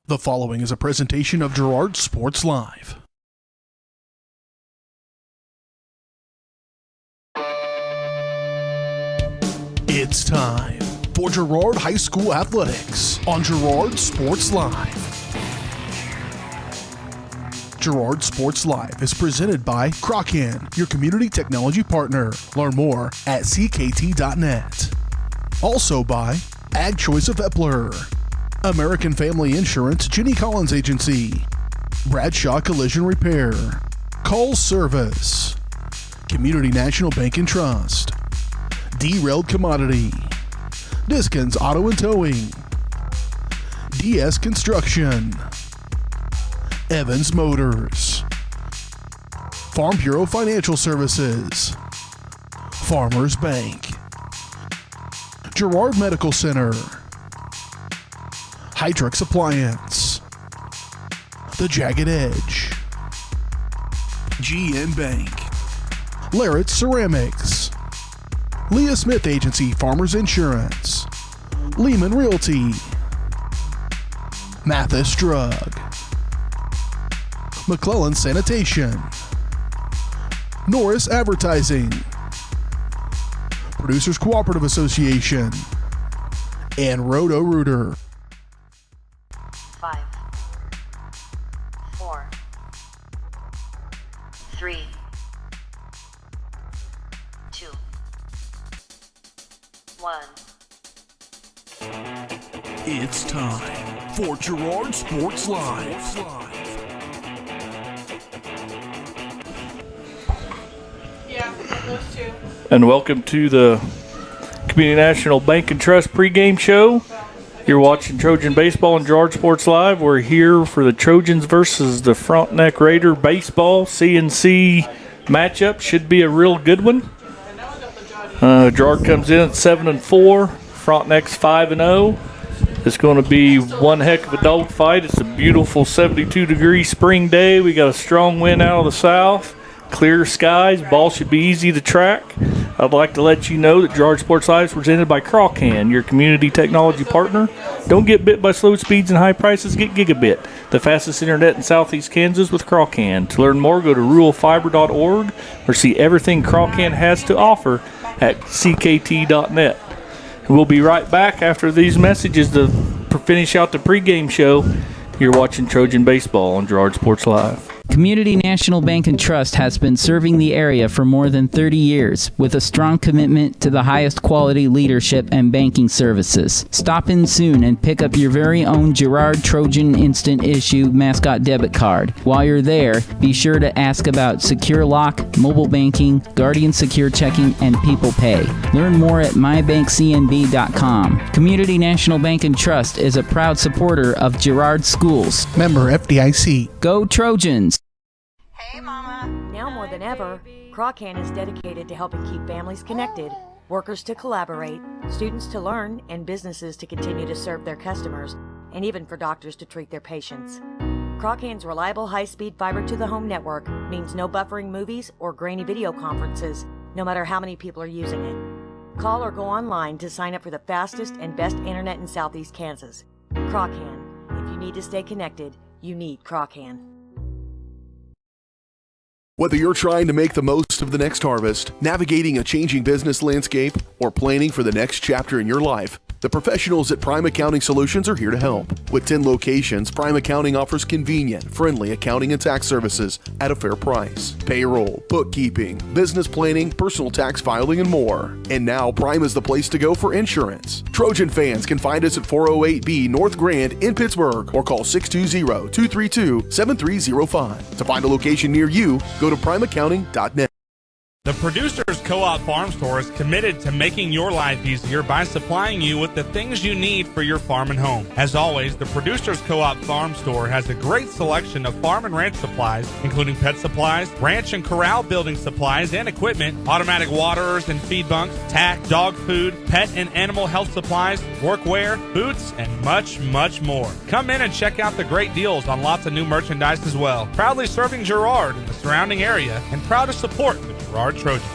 The following is a presentation of Girard Sports Live. It's time for Girard High School Athletics on Girard Sports Live. Girard Sports Live is presented by Crocan, your community technology partner. Learn more at ckt.net. Also by Ag Choice of Epler, American Family Insurance, Jenny Collins Agency, Bradshaw Collision Repair, Call Service, Community National Bank and Trust, Derailed Commodity, Diskins Auto and Towing, DS Construction, Evans Motors, Farm Bureau Financial Services, Farmers Bank, Girard Medical Center, Hydrex Appliance, The Jagged Edge, GN Bank, Larrett Ceramics, Leah Smith Agency Farmers Insurance, Lehman Realty, Mathis Drug, McClellan Sanitation, Norris Advertising, Producers Cooperative Association, and Roto-Rooter. 5, 4, 3, 2, 1. It's time for Girard Sports Live. Yeah, those two. And welcome to the Community National Bank and Trust pregame show. You're watching Trojan Baseball on Girard Sports Live. We're here for the Trojans versus the Frontenac Raider baseball CNC matchup. Should be a real good one. Girard comes in at 7-4. Frontenac's 5-0. It's going to be one heck of a dogfight. It's a beautiful 72-degree spring day. We got a strong wind out of the south. Clear skies. Ball should be easy to track. I'd like to let you know that Girard Sports Live is presented by Crocan, your community technology partner. Don't get bit by slow speeds and high prices. Get gigabit, the fastest internet in southeast Kansas with Crocan. To learn more, go to ruralfiber.org or see everything Crocan has to offer at ckt.net. We'll be right back after these messages to finish out the pregame show. You're watching Trojan Baseball on Girard Sports Live. Community National Bank and Trust has been serving the area for more than 30 years with a strong commitment to the highest quality leadership and banking services. Stop in soon and pick up your very own Girard Trojan Instant Issue mascot debit card. While you're there, be sure to ask about Secure Lock, mobile banking, Guardian Secure Checking, and People Pay. Learn more at mybankcnb.com. Community National Bank and Trust is a proud supporter of Girard Schools. Member FDIC. Go Trojans! Hey, Mama. Now more than ever, Crocan is dedicated to helping keep families connected, workers to collaborate, students to learn, and businesses to continue to serve their customers, and even for doctors to treat their patients. Crocan's reliable high-speed fiber-to-the-home network means no buffering movies or grainy video conferences, no matter how many people are using it. Call or go online to sign up for the fastest and best internet in southeast Kansas. Crocan. If you need to stay connected, you need Crocan. Whether you're trying to make the most of the next harvest, navigating a changing business landscape, or planning for the next chapter in your life, the professionals at Prime Accounting Solutions are here to help. With 10 locations, Prime Accounting offers convenient, friendly accounting and tax services at a fair price. Payroll, bookkeeping, business planning, personal tax filing, and more. And now Prime is the place to go for insurance. Trojan fans can find us at 408B North Grand in Pittsburgh or call 620-232-7305. To find a location near you, go to primeaccounting.net. The Producers Co-op Farm Store is committed to making your life easier by supplying you with the things you need for your farm and home. As always, the Producers Co-op Farm Store has a great selection of farm and ranch supplies, including pet supplies, ranch and corral building supplies and equipment, automatic waterers and feed bunks, tack, dog food, pet and animal health supplies, workwear, boots, and much, much more. Come in and check out the great deals on lots of new merchandise as well. Proudly serving Girard and the surrounding area, and proud to support the Girard Trojans.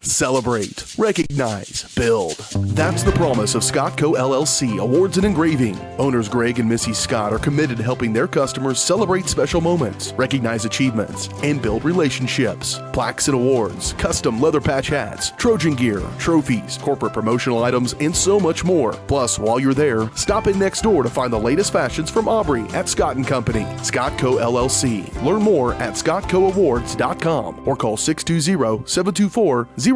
Celebrate, recognize, build. That's the promise of Scott Co. LLC Awards and Engraving. Owners Greg and Missy Scott are committed to helping their customers celebrate special moments, recognize achievements, and build relationships. Plaques and awards, custom leather patch hats, Trojan gear, trophies, corporate promotional items, and so much more. Plus, while you're there, stop in next door to find the latest fashions from Aubrey at Scott & Company. Scott Co. LLC. Learn more at scottcoawards.com or call 620-724-0341.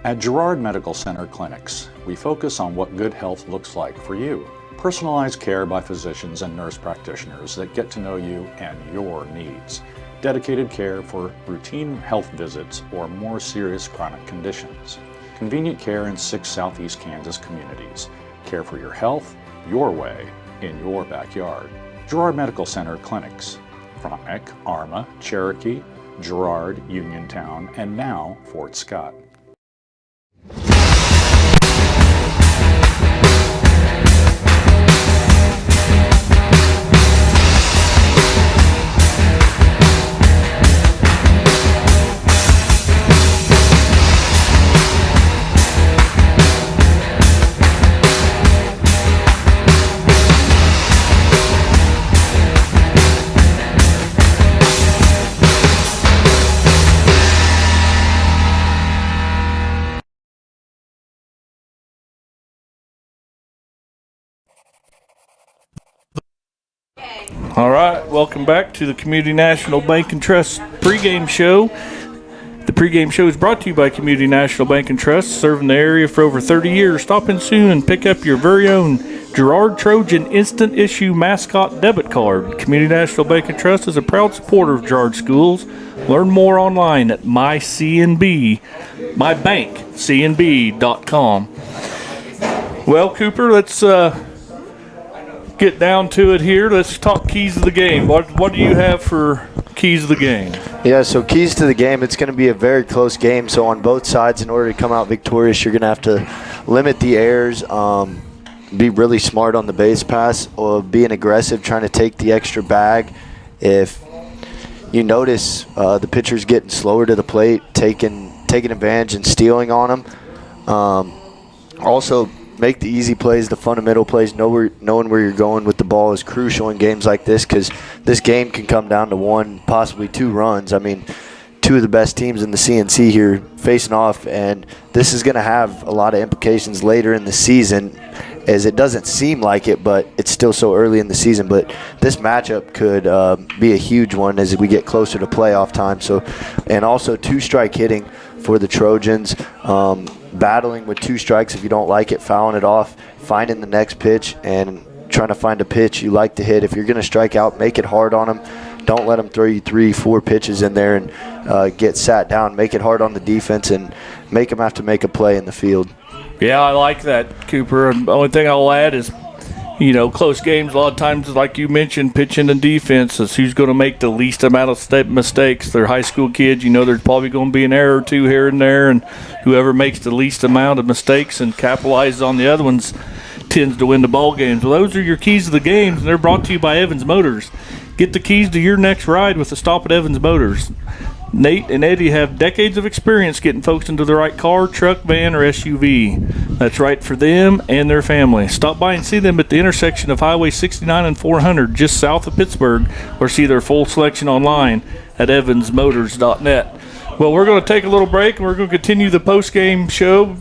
At Girard Medical Center Clinics, we focus on what good health looks like for you. Personalized care by physicians and nurse practitioners that get to know you and your needs. Dedicated care for routine health visits or more serious chronic conditions. Convenient care in 6 Southeast Kansas communities. Care for your health, your way, in your backyard. Girard Medical Center Clinics. Frontenac, Arma, Cherokee, Girard, Uniontown, and now Fort Scott. All right, welcome back to the Community National Bank and Trust pregame show. The pregame show is brought to you by Community National Bank and Trust, serving the area for over 30 years. Stop in soon and pick up your very own Girard Trojan Instant Issue Mascot Debit Card. Community National Bank and Trust is a proud supporter of Girard schools. Learn more online at mybankcnb.com. Well, Cooper, let's get down to it here. Let's talk keys of the game. What do you have for keys of the game? Yeah, so keys to the game, it's going to be a very close game. So on both sides, in order to come out victorious, you're going to have to limit the errors, be really smart on the base pass, or being aggressive, trying to take the extra bag. If you notice the pitcher's getting slower to the plate, taking advantage and stealing on them. Also, make the easy plays, the fundamental plays. Knowing where you're going with the ball is crucial in games like this, because this game can come down to 1, possibly 2 runs. I mean, 2 of the best teams in the CNC here facing off, and this is going to have a lot of implications later in the season, as it doesn't seem like it, but it's still so early in the season. But this matchup could be a huge one as we get closer to playoff time. So, and also 2-strike hitting for the Trojans. Battling with 2 strikes, if you don't like it, fouling it off, finding the next pitch, and trying to find a pitch you like to hit. If you're going to strike out, make it hard on them. Don't let them throw you 3-4 pitches in there and get sat down. Make it hard on the defense and make them have to make a play in the field. Yeah, I like that, Cooper. And the only thing I'll add is, close games, a lot of times, like you mentioned, pitching and defense is who's going to make the least amount of mistakes. They're high school kids. There's probably going to be an error or 2 here and there, and whoever makes the least amount of mistakes and capitalizes on the other ones tends to win the ball games. Well, those are your keys to the games, and they're brought to you by Evans Motors. Get the keys to your next ride with a stop at Evans Motors. Nate and Eddie have decades of experience getting folks into the right car, truck, van, or SUV that's right for them and their family. Stop by and see them at the intersection of Highway 69 and 400 just south of Pittsburgh, or see their full selection online at evansmotors.net. Well, we're going to take a little break, and we're going to continue the post-game show.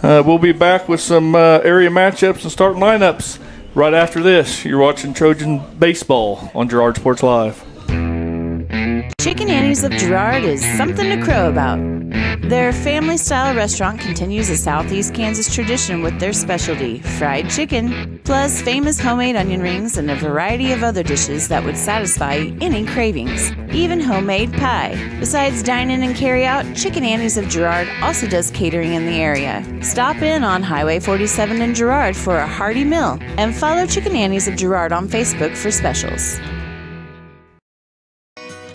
We'll be back with some area matchups and starting lineups right after this. You're watching Trojan Baseball on Girard Sports Live. Chicken Annie's of Girard is something to crow about. Their family-style restaurant continues a Southeast Kansas tradition with their specialty, fried chicken, plus famous homemade onion rings and a variety of other dishes that would satisfy any cravings, even homemade pie. Besides dine-in and carry-out, Chicken Annie's of Girard also does catering in the area. Stop in on Highway 47 in Girard for a hearty meal, and follow Chicken Annie's of Girard on Facebook for specials.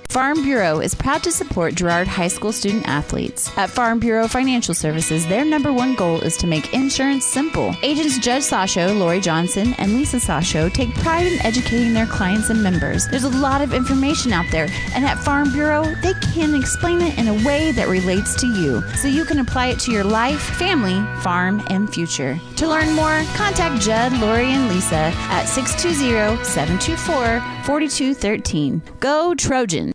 Farm Bureau is proud to support Girard High School student athletes. At Farm Bureau Financial Services, their number one goal is to make insurance simple. Agents Judge Sasho, Lori Johnson, and Lisa Sasho take pride in educating their clients and members. There's a lot of information out there, and at Farm Bureau, they can explain it in a way that relates to you, so you can apply it to your life, family, farm, and future. To learn more, contact Judd, Lori, and Lisa at 620-724-4213. Go Trojans!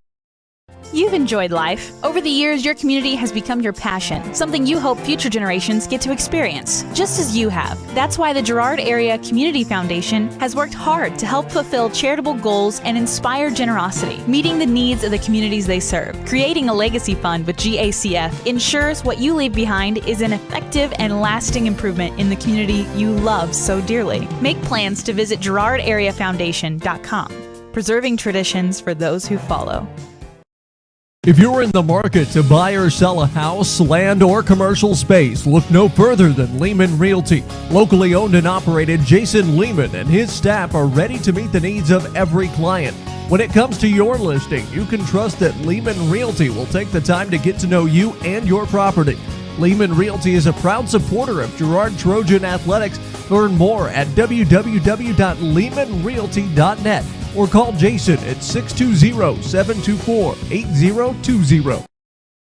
You've enjoyed life. Over the years, your community has become your passion, something you hope future generations get to experience, just as you have. That's why the Girard Area Community Foundation has worked hard to help fulfill charitable goals and inspire generosity, meeting the needs of the communities they serve. Creating a legacy fund with GACF ensures what you leave behind is an effective and lasting improvement in the community you love so dearly. Make plans to visit GirardAreaFoundation.com, preserving traditions for those who follow. If you're in the market to buy or sell a house, land, or commercial space, look no further than Lehman Realty. Locally owned and operated, Jason Lehman and his staff are ready to meet the needs of every client. When it comes to your listing, you can trust that Lehman Realty will take the time to get to know you and your property. Lehman Realty is a proud supporter of Girard Trojan Athletics. Learn more at www.lehmanrealty.net or call Jason at 620-724-8020.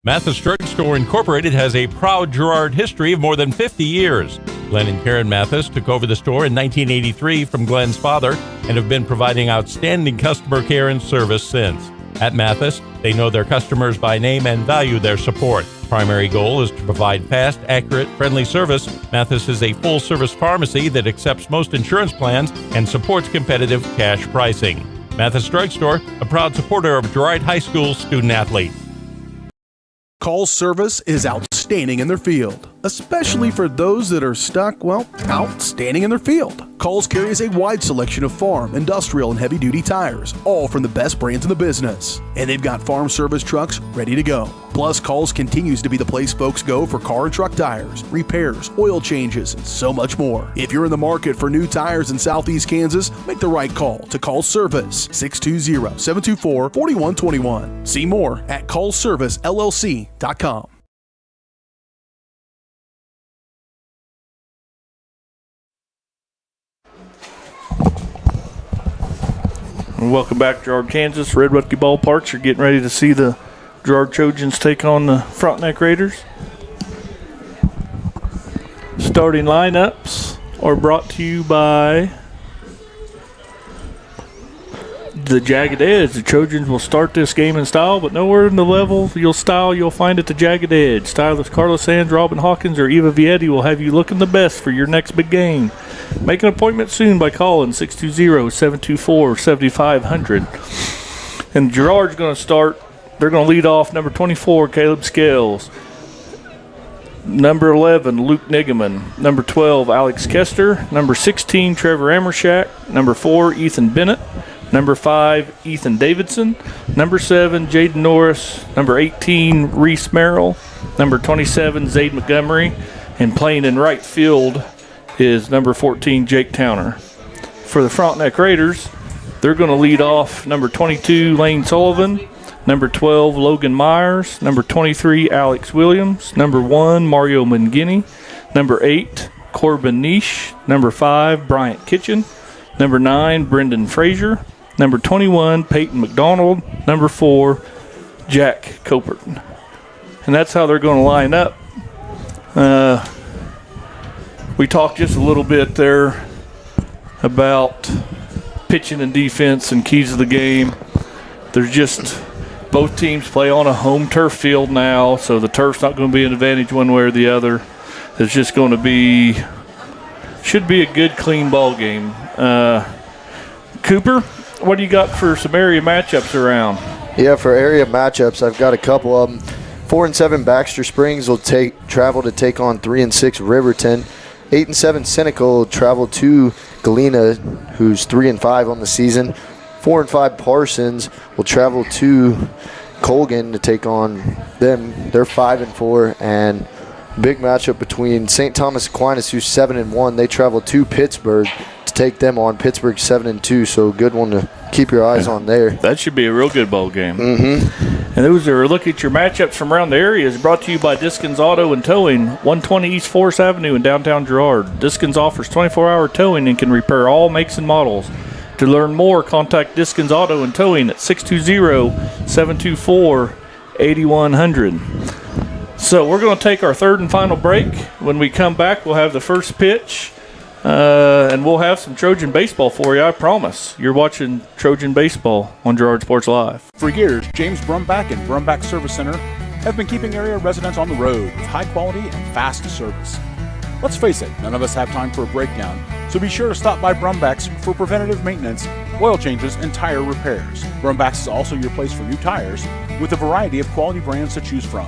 Mathis Drug Store Incorporated has a proud Girard history of more than 50 years. Glenn and Karen Mathis took over the store in 1983 from Glenn's father and have been providing outstanding customer care and service since. At Mathis, they know their customers by name and value their support. Primary goal is to provide fast, accurate, friendly service. Mathis is a full-service pharmacy that accepts most insurance plans and supports competitive cash pricing. Mathis Drug Store, a proud supporter of Girard High School student-athletes. Call service is outstanding in their field, especially for those that are stuck, outstanding in their field. Coles carries a wide selection of farm, industrial, and heavy-duty tires, all from the best brands in the business. And they've got farm service trucks ready to go. Plus, Coles continues to be the place folks go for car and truck tires, repairs, oil changes, and so much more. If you're in the market for new tires in Southeast Kansas, make the right call to Coles Service, 620-724-4121. See more at ColesServiceLLC.com. Welcome back to Girard, Kansas. Red Rutgers Ballparks. You're getting ready to see the Girard Trojans take on the Frontenac Raiders. Starting lineups are brought to you by the Jagged Edge. The Trojans will start this game in style, but nowhere in the level you'll find at the Jagged Edge. Stylists Carlos Sands, Robin Hawkins, or Eva Vietti will have you looking the best for your next big game. Make an appointment soon by calling 620-724-7500. And Girard's going to start. They're going to lead off number 24, Caleb Scales. Number 11, Luke Nigaman. Number 12, Alex Kester. Number 16, Trevor Amershak. Number 4, Ethan Bennett. Number 5, Ethan Davidson. Number 7, Jaden Norris. Number 18, Reese Merrill. Number 27, Zayd Montgomery. And playing in right field is number 14, Jake Towner. For the Frontenac Raiders, they're going to lead off number 22, Lane Sullivan. Number 12, Logan Myers. Number 23, Alex Williams. Number 1, Mario Mangini. Number 8, Corbin Nish. Number 5, Bryant Kitchen. Number 9, Brendan Frazier. Number 21, Peyton McDonald. Number 4, Jack Copert. And that's how they're going to line up. We talked just a little bit there about pitching and defense and keys of the game. There's just both teams play on a home turf field now, so the turf's not going to be an advantage one way or the other. It's just going to be, should be a good, clean ball game. Cooper, what do you got for some area matchups around? Yeah, for area matchups, I've got a couple of them. 4-7 Baxter Springs will travel to take on 3-6 Riverton. 8-7 Seneca will travel to Galena, who's 3-5 on the season. 4-5 Parsons will travel to Colgan to take on them. They're 5-4, and big matchup between St. Thomas Aquinas, who's 7-1. They travel to Pittsburgh to take them on. Pittsburgh 7-2, so a good one to keep your eyes on there. That should be a real good ball game. Mm-hmm. And those are look at your matchups from around the area is brought to you by Diskins Auto and Towing, 120 East Forest Avenue in downtown Girard. Diskins offers 24-hour towing and can repair all makes and models. To learn more, contact Diskins Auto and Towing at 620-724-8100. So we're going to take our third and final break. When we come back, we'll have the first pitch, and we'll have some Trojan baseball for you, I promise. You're watching Trojan Baseball on Girard Sports Live. For years, James Brumback and Brumback Service Center have been keeping area residents on the road with high quality and fast service. Let's face it, none of us have time for a breakdown, so be sure to stop by Brumback's for preventative maintenance, oil changes, and tire repairs. Brumback's is also your place for new tires with a variety of quality brands to choose from.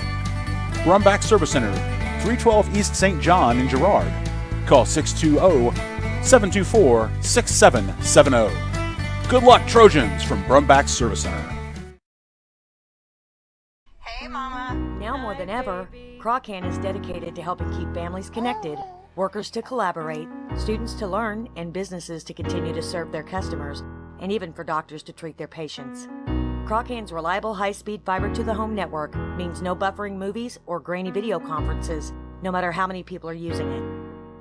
Brumback Service Center, 312 East St. John in Girard. Call 620-724-6770. Good luck, Trojans, from Brumback Service Center. Hey, Mama. Now more than ever, Croccan is dedicated to helping keep families connected, workers to collaborate, students to learn, and businesses to continue to serve their customers, and even for doctors to treat their patients. Croccan's reliable high-speed fiber-to-the-home network means no buffering movies or grainy video conferences, no matter how many people are using it.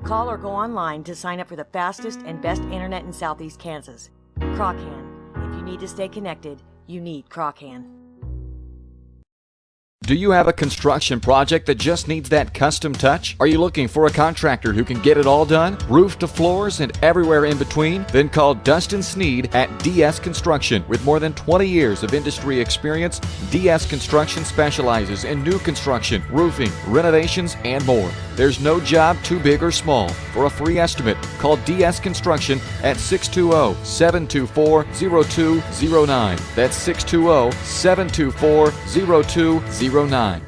Call or go online to sign up for the fastest and best internet in Southeast Kansas. Croccan. If you need to stay connected, you need Croccan. Do you have a construction project that just needs that custom touch? Are you looking for a contractor who can get it all done? Roof to floors and everywhere in between? Then call Dustin Sneed at DS Construction. With more than 20 years of industry experience, DS Construction specializes in new construction, roofing, renovations, and more. There's no job too big or small. For a free estimate, call DS Construction at 620-724-0209. That's 620-724-0209.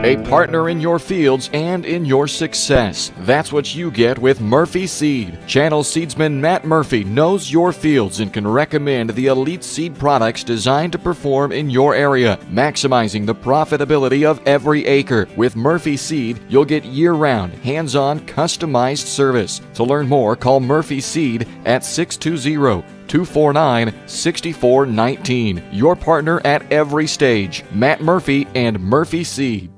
A partner in your fields and in your success. That's what you get with Murphy Seed. Channel seedsman Matt Murphy knows your fields and can recommend the elite seed products designed to perform in your area, maximizing the profitability of every acre. With Murphy Seed, you'll get year-round, hands-on, customized service. To learn more, call Murphy Seed at 620-249-6419. Your partner at every stage. Matt Murphy and Murphy Seed.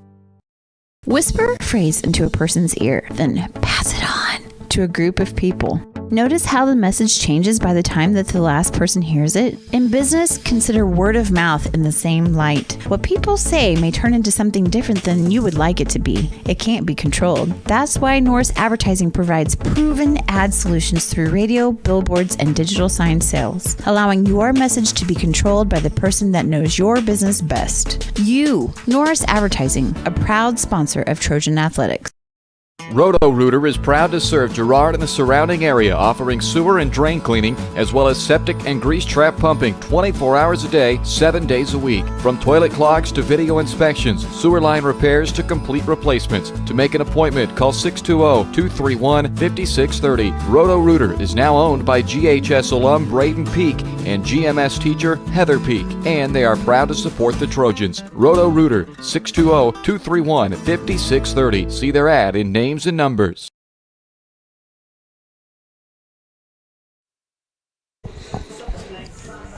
Whisper a phrase into a person's ear, then pass it on to a group of people. Notice how the message changes by the time that the last person hears it? In business, consider word of mouth in the same light. What people say may turn into something different than you would like it to be. It can't be controlled. That's why Norris Advertising provides proven ad solutions through radio, billboards, and digital sign sales, allowing your message to be controlled by the person that knows your business best. You, Norris Advertising, a proud sponsor of Trojan Athletics. Roto-Rooter is proud to serve Girard and the surrounding area, offering sewer and drain cleaning, as well as septic and grease trap pumping 24 hours a day, 7 days a week. From toilet clogs to video inspections, sewer line repairs to complete replacements. To make an appointment, call 620-231-5630. Roto-Rooter is now owned by GHS alum Braden Peak and GMS teacher Heather Peak, and they are proud to support the Trojans. Roto-Rooter, 620-231-5630. See their ad in names and numbers.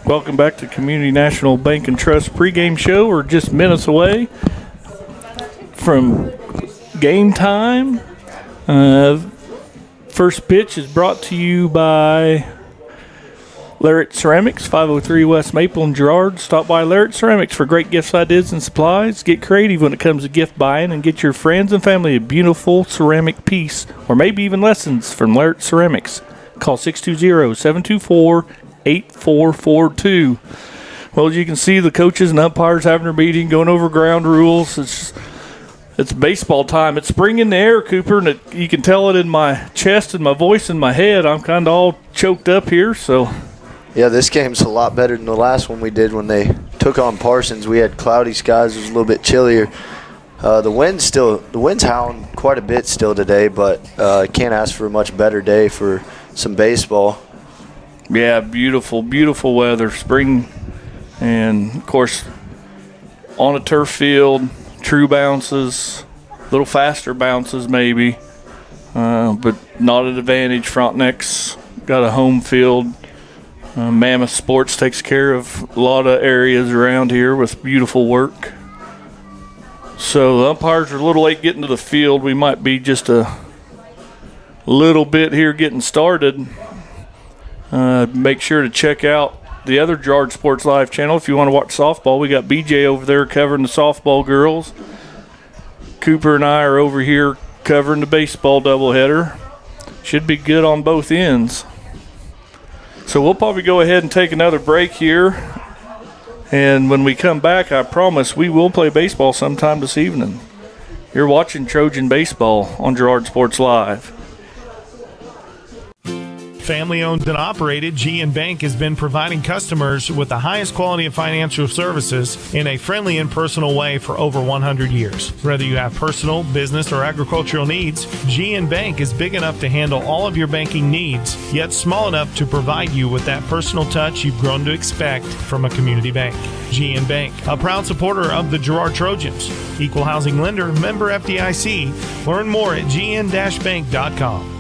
Welcome back to Community National Bank and Trust pregame show. We're just minutes away from game time. First pitch is brought to you by Larrett Ceramics, 503 West Maple in Girard. Stop by Larrett Ceramics for great gifts, ideas, and supplies. Get creative when it comes to gift buying and get your friends and family a beautiful ceramic piece or maybe even lessons from Larrett Ceramics. Call 620-724-8442. Well, as you can see, the coaches and umpires having their meeting, going over ground rules. It's baseball time. It's spring in the air, Cooper, and you can tell it in my chest and my voice and my head. I'm kind of all choked up here, so... Yeah, this game's a lot better than the last one we did when they took on Parsons. We had cloudy skies. It was a little bit chillier. The wind's howling quite a bit still today, but can't ask for a much better day for some baseball. Yeah, beautiful, beautiful weather. Spring, and, of course, on a turf field, true bounces, a little faster bounces maybe, but not an advantage. Frontenac's got a home field. Mammoth Sports takes care of a lot of areas around here with beautiful work. So the umpires are a little late getting to the field. We might be just a little bit here getting started. Make sure to check out the other Girard Sports Live channel if you want to watch softball. We got BJ over there covering the softball girls. Cooper and I are over here covering the baseball doubleheader. Should be good on both ends. So we'll probably go ahead and take another break here. And when we come back, I promise we will play baseball sometime this evening. You're watching Trojan Baseball on Girard Sports Live. Family owned and operated, GN Bank has been providing customers with the highest quality of financial services in a friendly and personal way for over 100 years. Whether you have personal, business, or agricultural needs, GN Bank is big enough to handle all of your banking needs, yet small enough to provide you with that personal touch you've grown to expect from a community bank. GN Bank, a proud supporter of the Girard Trojans. Equal housing lender, member FDIC. Learn more at gn-bank.com.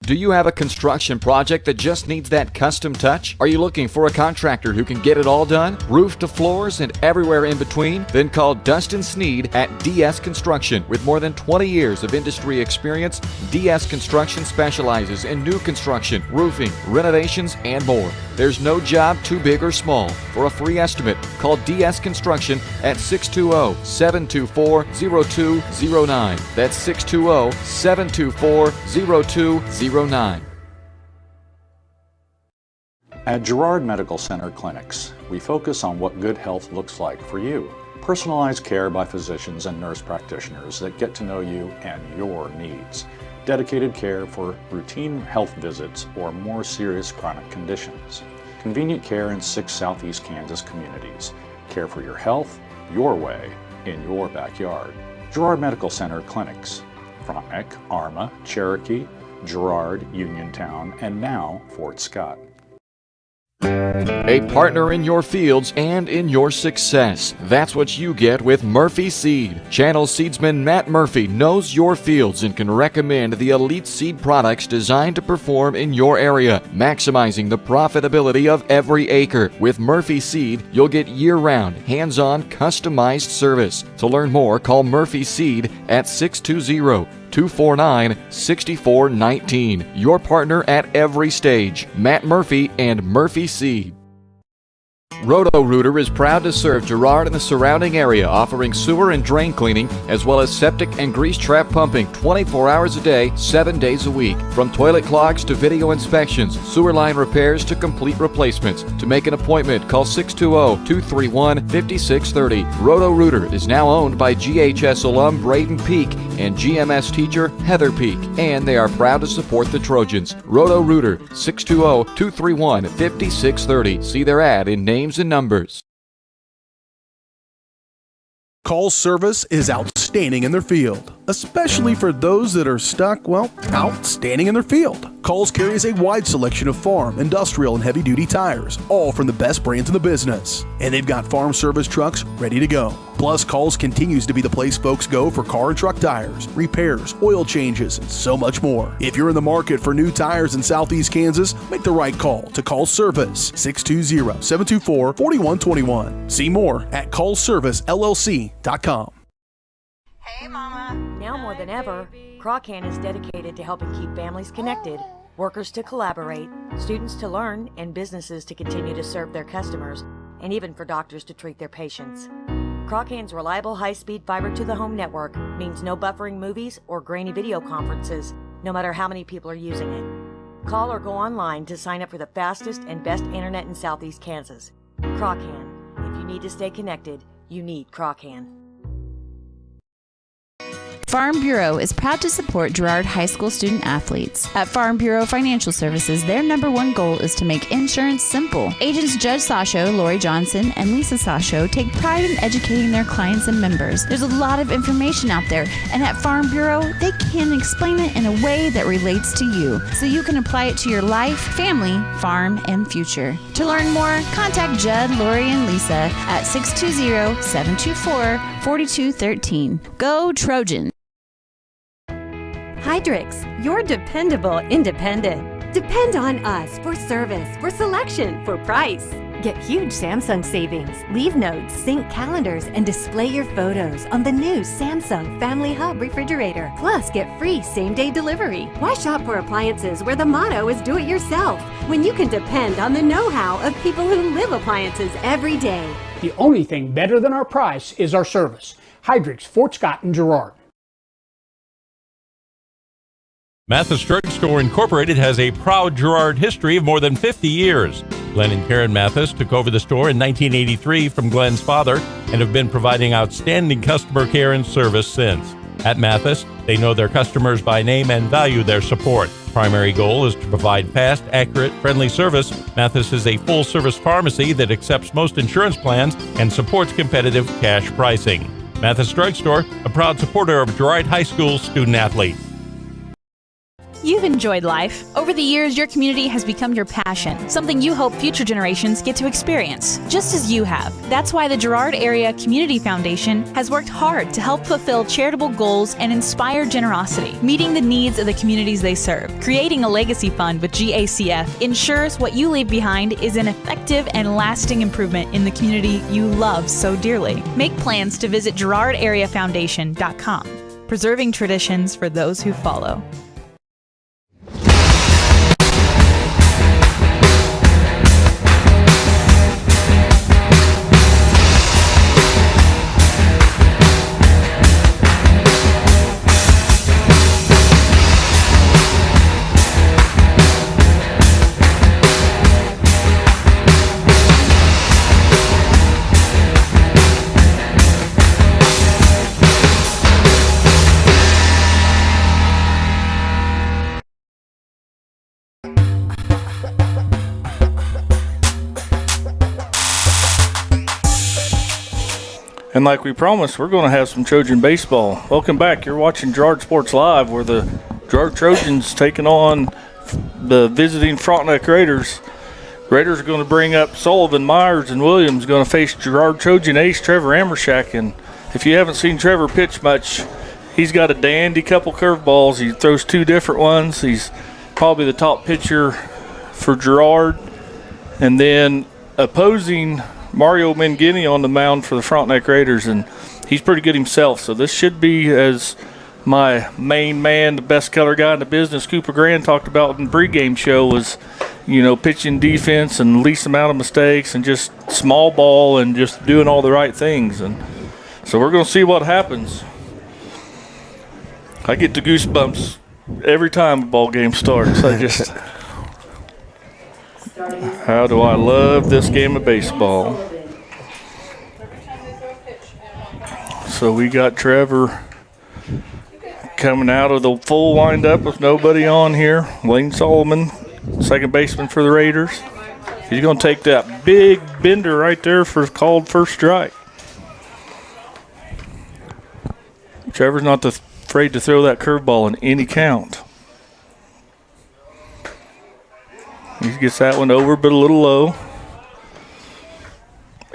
Do you have a construction project that just needs that custom touch? Are you looking for a contractor who can get it all done? Roof to floors and everywhere in between? Then call Dustin Sneed at DS Construction. With more than 20 years of industry experience, DS Construction specializes in new construction, roofing, renovations, and more. There's no job too big or small. For a free estimate, call DS Construction at 620-724-0209. That's 620-724-0209. At Girard Medical Center Clinics, we focus on what good health looks like for you. Personalized care by physicians and nurse practitioners that get to know you and your needs. Dedicated care for routine health visits or more serious chronic conditions. Convenient care in 6 Southeast Kansas communities. Care for your health, your way, in your backyard. Girard Medical Center Clinics. Frontenac, Arma, Cherokee, Girard, Uniontown, and now Fort Scott. A partner in your fields and in your success. That's what you get with Murphy Seed. Channel seedsman Matt Murphy knows your fields and can recommend the elite seed products designed to perform in your area, maximizing the profitability of every acre. With Murphy Seed, you'll get year-round, hands-on, customized service. To learn more, call Murphy Seed at 620-249-6419. Your partner at every stage. Matt Murphy and Murphy Seed. Roto-Rooter is proud to serve Girard and the surrounding area, offering sewer and drain cleaning, as well as septic and grease trap pumping 24 hours a day, 7 days a week. From toilet clogs to video inspections, sewer line repairs to complete replacements. To make an appointment, call 620-231-5630. Roto-Rooter is now owned by GHS alum Braden Peak and GMS teacher Heather Peak, and they are proud to support the Trojans. Roto-Rooter, 620-231-5630. See their ad in names and numbers. Call service is outstanding in their field, especially for those that are stuck, outstanding in their field. Coles carries a wide selection of farm, industrial, and heavy-duty tires, all from the best brands in the business. And they've got farm service trucks ready to go. Plus, Coles continues to be the place folks go for car and truck tires, repairs, oil changes, and so much more. If you're in the market for new tires in Southeast Kansas, make the right call to Coles Service, 620-724-4121. See more at ColesServiceLLC.com. Hey, Mama. Now more than ever, Croccan is dedicated to helping keep families connected, workers to collaborate, students to learn, and businesses to continue to serve their customers, and even for doctors to treat their patients. Croccan's reliable high-speed fiber-to-the-home network means no buffering movies or grainy video conferences, no matter how many people are using it. Call or go online to sign up for the fastest and best internet in Southeast Kansas. Croccan. If you need to stay connected, you need Croccan. Farm Bureau is proud to support Girard High School student athletes. At Farm Bureau Financial Services, their #1 goal is to make insurance simple. Agents Judge Sasho, Lori Johnson, and Lisa Sasho take pride in educating their clients and members. There's a lot of information out there, and at Farm Bureau, they can explain it in a way that relates to you, so you can apply it to your life, family, farm, and future. To learn more, contact Judd, Lori, and Lisa at 620-724-4213. Go Trojans! Hydrix, your dependable independent. Depend on us for service, for selection, for price. Get huge Samsung savings. Leave notes, sync calendars, and display your photos on the new Samsung Family Hub refrigerator. Plus, get free same-day delivery. Why shop for appliances where the motto is do it yourself when you can depend on the know-how of people who live appliances every day? The only thing better than our price is our service. Heidrich's, Fort Scott, and Girard. Mathis Drugstore Incorporated has a proud Girard history of more than 50 years. Glenn and Karen Mathis took over the store in 1983 from Glenn's father and have been providing outstanding customer care and service since. At Mathis, they know their customers by name and value their support. Primary goal is to provide fast, accurate, friendly service. Mathis is a full-service pharmacy that accepts most insurance plans and supports competitive cash pricing. Mathis Drugstore, a proud supporter of Girard High School student-athletes. You've enjoyed life. Over the years, your community has become your passion, something you hope future generations get to experience, just as you have. That's why the Girard Area Community Foundation has worked hard to help fulfill charitable goals and inspire generosity, meeting the needs of the communities they serve. Creating a legacy fund with GACF ensures what you leave behind is an effective and lasting improvement in the community you love so dearly. Make plans to visit GirardAreaFoundation.com, preserving traditions for those who follow. And like we promised, we're going to have some Trojan baseball. Welcome back. You're watching Girard Sports Live, where the Girard Trojans taking on the visiting Frontenac Raiders. Raiders are going to bring up Sullivan, Myers, and Williams going to face Girard Trojan ace Trevor Amershak. And if you haven't seen Trevor pitch much, he's got a dandy couple curveballs. He throws two different ones. He's probably the top pitcher for Girard. And then opposing Mario Mangini on the mound for the Frontenac Raiders, and he's pretty good himself. So this should be, as my main man, the best color guy in the business, Cooper Grand, talked about in the pregame show, was, you know, pitching defense and least amount of mistakes and just small ball and just doing all the right things. And so we're going to see what happens. I get the goosebumps every time a ball game starts. I just... How do I love this game of baseball. So we got Trevor coming out of the full windup with nobody on here. Lane Solomon, second baseman for the Raiders. He's going to take that big bender right there for called first strike. Trevor's not afraid to throw that curveball in any count. He gets that one over, but a little low.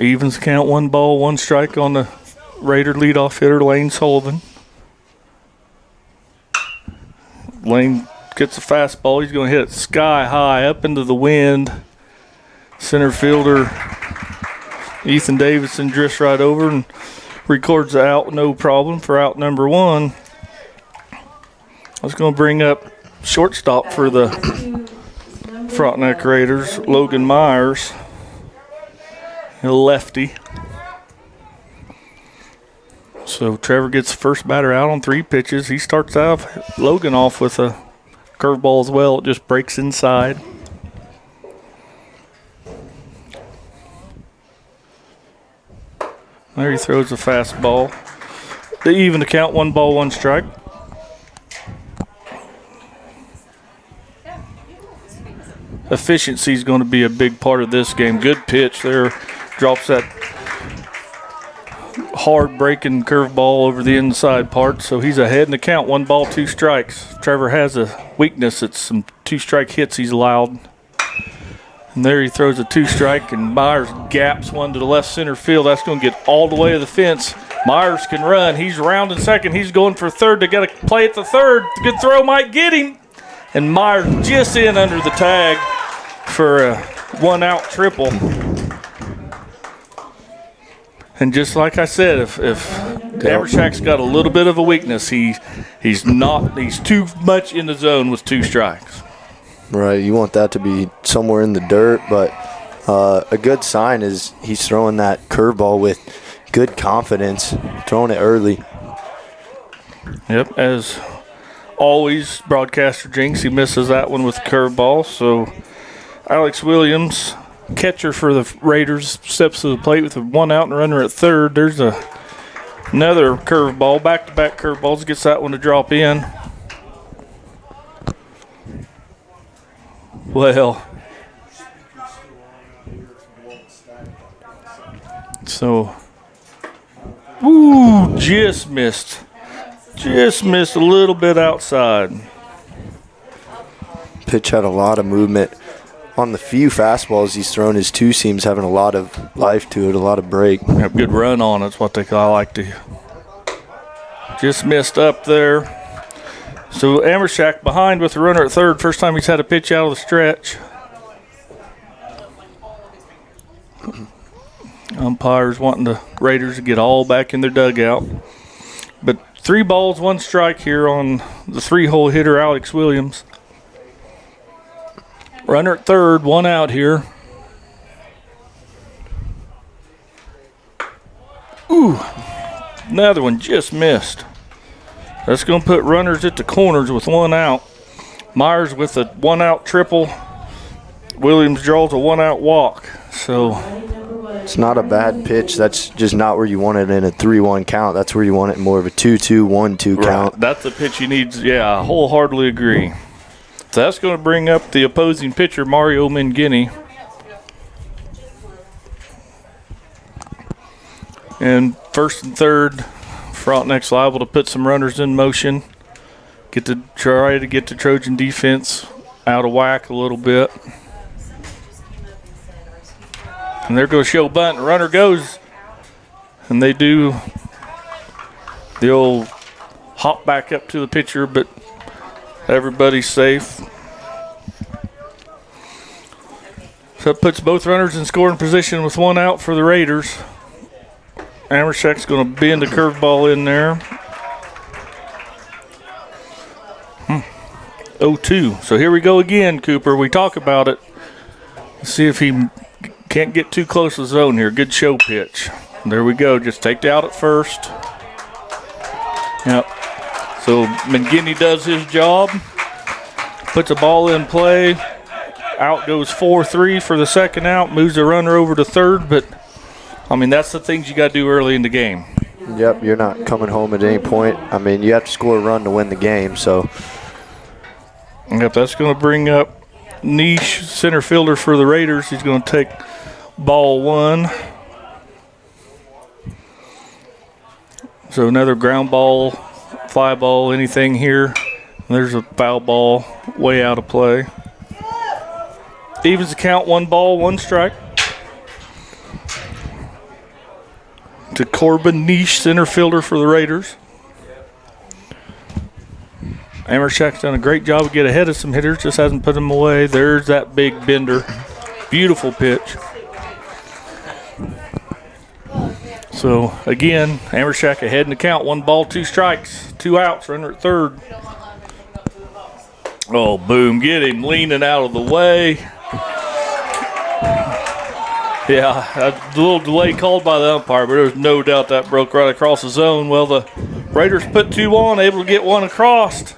Evens count, 1 ball, 1 strike on the Raider leadoff hitter, Lane Sullivan. Lane gets a fastball. He's going to hit it sky high up into the wind. Center fielder Ethan Davidson drifts right over and records the out, no problem, for out number 1. I was going to bring up shortstop for the Frontenac Raiders, Logan Myers, a lefty. So Trevor gets the first batter out on 3 pitches. He starts out Logan off with a curveball as well. It just breaks inside. There he throws a fastball. They even to count, 1 ball, 1 strike. Efficiency is going to be a big part of this game. Good pitch there. Drops that hard breaking curveball over the inside part. So he's ahead in the count. 1 ball, 2 strikes. Trevor has a weakness. It's some 2-strike hits he's allowed. And there he throws a 2-strike, and Myers gaps one to the left center field. That's going to get all the way to the fence. Myers can run. He's rounding second. He's going for third. They got to play at the third. Good throw might get him. And Myers just in under the tag for a 1-out triple. And just like I said, if Amershak's got a little bit of a weakness, he's too much in the zone with 2 strikes. Right, you want that to be somewhere in the dirt, but a good sign is he's throwing that curveball with good confidence, throwing it early. Yep, as always, broadcaster jinx, he misses that one with the curveball. So Alex Williams, catcher for the Raiders, steps to the plate with a 1-out and runner at third. There's another curveball, back-to-back curveballs, gets that one to drop in. Well, so, just missed a little bit outside. Pitch had a lot of movement. On the few fastballs he's thrown, his 2-seam's having a lot of life to it, a lot of break. Have good run on it's what I like to. Just missed up there. So Amershak behind with the runner at third. First time he's had a pitch out of the stretch. Umpires wanting the Raiders to get all back in their dugout. But 3 balls, 1 strike here on the 3-hole hitter, Alex Williams. Runner at third, 1 out here. Another one just missed. That's going to put runners at the corners with 1 out. Myers with a 1-out triple. Williams draws a 1-out walk. So it's not a bad pitch. That's just not where you want it in a 3-1 count. That's where you want it in more of a 2-2, 1-2 count. Right. That's the pitch he needs. Yeah, I wholeheartedly agree. So that's going to bring up the opposing pitcher, Mario Mangini. And first and third, Frontenac's liable to put some runners in motion. Try to get the Trojan defense out of whack a little bit. And they're going to show bunt. Runner goes. And they do the old hop back up to the pitcher, but everybody's safe. So it puts both runners in scoring position with 1 out for the Raiders. Amershak's going to bend the curveball in there. 0-2. So here we go again, Cooper. We talk about it. See if he can't get too close to the zone here. Good show pitch. There we go. Just take the out at first. Yep. So Mangini does his job. Puts a ball in play. Out goes 4-3 for the second out. Moves the runner over to third. But, I mean, that's the things you got to do early in the game. Yep, you're not coming home at any point. I mean, you have to score a run to win the game. So, yep, that's going to bring up Niche, center fielder for the Raiders. He's going to take ball 1. So another ground ball, fly ball, anything here. There's a foul ball way out of play. Evens the count, 1 ball, 1 strike. To Corbin Niche, center fielder for the Raiders. Amershak's done a great job of getting ahead of some hitters, just hasn't put them away. There's that big bender. Beautiful pitch. So, again, Amershak ahead in the count. 1 ball, 2 strikes, 2 outs, runner at third. Oh, boom, get him leaning out of the way. Yeah, a little delay called by the umpire, but there's no doubt that broke right across the zone. Well, the Raiders put 2 on, able to get 1 across.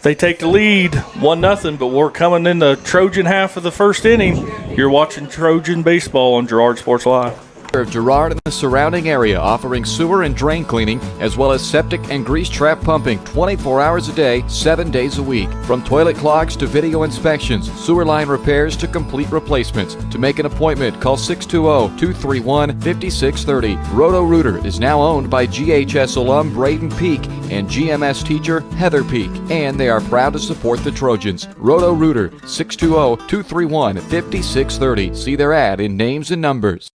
They take the lead, 1-0, but we're coming in the Trojan half of the first inning. You're watching Trojan baseball on Girard Sports Live. Of Girard and the surrounding area, offering sewer and drain cleaning, as well as septic and grease trap pumping 24 hours a day, 7 days a week. From toilet clogs to video inspections, sewer line repairs to complete replacements. To make an appointment, call 620-231-5630. Roto-Rooter is now owned by GHS alum Braden Peak and GMS teacher Heather Peak, and they are proud to support the Trojans. Roto-Rooter, 620-231-5630. See their ad in names and numbers.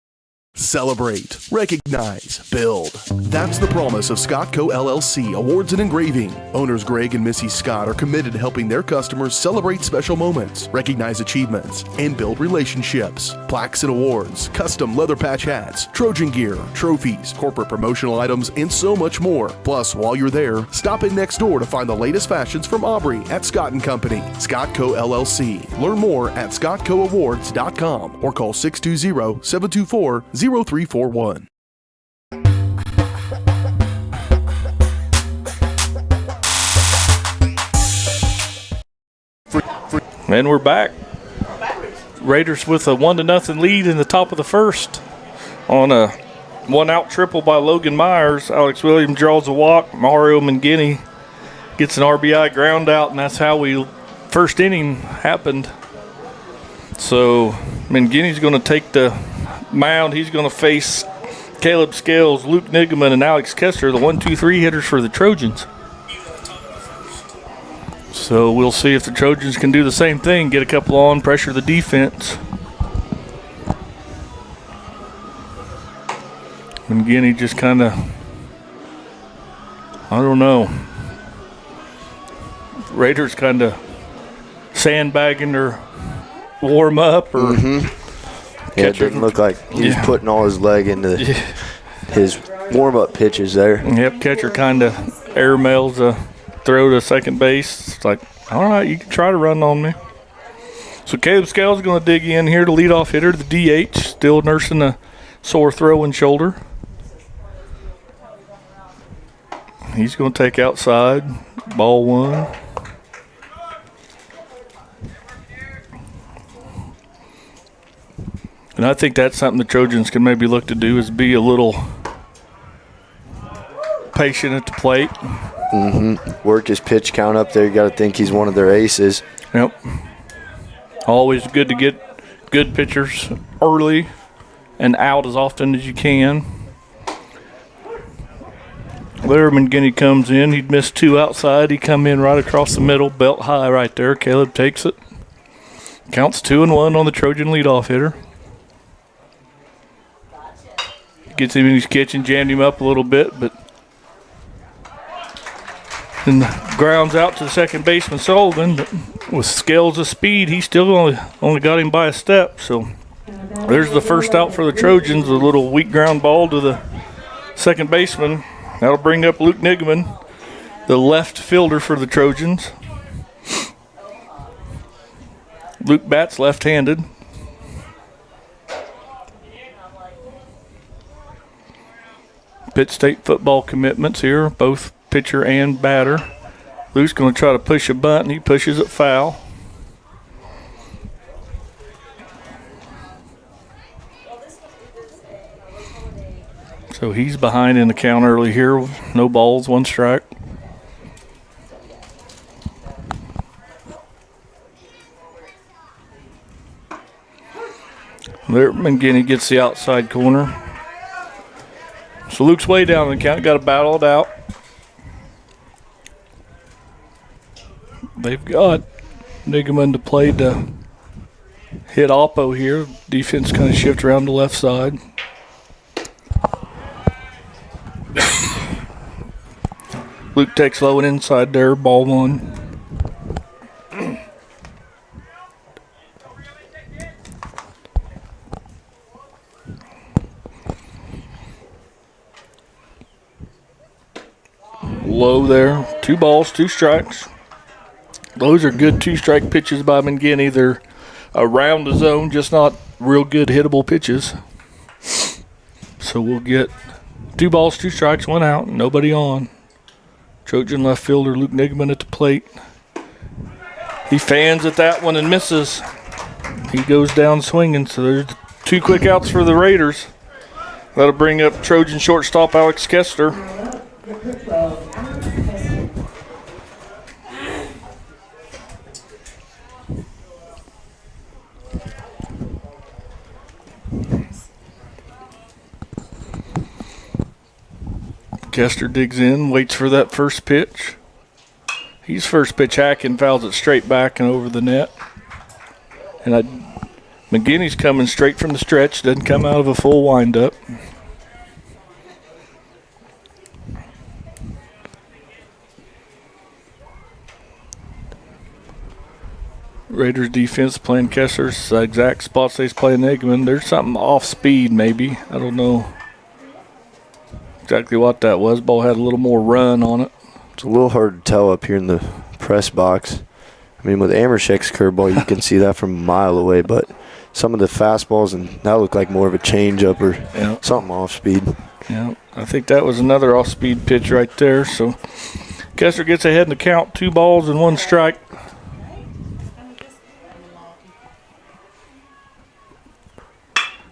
Celebrate, recognize, build. That's the promise of Scott Co. LLC Awards and Engraving. Owners Greg and Missy Scott are committed to helping their customers celebrate special moments, recognize achievements, and build relationships. Plaques and awards, custom leather patch hats, Trojan gear, trophies, corporate promotional items, and so much more. Plus, while you're there, stop in next door to find the latest fashions from Aubrey at Scott & Company. Scott Co. LLC. Learn more at scottcoawards.com or call 620-724-0341. And we're back. Raiders with a 1-0 lead in the top of the first on a one-out triple by Logan Myers. Alex Williams draws a walk. Mario Mangini gets an RBI ground out, and that's how first inning happened. So Mangini's going to take the mound. He's going to face Caleb Scales, Luke Nigaman, and Alex Kester, the 1-2-3 hitters for the Trojans. So we'll see if the Trojans can do the same thing, get a couple on, pressure the defense. Mangini just kind of, I don't know. Raiders kind of sandbagging their warm up or. Yeah, it didn't look like he was putting all his leg into his warm-up pitches there. Yep, catcher kind of airmails a throw to second base. It's like, all right, you can try to run on me. So Caleb Scales is going to dig in here to leadoff hitter, the DH, still nursing a sore throw and shoulder. He's going to take outside, ball one. And I think that's something the Trojans can maybe look to do, is be a little patient at the plate. Work his pitch count up there. You got to think he's one of their aces. Yep. Always good to get good pitchers early and out as often as you can. There Mangini comes in. He'd missed two outside. He come in right across the middle, belt high right there. Caleb takes it. Counts 2-1 on the Trojan leadoff hitter. Gets him in his kitchen, jammed him up a little bit, but then grounds out to the second baseman Sullivan. But with Scales of speed, he still only got him by a step. So there's the first out for the Trojans, a little weak ground ball to the second baseman. That'll bring up Luke Nigaman, the left fielder for the Trojans. Luke bats left-handed. Pitt State football commitments here, both pitcher and batter. Luke's going to try to push a bunt, and he pushes it foul. So he's behind in the count early here. No balls, one strike. There, Mangini gets the outside corner. So Luke's way down in the count, got to battle it out. They've got Nigaman to play to hit Oppo here. Defense kind of shift around the left side. Luke takes low and inside there, ball one. Low there. 2 balls, 2 strikes. Those are good 2-strike pitches by Mangini. They're around the zone, just not real good hittable pitches. So we'll get 2 balls, 2 strikes, 1 out, nobody on. Trojan left fielder Luke Nigaman at the plate. He fans at that one and misses. He goes down swinging, so there's 2 quick outs for the Raiders. That'll bring up Trojan shortstop Alex Kester. Kester digs in, waits for that first pitch. He's first pitch hacking, fouls it straight back and over the net. And McGinney's coming straight from the stretch, doesn't come out of a full windup. Raiders defense playing Kessler's exact spots they's playing Eggman. There's something off speed maybe. I don't know exactly what that was. Ball had a little more run on it. It's a little hard to tell up here in the press box. I mean, with Amershek's curveball, you can see that from a mile away, but some of the fastballs, and that looked like more of a changeup or something off speed. Yeah, I think that was another off speed pitch right there. So Kessler gets ahead in the count, 2 balls and 1 strike.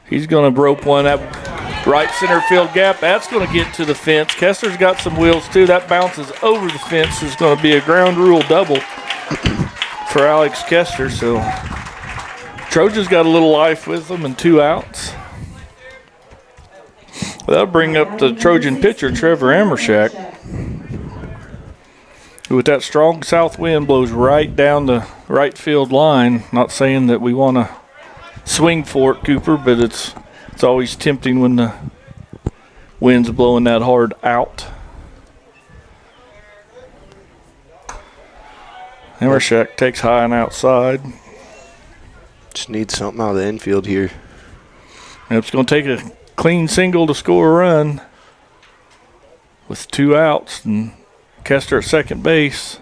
He's going to rope one up right center field gap. That's going to get to the fence. Kessler's got some wheels too. That bounces over the fence. It's going to be a ground rule double for Alex Kessler. So Trojans got a little life with them and 2 outs. That'll bring up the Trojan pitcher, Trevor Amershek, who with that strong south wind blows right down the right field line. Not saying that we want to swing for it, Cooper, but it's always tempting when the wind's blowing that hard out. Amershek takes high and outside. Just needs something out of the infield here. And it's going to take a clean single to score a run with 2 outs and Kessler at second base.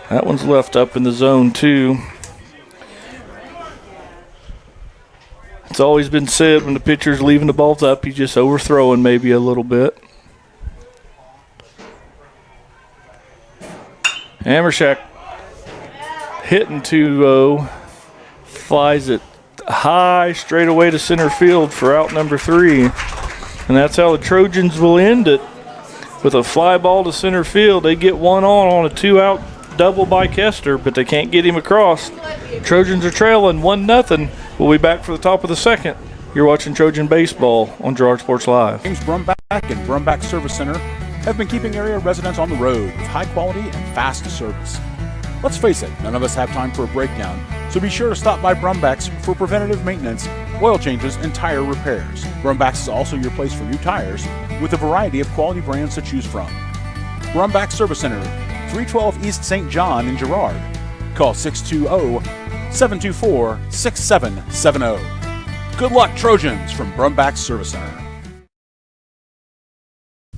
That one's left up in the zone too. It's always been said when the pitcher's leaving the balls up, he's just overthrowing maybe a little bit. Amershek hitting 2-0, flies it high straight away to center field for out number 3. And that's how the Trojans will end it. With a fly ball to center field, they get one on a 2-out double by Kessler, but they can't get him across. Trojans are trailing 1-0. We'll be back for the top of the second. You're watching Trojan Baseball on Girard Sports Live. James Brumback and Brumback Service Center have been keeping area residents on the road with high quality and fast service. Let's face it, none of us have time for a breakdown, so be sure to stop by Brumback's for preventative maintenance, oil changes, and tire repairs. Brumback's is also your place for new tires with a variety of quality brands to choose from. Brumback Service Center, 312 East St. John in Girard. Call 620-724-6770. Good luck, Trojans, from Brumback Service Center.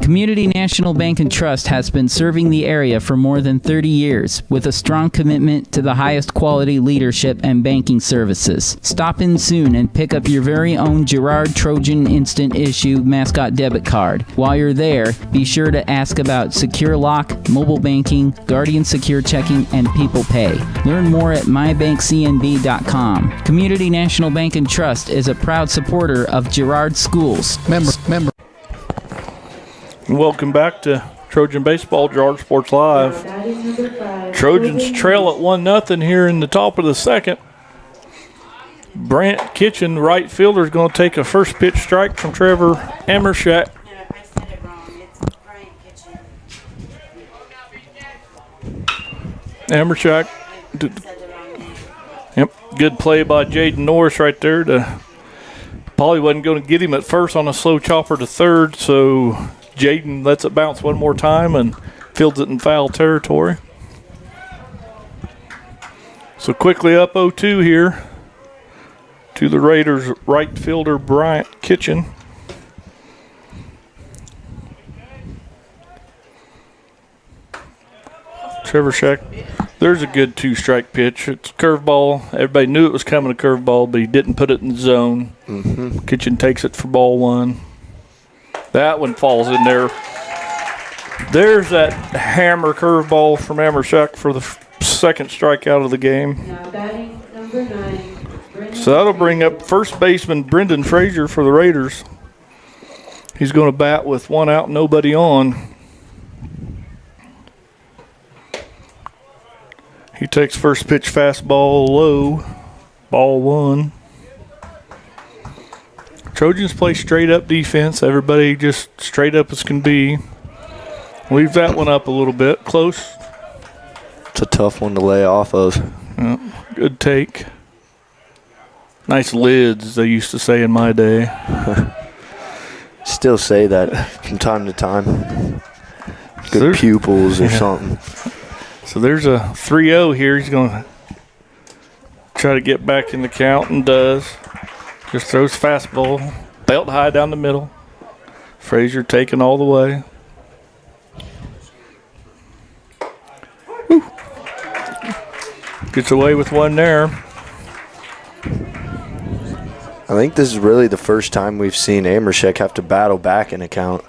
Community National Bank and Trust has been serving the area for more than 30 years with a strong commitment to the highest quality leadership and banking services. Stop in soon and pick up your very own Girard Trojan Instant Issue mascot debit card. While you're there, be sure to ask about Secure Lock, mobile banking, Guardian Secure Checking, and People Pay. Learn more at mybankcnb.com. Community National Bank and Trust is a proud supporter of Girard Schools. Member. Welcome back to Trojan Baseball, Girard Sports Live. Trojans trail at 1-0 here in the top of the second. Brant Kitchen, right fielder, is going to take a first pitch strike from Trevor Amershek. Amershek. Yep, good play by Jaden Norris right there. Probably wasn't going to get him at first on a slow chopper to third, so Jaden lets it bounce one more time and fields it in foul territory. So quickly up 0-2 here to the Raiders right fielder Bryant Kitchen. Trevor Shack. There's a good 2-strike pitch. It's a curveball. Everybody knew it was coming a curveball, but he didn't put it in the zone. Kitchen takes it for ball 1. That one falls in there. There's that hammer curveball from Amershek for the second strikeout of the game. So that'll bring up first baseman Brendan Frazier for the Raiders. He's going to bat with 1 out, nobody on. He takes first pitch fastball low, ball 1. Trojans play straight up defense. Everybody just straight up as can be. Leave that one up a little bit. Close. It's a tough one to lay off of. Good take. Nice lids, they used to say in my day. Still say that from time to time. Good pupils or something. So there's a 3-0 here. He's going to try to get back in the count and does. Just throws fastball, belt high down the middle. Frazier taking all the way. Woo. Gets away with one there. I think this is really the first time we've seen Amershek have to battle back in a count.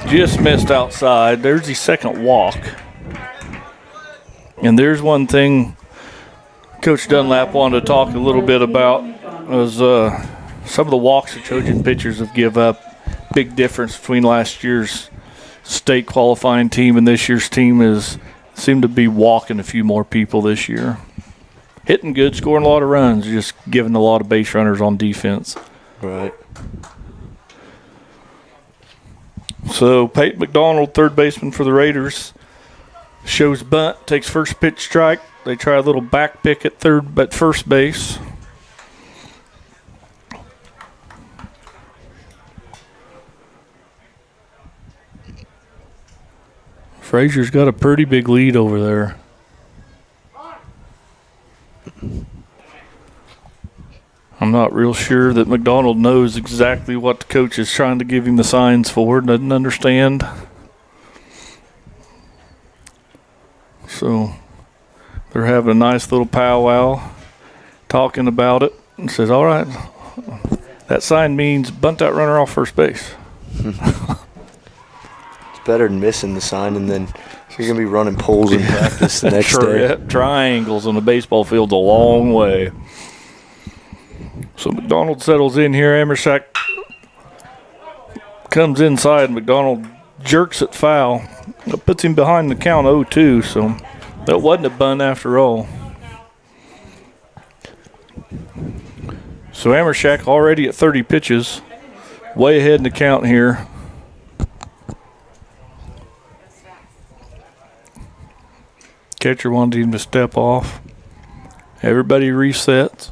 Just missed outside. There's the second walk. And there's one thing Coach Dunlap wanted to talk a little bit about was some of the walks the Trojan pitchers have give up. Big difference between last year's state qualifying team and this year's team seem to be walking a few more people this year. Hitting good, scoring a lot of runs, just giving a lot of base runners on defense. Right. So Peyton McDonald, third baseman for the Raiders, shows bunt, takes first pitch strike. They try a little back pick at first base. Frazier's got a pretty big lead over there. I'm not real sure that McDonald knows exactly what the coach is trying to give him the signs for. Doesn't understand. So they're having a nice little powwow, talking about it, and says, all right, that sign means bunt that runner off first base. It's better than missing the sign, and then you're going to be running poles in practice the next day. Triangles on the baseball field's a long way. So McDonald settles in here. Amershek comes inside. McDonald jerks it foul. That puts him behind the count 0-2, so that wasn't a bunt after all. So Amershek already at 30 pitches, way ahead in the count here. Catcher wanted him to step off. Everybody resets.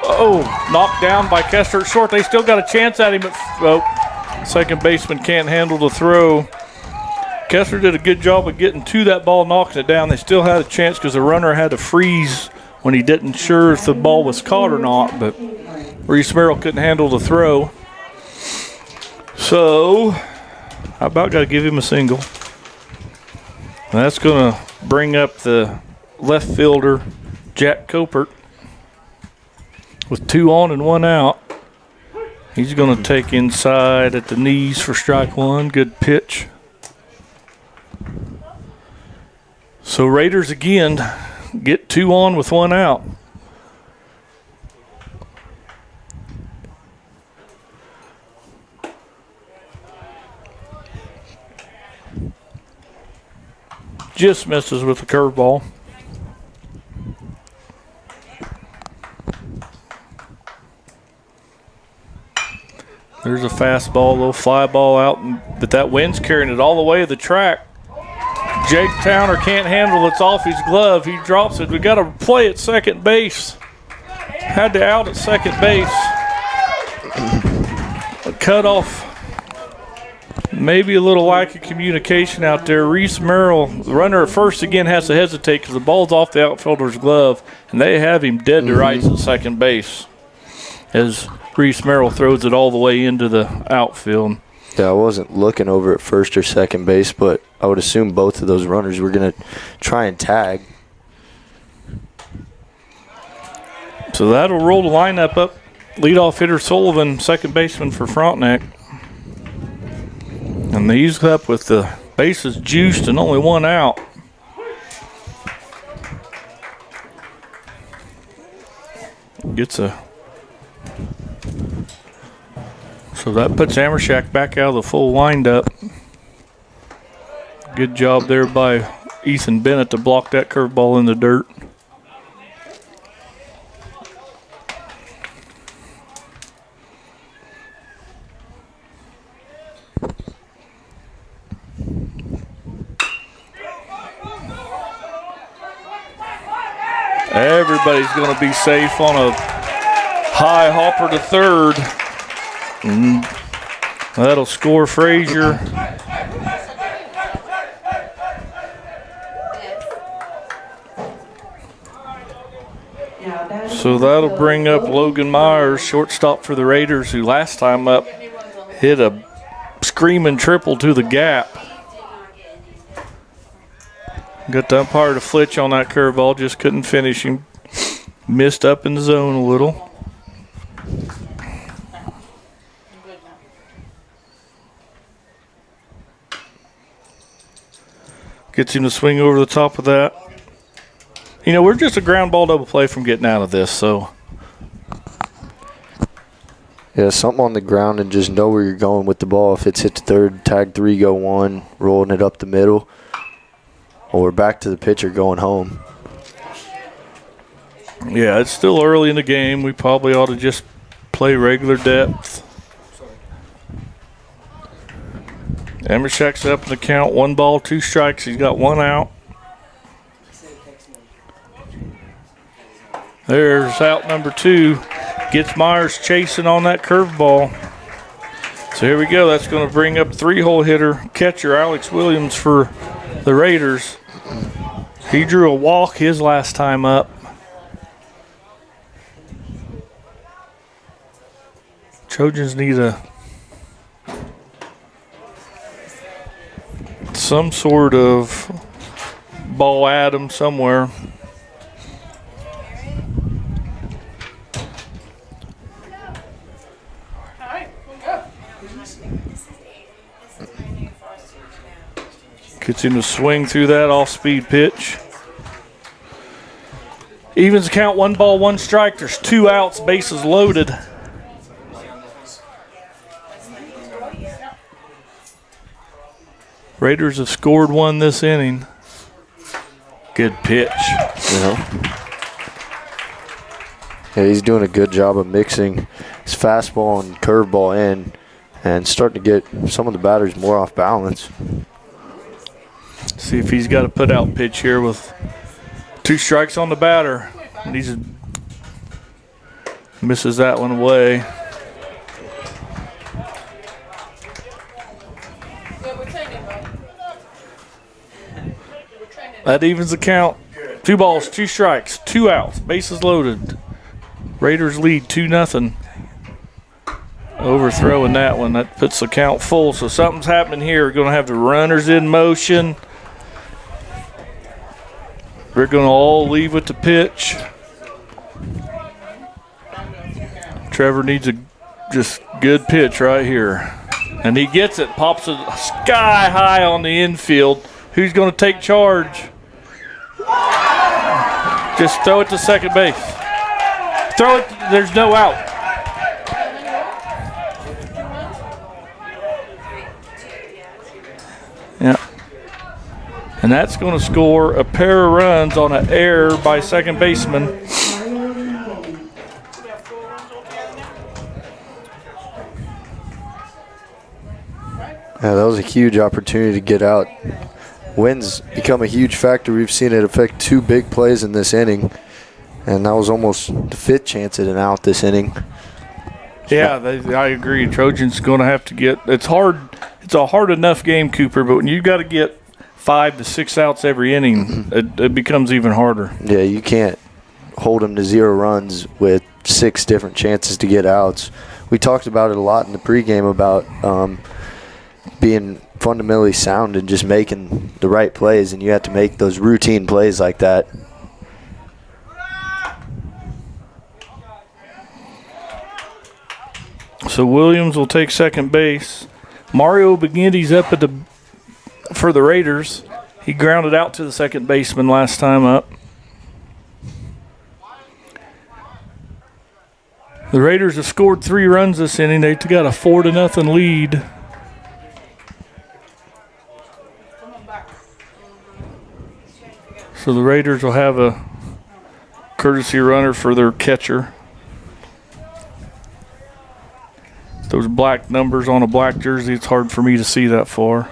Oh, knocked down by Kessler at short. They still got a chance at him. Second baseman can't handle the throw. Kessler did a good job of getting to that ball, knocking it down. They still had a chance because the runner had to freeze when he didn't sure if the ball was caught or not, but Reese Merrill couldn't handle the throw. So I about got to give him a single. And that's going to bring up the left fielder, Jack Copert, with 2 on and 1 out. He's going to take inside at the knees for strike 1. Good pitch. So Raiders again get 2 on with 1 out. Just misses with the curveball. There's a fastball, a little fly ball out, but that wind's carrying it all the way to the track. Jake Towner can't handle it. It's off his glove. He drops it. We got to play at second base. Had to out at second base. A cutoff. Maybe a little lack of communication out there. Reese Merrill, the runner at first, again has to hesitate because the ball's off the outfielder's glove, and they have him dead to rights at second base as Reese Merrill throws it all the way into the outfield. Yeah, I wasn't looking over at first or second base, but I would assume both of those runners were going to try and tag. So that'll roll the lineup up. Leadoff hitter Sullivan, second baseman for Frontenac. And he's up with the bases juiced and only 1 out. Gets a... So that puts Amershek back out of the full windup. Good job there by Ethan Bennett to block that curveball in the dirt. everybody's going to be safe on a high hopper to third. And that'll score Frazier. So that'll bring up Logan Myers, shortstop for the Raiders, who last time up hit a screaming triple to the gap. Got the umpire to flitch on that curveball, just couldn't finish him. Missed up in the zone a little. Gets him to swing over the top of that. You know, we're just a ground ball double play from getting out of this, so. Yeah, something on the ground and just know where you're going with the ball. If it's hit to third, tag 3, go 1, rolling it up the middle. Or back to the pitcher going home. Yeah, it's still early in the game. We probably ought to just play regular depth. Emershak's up in the count. 1 ball, 2 strikes. He's got 1 out. There's out number 2. Gets Myers chasing on that curveball. So here we go. That's going to bring up 3-hole hitter, catcher Alex Williams for the Raiders. He drew a walk his last time up. Trojans need some sort of ball at him somewhere. Gets him to swing through that off-speed pitch. Evens count, 1 ball, 1 strike. There's 2 outs, bases loaded. Raiders have scored 1 this inning. Good pitch. Yeah, he's doing a good job of mixing his fastball and curveball in and starting to get some of the batters more off balance. See if he's got a put-out pitch here with 2 strikes on the batter. And he misses that one away. That evens the count. 2 balls, 2 strikes, 2 outs, bases loaded. Raiders lead 2-0. Overthrowing that one. That puts the count full. So something's happening here. We're going to have the runners in motion. We're going to all leave with the pitch. Trevor needs a just good pitch right here. And he gets it. Pops it sky high on the infield. Who's going to take charge? Just throw it to second base. Throw it. There's no out. Yeah. And that's going to score a pair of runs on an error by second baseman. Yeah, that was a huge opportunity to get out. Winds become a huge factor. We've seen it affect 2 big plays in this inning, and that was almost the 5th chance at an out this inning. Yeah, I agree. Trojans going to have to get – it's hard. It's a hard enough game, Cooper, but when you got to get 5 to 6 outs every inning, it becomes even harder. Yeah, you can't hold them to 0 runs with 6 different chances to get outs. We talked about it a lot in the pregame about being fundamentally sound and just making the right plays, and you have to make those routine plays like that. So Williams will take second base. Mario Begindy's up for the Raiders. He grounded out to the second baseman last time up. The Raiders have scored 3 runs this inning. They've got a 4-0 lead. So the Raiders will have a courtesy runner for their catcher. Those black numbers on a black jersey, it's hard for me to see that far.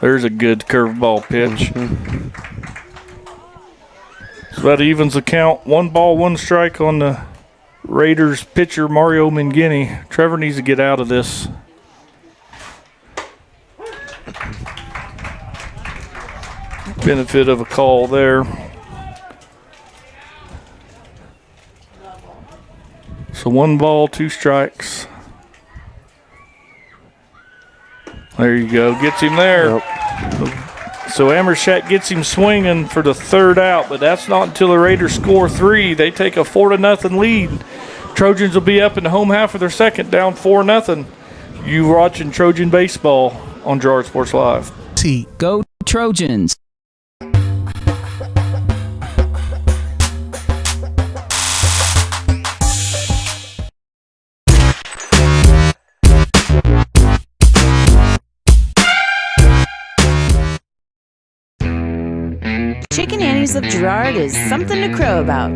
There's a good curveball pitch. So that evens the count. 1 ball, 1 strike on the Raiders pitcher, Mario Mangini. Trevor needs to get out of this. Benefit of a call there. So 1 ball, 2 strikes. There you go. Gets him there. Nope. So Amershak gets him swinging for the 3rd out, but that's not until the Raiders score 3. They take a 4-0 lead. Trojans will be up in the home half of their second, down 4-0. You watching Trojan baseball on Girard Sports Live. Go Trojans. Chicken Annie's of Girard is something to crow about.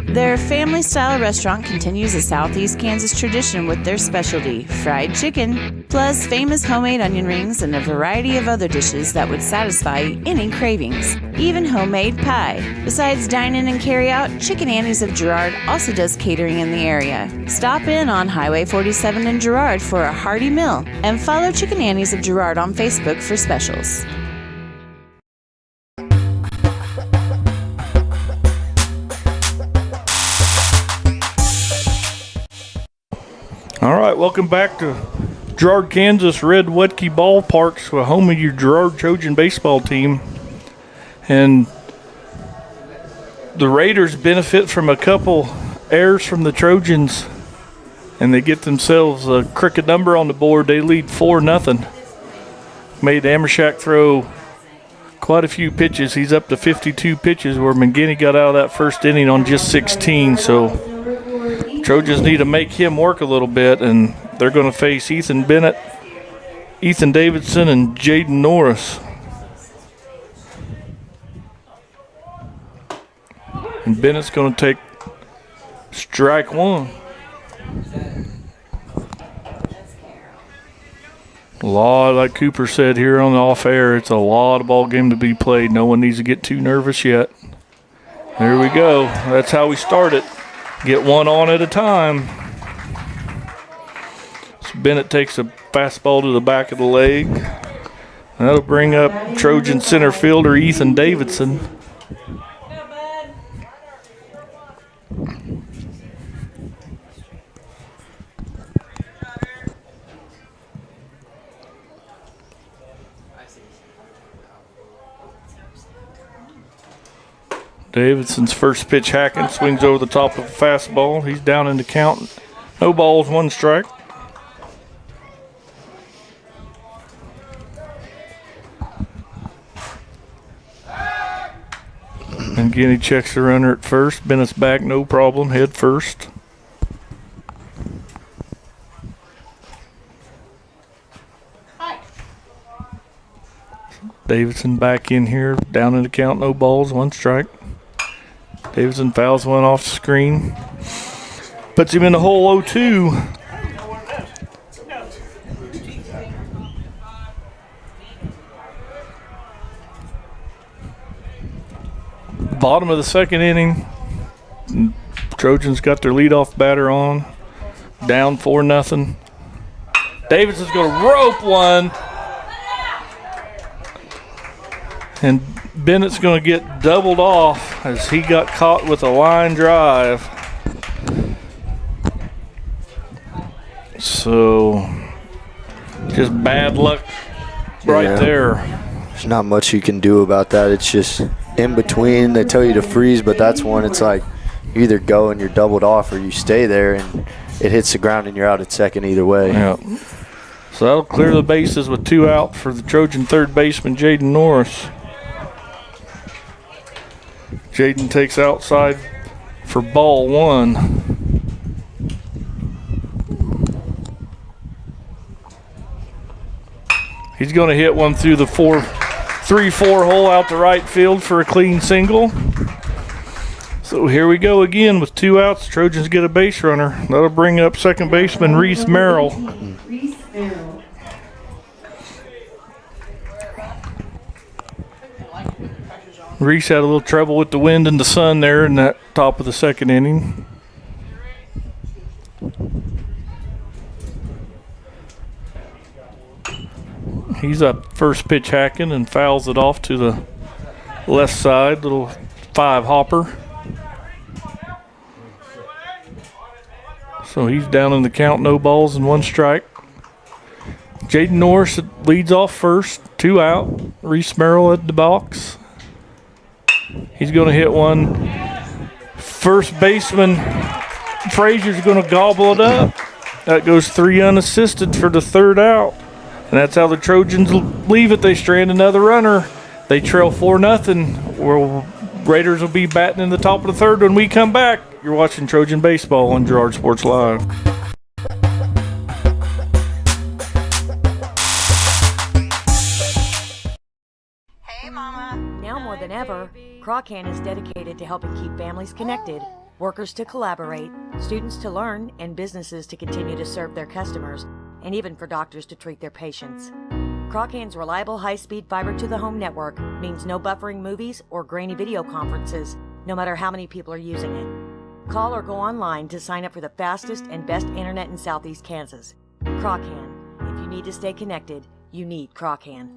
Their family-style restaurant continues a Southeast Kansas tradition with their specialty, fried chicken, plus famous homemade onion rings and a variety of other dishes that would satisfy any cravings, even homemade pie. Besides dine-in and carry-out, Chicken Annie's of Girard also does catering in the area. Stop in on Highway 47 in Girard for a hearty meal, and follow Chicken Annie's of Girard on Facebook for specials. All right, welcome back to Girard, Kansas, Red Wetke Ballparks, the home of your Girard Trojan baseball team. And the Raiders benefit from a couple errors from the Trojans, and they get themselves a crooked number on the board. They lead 4-0. Made Amershak throw quite a few pitches. He's up to 52 pitches, where Mangini got out of that first inning on just 16. So Trojans need to make him work a little bit, and they're going to face Ethan Bennett, Ethan Davidson, and Jaden Norris. And Bennett's going to take strike 1. A lot, like Cooper said here on the off air, it's a lot of ball game to be played. No one needs to get too nervous yet. There we go. That's how we start it. Get one on at a time. So Bennett takes a fastball to the back of the leg. That'll bring up Trojan center fielder Ethan Davidson. Davidson's first pitch hacking, swings over the top of a fastball. He's down in the count. No balls, 1 strike. And again, he checks the runner at first. Bennett's back, no problem, head first. Davidson back in here, down in the count, no balls, 1 strike. Davidson fouls one off the screen. Puts him in the hole 0-2. Bottom of the second inning. Trojans got their leadoff batter on. Down 4-0. Davidson's going to rope one. And Bennett's going to get doubled off as he got caught with a line drive. So, just bad luck right there. There's not much you can do about that. It's just in between. They tell you to freeze, but that's one. It's like you either go and you're doubled off, or you stay there and it hits the ground and you're out at second either way. Yeah. So that'll clear the bases with 2 out for the Trojan third baseman, Jaden Norris. Jaden takes outside for ball 1. He's going to hit one through the 3-4 hole out to right field for a clean single. So here we go again with 2 outs. Trojans get a base runner. That'll bring up second baseman Reese Merrill. Reese had a little trouble with the wind and the sun there in that top of the second inning. He's up first pitch hacking and fouls it off to the left side, little 5-hopper. So he's down in the count, no balls and 1 strike. Jaden Norris leads off first, 2 out. Reese Merrill at the box. He's going to hit one. First baseman Frazier's going to gobble it up. That goes 3 unassisted for the 3rd out. And that's how the Trojans leave it. They strand another runner. They trail 4-0. Well, Raiders will be batting in the top of the 3rd when we come back. You're watching Trojan Baseball on Girard Sports Live. Hey, Mama. Now more than ever, Croccan is dedicated to helping keep families connected, workers to collaborate, students to learn, and businesses to continue to serve their customers, and even for doctors to treat their patients. Croccan's reliable high-speed fiber-to-the-home network means no buffering movies or grainy video conferences, no matter how many people are using it. Call or go online to sign up for the fastest and best internet in Southeast Kansas. Croccan. If you need to stay connected, you need Croccan.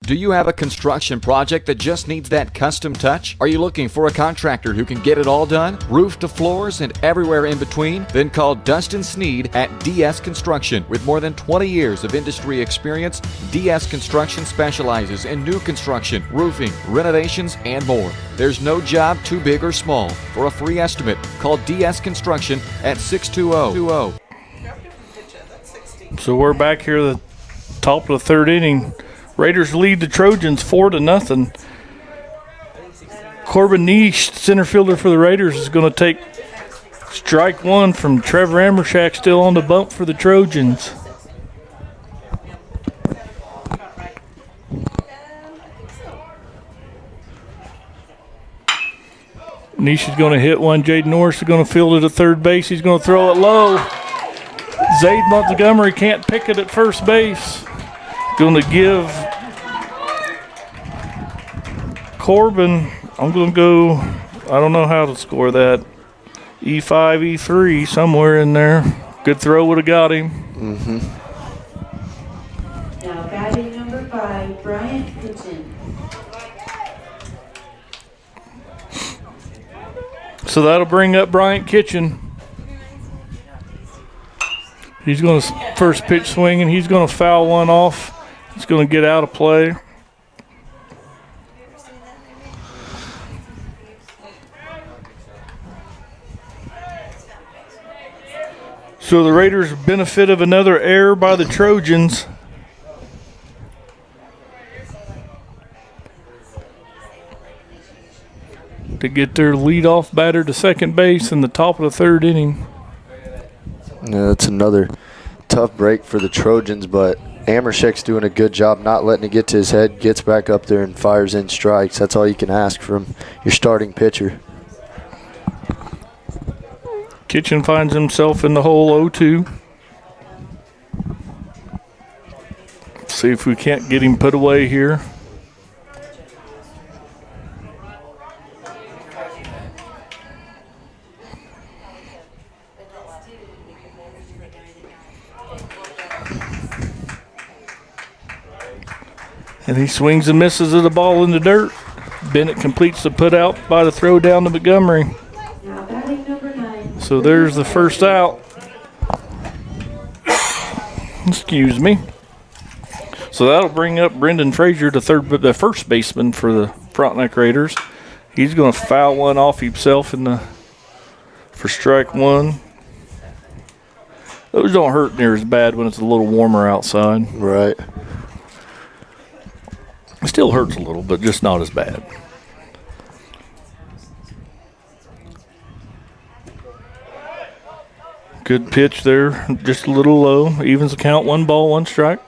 Do you have a construction project that just needs that custom touch? Are you looking for a contractor who can get it all done? Roof to floors and everywhere in between? Then call Dustin Sneed at DS Construction. With more than 20 years of industry experience, DS Construction specializes in new construction, roofing, renovations, and more. There's no job too big or small. For a free estimate, call DS Construction at 620-20. So we're back here at the top of the 3rd inning. Raiders lead the Trojans 4-0. Corbin Niche, center fielder for the Raiders, is going to take strike 1 from Trevor Amershak, still on the bump for the Trojans. Niche is going to hit one. Jaden Norris is going to field it at third base. He's going to throw it low. Zayd Montgomery can't pick it at first base. Going to give Corbin, I'm going to go, I don't know how to score that, E5, E3, somewhere in there. Good throw would have got him. Mm-hmm. Now batting number 5, Bryant Kitchen. So that'll bring up Bryant Kitchen. He's going to first pitch swing, and he's going to foul one off. He's going to get out of play. So the Raiders benefit of another error by the Trojans. To get their leadoff batter to second base in the top of the 3rd inning. Yeah, that's another tough break for the Trojans, but Amershek's doing a good job not letting it get to his head, gets back up there and fires in strikes. That's all you can ask from your starting pitcher. Kitchen finds himself in the hole 0-2. See if we can't get him put away here. And he swings and misses at the ball in the dirt. Bennett completes the put out by the throw down to Montgomery. Now batting number 9. So there's the first out. Excuse me. So that'll bring up Brendan Frazier, the first baseman for the Frontenac Raiders. He's going to foul one off himself for strike 1. Those don't hurt near as bad when it's a little warmer outside. Right. It still hurts a little, but just not as bad. Good pitch there, just a little low. Evens the count, 1 ball, 1 strike.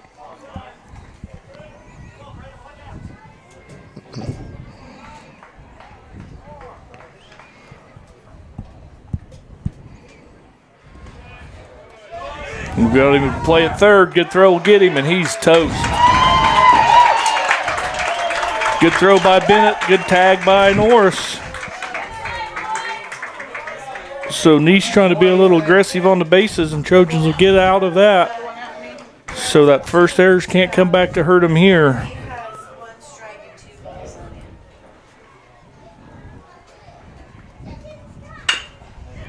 We've got him to play at third. Good throw will get him, and he's toast. Good throw by Bennett. Good tag by Norris. So Nice trying to be a little aggressive on the bases, and Trojans will get out of that. So that first errors can't come back to hurt them here.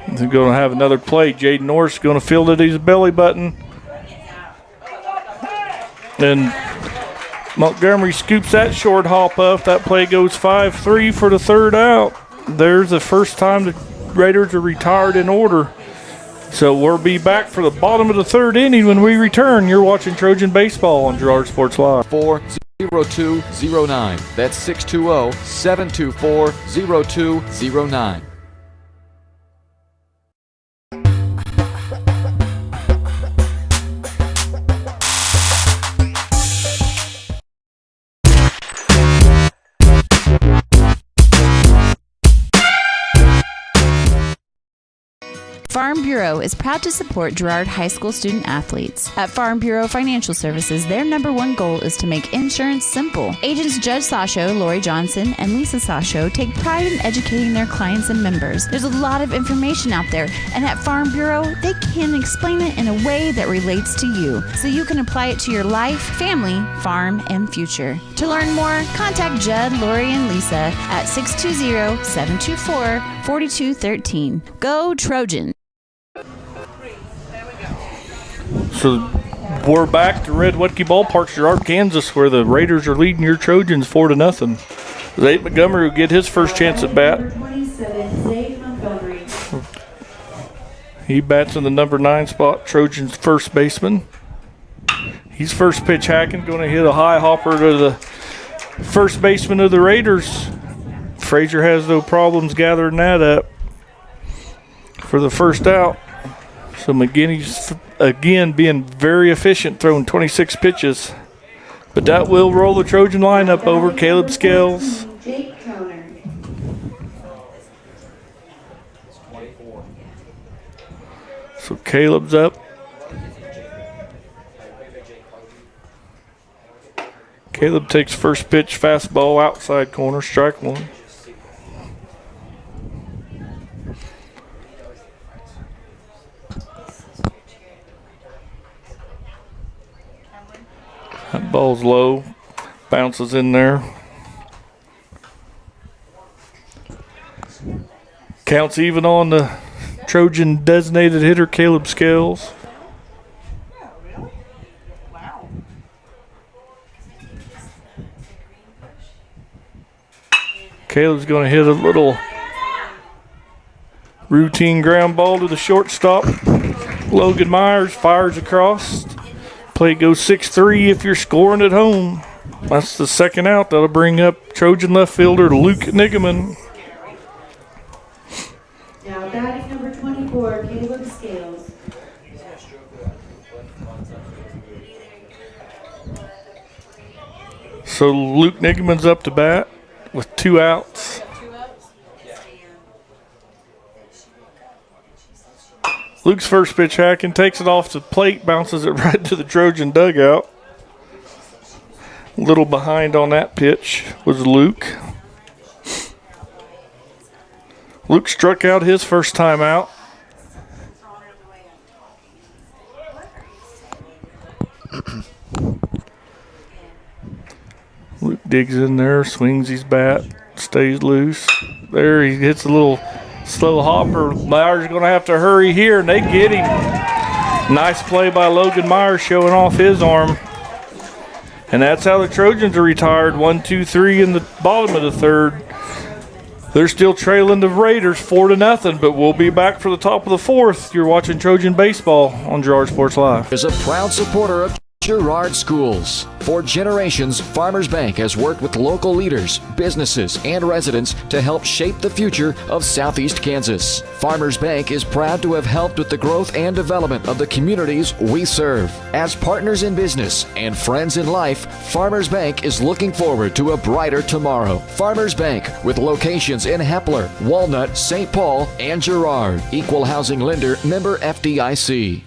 They're going to have another play. Jaden Norris going to field it at his belly button. And Montgomery scoops that short hop up. That play goes 5-3 for the third out. There's the first time the Raiders are retired in order. So we'll be back for the bottom of the third inning when we return. You're watching Trojan Baseball on Girard Sports Live. 40209. That's 620-724-0209. Farm Bureau is proud to support Girard High School student athletes. At Farm Bureau Financial Services, their #1 goal is to make insurance simple. Agents Judge Sasho, Lori Johnson, and Lisa Sasho take pride in educating their clients and members. There's a lot of information out there, and at Farm Bureau, they can explain it in a way that relates to you, so you can apply it to your life, family, farm, and future. To learn more, contact Judd, Lori, and Lisa at 620-724-4213. Go Trojans! So we're back to Red Wetke Ballpark, Girard, Kansas, where the Raiders are leading your Trojans 4-0. Zay Montgomery will get his first chance at bat. He bats in the number 9 spot, Trojans first baseman. He's first pitch hacking, going to hit a high hopper to the first baseman of the Raiders. Frazier has no problems gathering that up for the first out. So McGinney's again being very efficient, throwing 26 pitches. But that will roll the Trojan lineup over. Caleb Scales. So Caleb's up. Caleb takes first pitch, fastball, outside corner, strike one. That ball's low, bounces in there. Counts even on the Trojan designated hitter, Caleb Scales. Caleb's going to hit a little routine ground ball to the shortstop. Logan Myers fires across. Play goes 6-3 if you're scoring at home. That's the second out. That'll bring up Trojan left fielder Luke Nigaman. Now batting number 24, Caleb Scales. So Luke Nigaman's up to bat with 2 outs. Luke's first pitch hacking, takes it off the plate, bounces it right to the Trojan dugout. A little behind on that pitch was Luke. Luke struck out his first time out. Luke digs in there, swings his bat, stays loose. There, he hits a little slow hopper. Myers going to have to hurry here, and they get him. Nice play by Logan Myers, showing off his arm. And that's how the Trojans are retired. 1-2-3 in the bottom of the third. They're still trailing the Raiders 4-0, but we'll be back for the top of the fourth. You're watching Trojan Baseball on Girard Sports Live. Is a proud supporter of Girard Schools. For generations, Farmers Bank has worked with local leaders, businesses, and residents to help shape the future of Southeast Kansas. Farmers Bank is proud to have helped with the growth and development of the communities we serve. As partners in business and friends in life, Farmers Bank is looking forward to a brighter tomorrow. Farmers Bank, with locations in Hepler, Walnut, St. Paul, and Girard. Equal housing lender, member FDIC.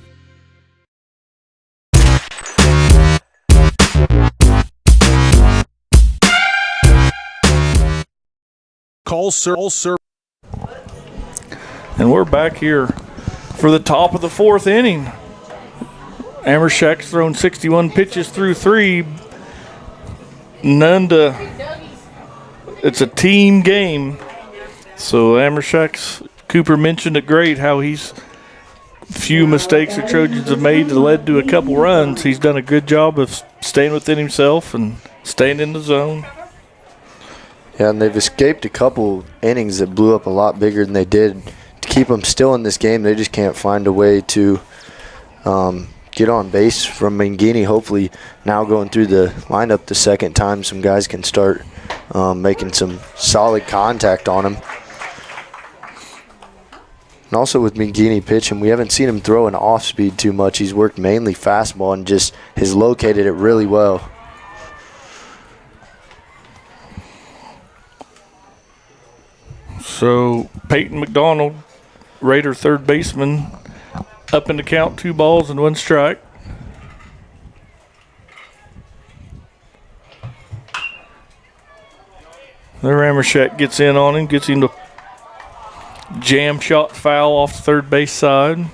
Call sir. And we're back here for the top of the fourth inning. Amershak's thrown 61 pitches through 3. It's a team game. So Amershak's, Cooper mentioned it great how he's few mistakes the Trojans have made that led to a couple runs. He's done a good job of staying within himself and staying in the zone. Yeah, and they've escaped a couple innings that blew up a lot bigger than they did. To keep them still in this game, they just can't find a way to get on base from Mangini. Hopefully now going through the lineup the second time, some guys can start making some solid contact on him. And also with Mangini pitching, we haven't seen him throw an off-speed too much. He's worked mainly fastball and just has located it really well. So Peyton McDonald, Raider third baseman, up in the count, 2 balls and 1 strike. There Amershak gets in on him, gets him to jam shot foul off the third base side.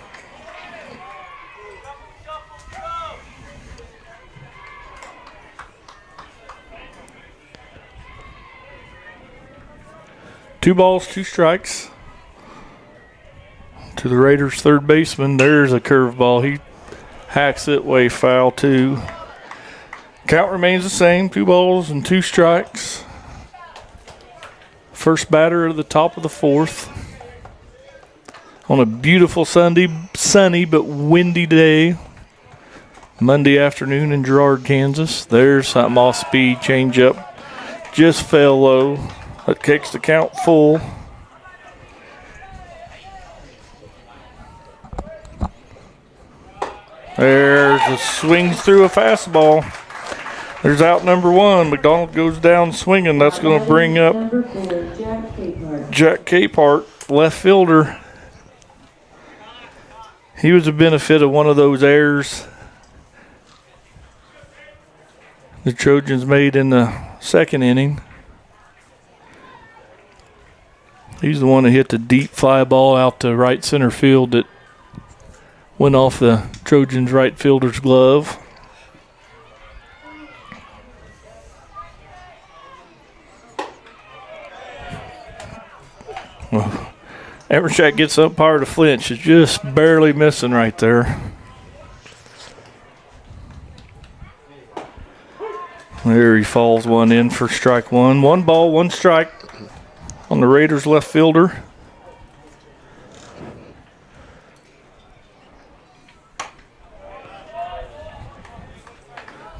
Two balls, 2 strikes to the Raiders' third baseman. There's a curveball. He hacks it way foul too. Count remains the same, 2 balls and 2 strikes. First batter of the top of the fourth. On a beautiful sunny but windy day. Monday afternoon in Girard, Kansas. There's something off speed, changeup. Just fell low. That kicks the count full. There's a swing through a fastball. There's out number 1. McDonald goes down swinging. That's going to bring up Jack Capehart, left fielder. He was a benefit of one of those errors the Trojans made in the second inning. He's the one that hit the deep fly ball out to right center field that went off the Trojans' right fielder's glove. Well, Amershak gets umpire to flinch. It's just barely missing right there. There he falls one in for strike 1. 1 ball, 1 strike on the Raiders' left fielder.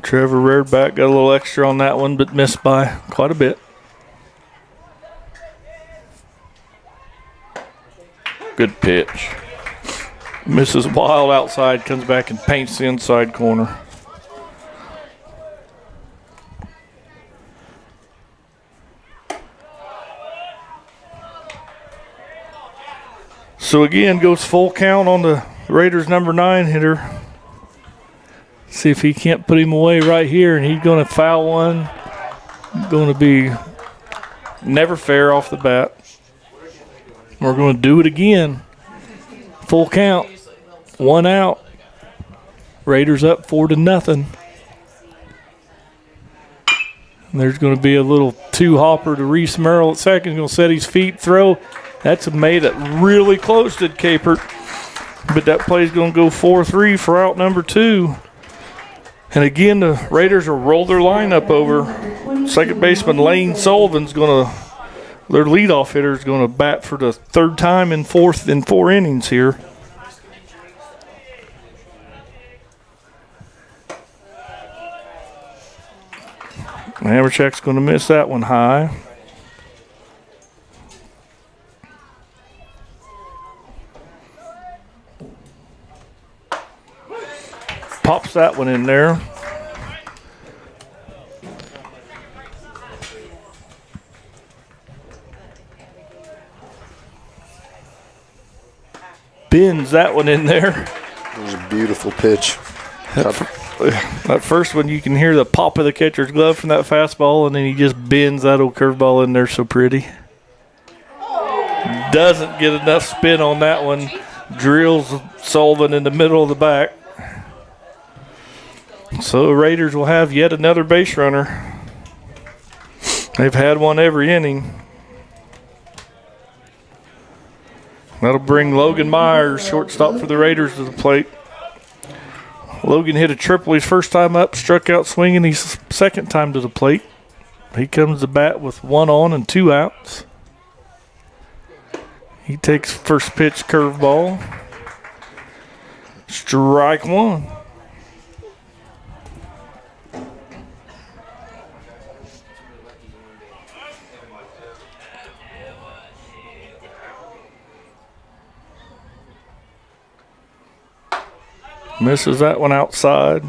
Trevor reared back, got a little extra on that one, but missed by quite a bit. Good pitch. Misses wild outside, comes back and paints the inside corner. So again, goes full count on the Raiders' number 9 hitter. See if he can't put him away right here, and he's going to foul one. Going to be never fair off the bat. We're going to do it again. Full count. 1 out. Raiders up 4-0. And there's going to be a little 2-hopper to Reese Merrill at second. He's going to set his feet, throw. That's made it really close to Capert. But that play's going to go 4-3 for out number 2. And again, the Raiders will roll their lineup over. Second baseman Lane Sullivan's going to, their leadoff hitter is going to bat for the 3rd time in 4 innings here. Amershak's going to miss that one high. Pops that one in there. Bends that one in there. It was a beautiful pitch. That first one, you can hear the pop of the catcher's glove from that fastball, and then he just bends that old curveball in there so pretty. doesn't get enough spin on that one. Drills Sullivan in the middle of the back. So the Raiders will have yet another base runner. They've had one every inning. That'll bring Logan Myers, shortstop for the Raiders, to the plate. Logan hit a triple his first time up, struck out swinging his second time to the plate. He comes to bat with 1 on and 2 outs. He takes first pitch curveball. Strike 1. Misses that one outside.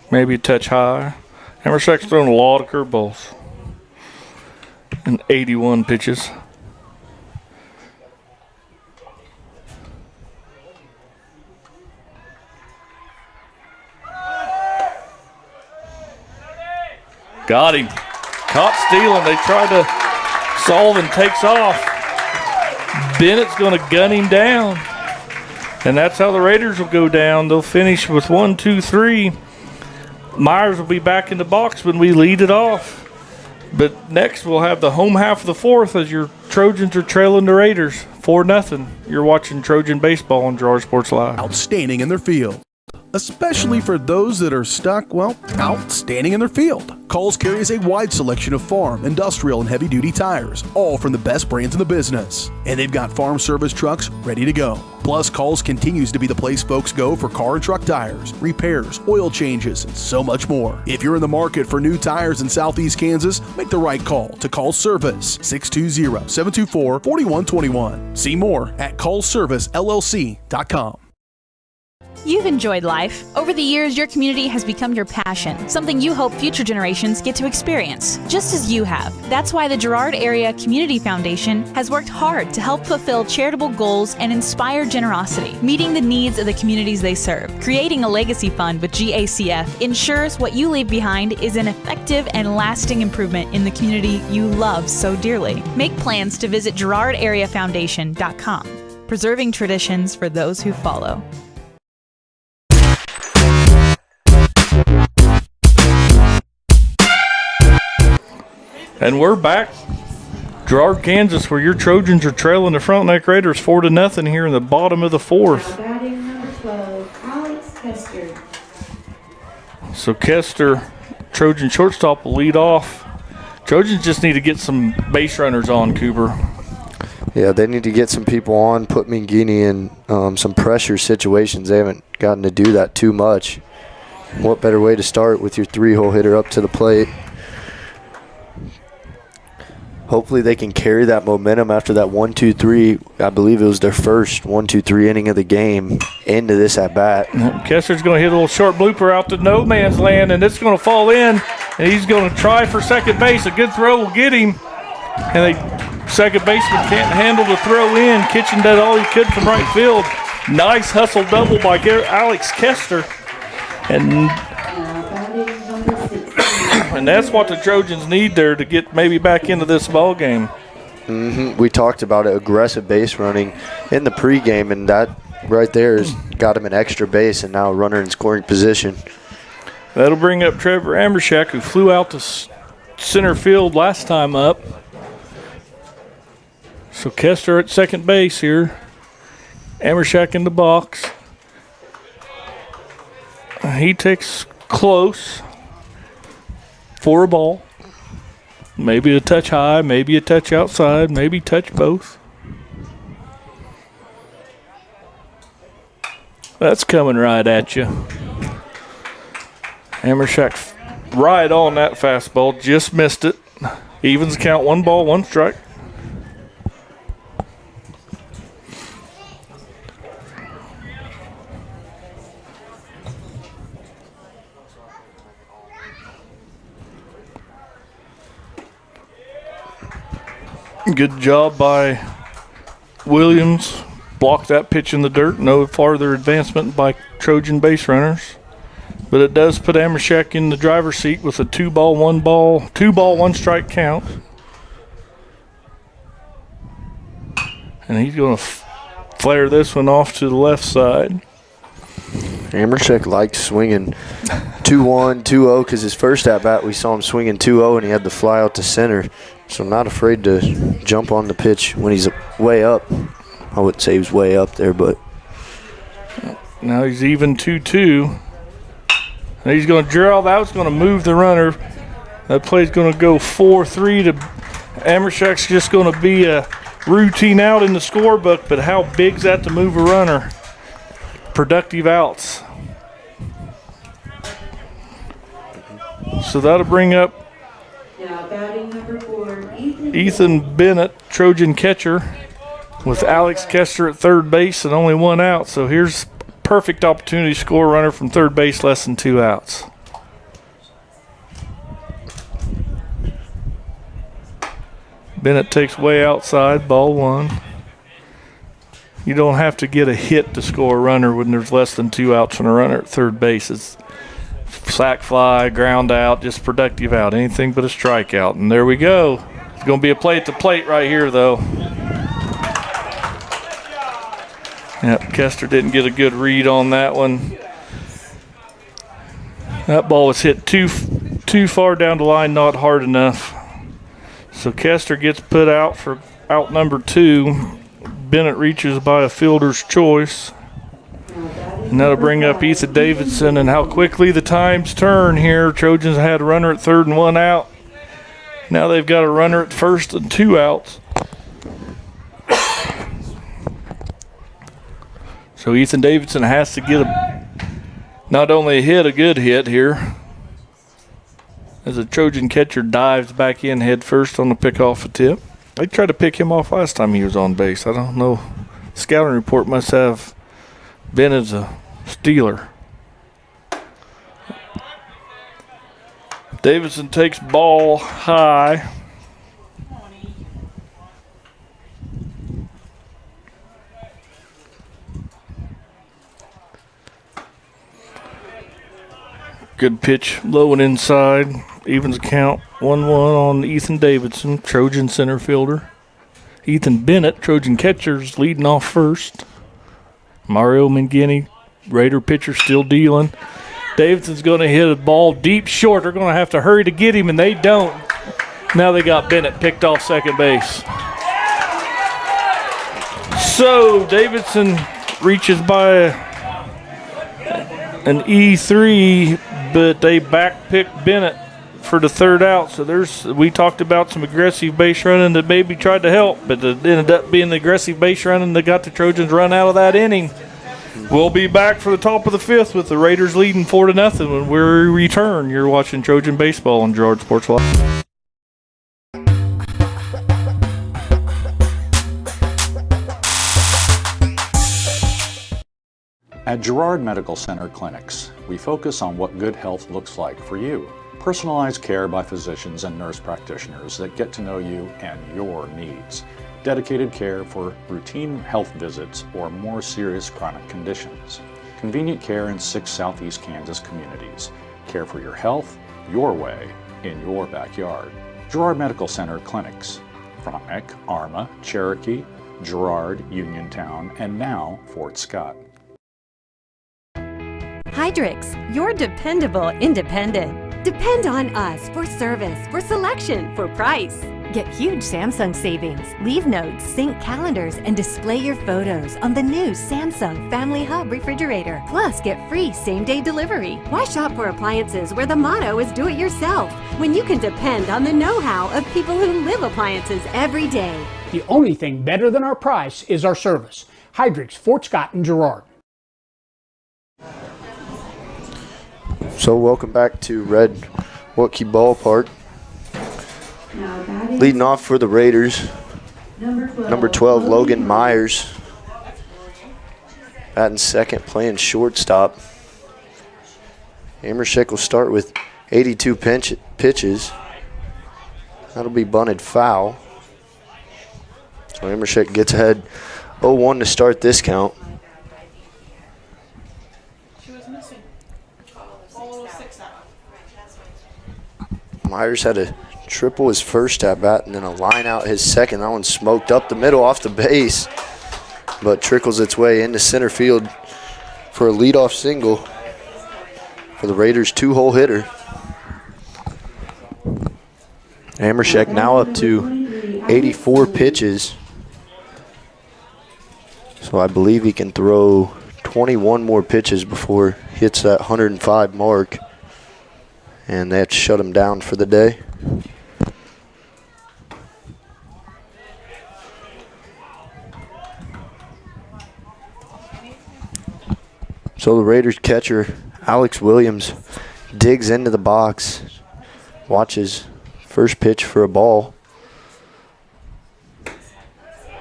Maybe a touch high. Hammersack's thrown a lot of curveballs in 81 pitches. Got him. Caught stealing. They try to solve and takes off. Bennett's going to gun him down. And that's how the Raiders will go down. They'll finish with 1, 2, 3. Myers will be back in the box when we lead it off. But next we'll have the home half of the fourth as your Trojans are trailing the Raiders 4-0. You're watching Trojan baseball on Girard Sports Live. Outstanding in their field. Especially for those that are stuck, well, outstanding in their field. Coles carries a wide selection of farm, industrial, and heavy-duty tires, all from the best brands in the business. And they've got farm service trucks ready to go. Plus, Coles continues to be the place folks go for car and truck tires, repairs, oil changes, and so much more. If you're in the market for new tires in Southeast Kansas, make the right call to Coles Service, 620-724-4121. See more at ColesServiceLLC.com. You've enjoyed life. Over the years, your community has become your passion, something you hope future generations get to experience, just as you have. That's why the Girard Area Community Foundation has worked hard to help fulfill charitable goals and inspire generosity, meeting the needs of the communities they serve. Creating a legacy fund with GACF ensures what you leave behind is an effective and lasting improvement in the community you love so dearly. Make plans to visit GirardAreaFoundation.com, preserving traditions for those who follow. And we're back, Girard, Kansas, where your Trojans are trailing the Frontenac Raiders 4-0 here in the bottom of the fourth. Batting number 12, Alex Kester. So Kester, Trojan shortstop, will lead off. Trojans just need to get some base runners on, Cooper. Yeah, they need to get some people on, put Mangini in some pressure situations. They haven't gotten to do that too much. What better way to start with your 3-hole hitter up to the plate? Hopefully they can carry that momentum after that 1-2-3. I believe it was their first 1-2-3 inning of the game into this at-bat. Kester's going to hit a little short blooper out to no man's land, and it's going to fall in, and he's going to try for second base. A good throw will get him, and the second baseman can't handle the throw in. Kitchen did all he could from right field. Nice hustle double by Alex Kester. And that's what the Trojans need there to get maybe back into this ball game. We talked about it, aggressive base running in the pregame, and that right there has got him an extra base and now a runner in scoring position. That'll bring up Trevor Amershak, who flew out to center field last time up. So Kester at second base here. Amershak in the box. He takes close for a ball. Maybe a touch high, maybe a touch outside, maybe touch both. That's coming right at you. Amershak right on that fastball, just missed it. Evens count, 1 ball, 1 strike. Good job by Williams. Blocked that pitch in the dirt. No farther advancement by Trojan base runners. But it does put Amershak in the driver's seat with a 2 ball, 1 strike count. And he's going to flare this one off to the left side. Amershek likes swinging 2-1, 2-0 because his first at-bat we saw him swinging 2-0 and he had to fly out to center. So not afraid to jump on the pitch when he's way up. I wouldn't say he was way up there, but. Now he's even 2-2. And he's going to drill. That was going to move the runner. That play's going to go 4-3 to Amershek's just going to be a routine out in the scorebook, but how big's that to move a runner? Productive outs. So that'll bring up Now batting number 4, Ethan Bennett, Trojan catcher, with Alex Kester at third base and only one out. So here's perfect opportunity to score a runner from third base, less than 2 outs. Bennett takes way outside, ball 1. You don't have to get a hit to score a runner when there's less than 2 outs on a runner at third base. It's sac fly, ground out, just productive out, anything but a strikeout. And there we go. It's going to be a play at the plate right here, though. Yep, Kester didn't get a good read on that one. That ball was hit too far down the line, not hard enough. So Kester gets put out for out number 2. Bennett reaches by a fielder's choice. And that'll bring up Ethan Davidson, and how quickly the times turn here. Trojans had a runner at third and 1 out. Now they've got a runner at first and 2 outs. So Ethan Davidson has to get not only a hit, a good hit here, as the Trojan catcher dives back in head first on the pickoff a tip. They tried to pick him off last time he was on base. I don't know. Scouting report must have been as a stealer. Davidson takes ball high. Good pitch, low and inside. Evens count 1-1 on Ethan Davidson, Trojan center fielder. Ethan Bennett, Trojan catcher's leading off first. Mario Mangini, Raider pitcher, still dealing. Davidson's going to hit a ball deep short. They're going to have to hurry to get him, and they don't. Now they got Bennett picked off second base. So Davidson reaches by an E3, but they back pick Bennett for the third out. So we talked about some aggressive base running that maybe tried to help, but it ended up being the aggressive base running that got the Trojans run out of that inning. We'll be back for the top of the 5th with the Raiders leading 4-0 when we return. You're watching Trojan Baseball on Girard Sports Live. At Girard Medical Center Clinics, we focus on what good health looks like for you. Personalized care by physicians and nurse practitioners that get to know you and your needs. Dedicated care for routine health visits or more serious chronic conditions. Convenient care in 6 Southeast Kansas communities. Care for your health, your way, in your backyard. Girard Medical Center Clinics. Frontenac, Arma, Cherokee, Girard, Uniontown, and now Fort Scott. Hydrix, your dependable independent. Depend on us for service, for selection, for price. Get huge Samsung savings. Leave notes, sync calendars, and display your photos on the new Samsung Family Hub refrigerator. Plus, get free same-day delivery. Why shop for appliances where the motto is do it yourself when you can depend on the know-how of people who live appliances every day? The only thing better than our price is our service. Hydrix, Fort Scott, and Girard. So welcome back to Red Woodkey Ballpark. Leading off for the Raiders, number 12, Logan Myers. Batting second, playing shortstop. Amershek will start with 82 pitches. That'll be bunted foul. So Amershek gets ahead 0-1 to start this count. Myers had a triple his first at bat and then a line out his second. That one smoked up the middle off the base, but trickles its way into center field for a leadoff single for the Raiders' 2-hole hitter. Amershek now up to 84 pitches. So I believe he can throw 21 more pitches before he hits that 105 mark. And they have to shut him down for the day. So the Raiders catcher, Alex Williams, digs into the box, watches first pitch for a ball.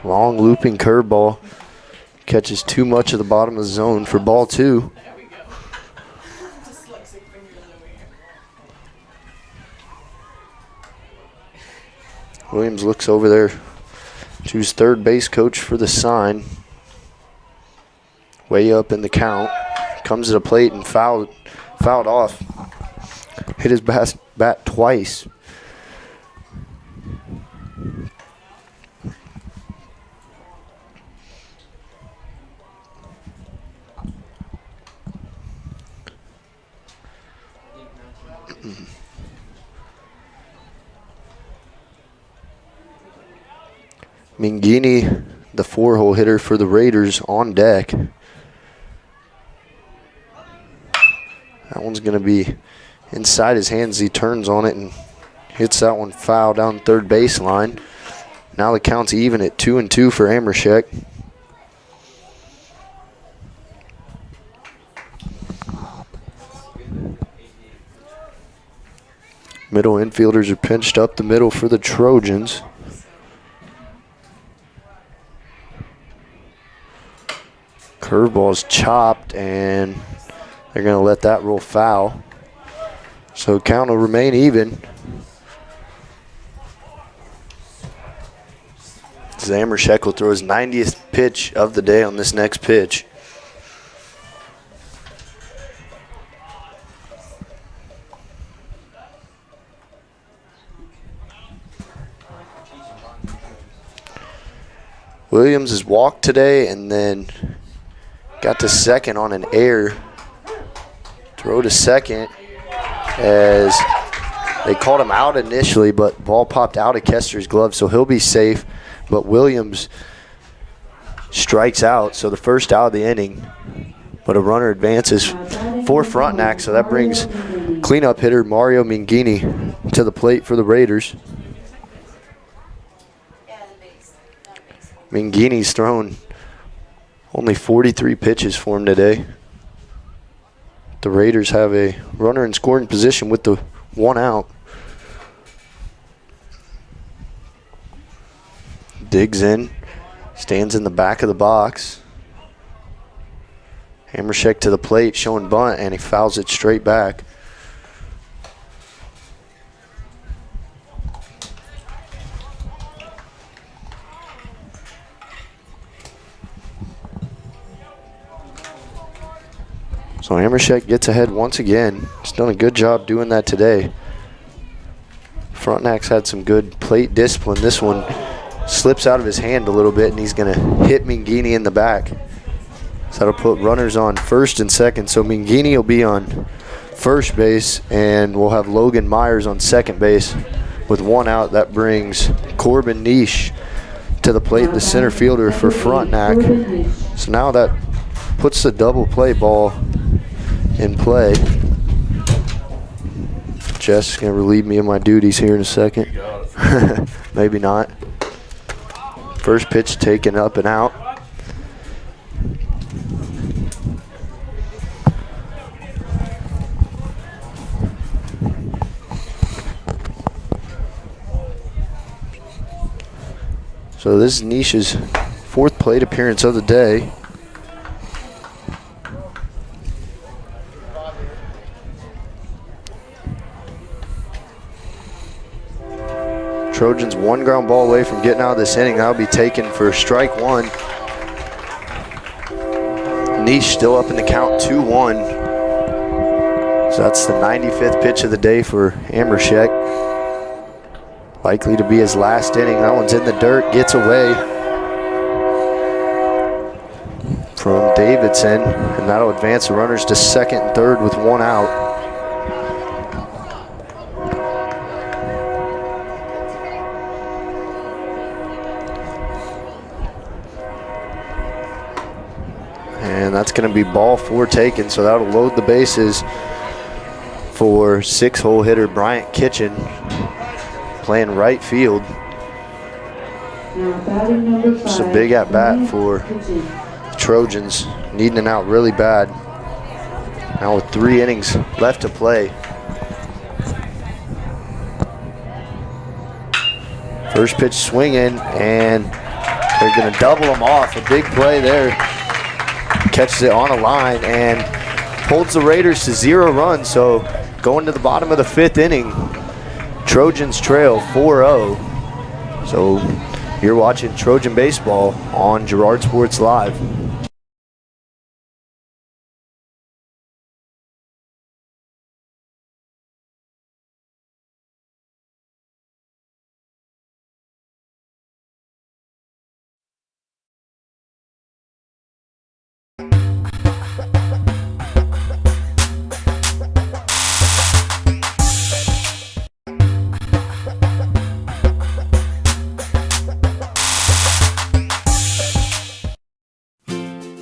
Long looping curveball. Catches too much of the bottom of the zone for ball 2. Williams looks over there to his third base coach for the sign. Way up in the count. Comes to the plate and fouled off. Hit his bat twice. Mingini, the 4-hole hitter for the Raiders, on deck. That one's going to be inside his hands. He turns on it and hits that one foul down the third baseline. Now the count's even at 2-2 for Amershek. Middle infielders are pinched up the middle for the Trojans. Curveball's chopped, and they're going to let that roll foul. So count will remain even. Amershek will throw his 90th pitch of the day on this next pitch. Williams has walked today and then got to second on an error. Throw to second as they called him out initially, but ball popped out of Kester's glove, so he'll be safe. But Williams strikes out, so the first out of the inning. But a runner advances for Frontenac, so that brings cleanup hitter Mario Mingini to the plate for the Raiders. Mingini's thrown only 43 pitches for him today. The Raiders have a runner in scoring position with the 1 out. Digs in, stands in the back of the box. Amershek to the plate, showing bunt, and he fouls it straight back. So Amershek gets ahead once again. He's done a good job doing that today. Frontenac's had some good plate discipline. This one slips out of his hand a little bit, and he's going to hit Mingini in the back. So that'll put runners on first and second. So Mingini will be on first base, and we'll have Logan Myers on second base with 1 out. That brings Corbin Niche to the plate, the center fielder for Frontenac. So now that puts the double play ball in play. Jess is going to relieve me of my duties here in a second. Maybe not. First pitch taken up and out. So this is Niche's 4th plate appearance of the day. Trojans 1 ground ball away from getting out of this inning. That'll be taken for strike 1. Niche still up in the count, 2-1. So that's the 95th pitch of the day for Amershek. Likely to be his last inning. That one's in the dirt, gets away from Davidson, and that'll advance the runners to second and third with one out. And that's going to be ball 4 taken, so that'll load the bases for 6-hole hitter Bryant Kitchen, playing right field. It's a big at bat for the Trojans, needing an out really bad. Now with 3 innings left to play. First pitch swinging, and they're going to double him off. A big play there. Catches it on a line and holds the Raiders to 0 runs. So going to the bottom of the 5th inning, Trojans trail 4-0. So you're watching Trojan Baseball on Girard Sports Live.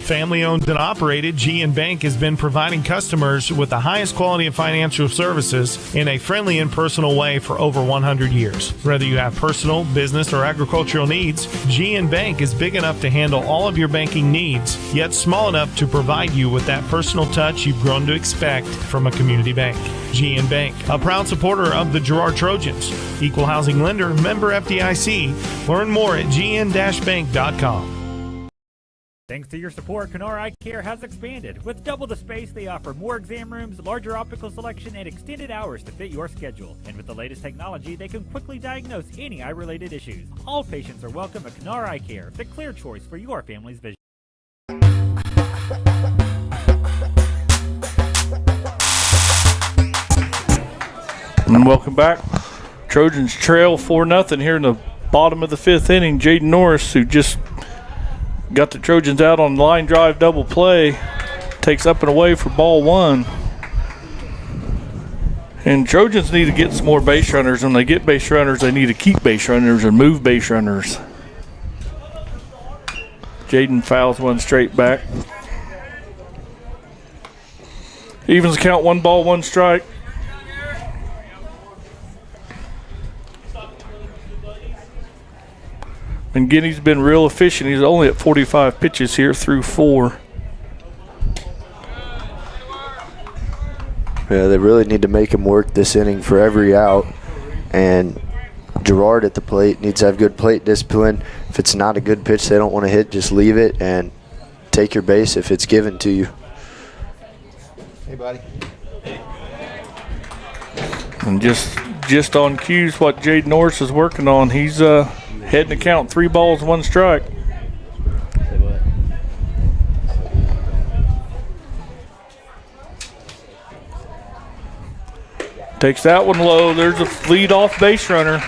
Family owned and operated, GN Bank has been providing customers with the highest quality of financial services in a friendly and personal way for over 100 years. Whether you have personal, business, or agricultural needs, GN Bank is big enough to handle all of your banking needs, yet small enough to provide you with that personal touch you've grown to expect from a community bank. GN Bank, a proud supporter of the Girard Trojans. Equal housing lender, member FDIC. Learn more at gn-bank.com. Thanks to your support, Canara Eye Care has expanded. With double the space, they offer more exam rooms, larger optical selection, and extended hours to fit your schedule. And with the latest technology, they can quickly diagnose any eye-related issues. All patients are welcome at Canara Eye Care, the clear choice for your family's vision. And welcome back. Trojans trail 4-0 here in the bottom of the 5th inning. Jaden Norris, who just got the Trojans out on line drive double play, takes up and away for ball 1. And Trojans need to get some more base runners. When they get base runners, they need to keep base runners and move base runners. Jaden fouls one straight back. Evens count, 1 ball, 1 strike. And Guinea's been real efficient. He's only at 45 pitches here through 4. Yeah, they really need to make him work this inning for every out. And Girard at the plate needs to have good plate discipline. If it's not a good pitch they don't want to hit, just leave it and take your base if it's given to you. Hey, buddy. And just on cues what Jaden Norris is working on, he's heading to count 3 balls, 1 strike. Takes that one low. There's a lead-off base runner.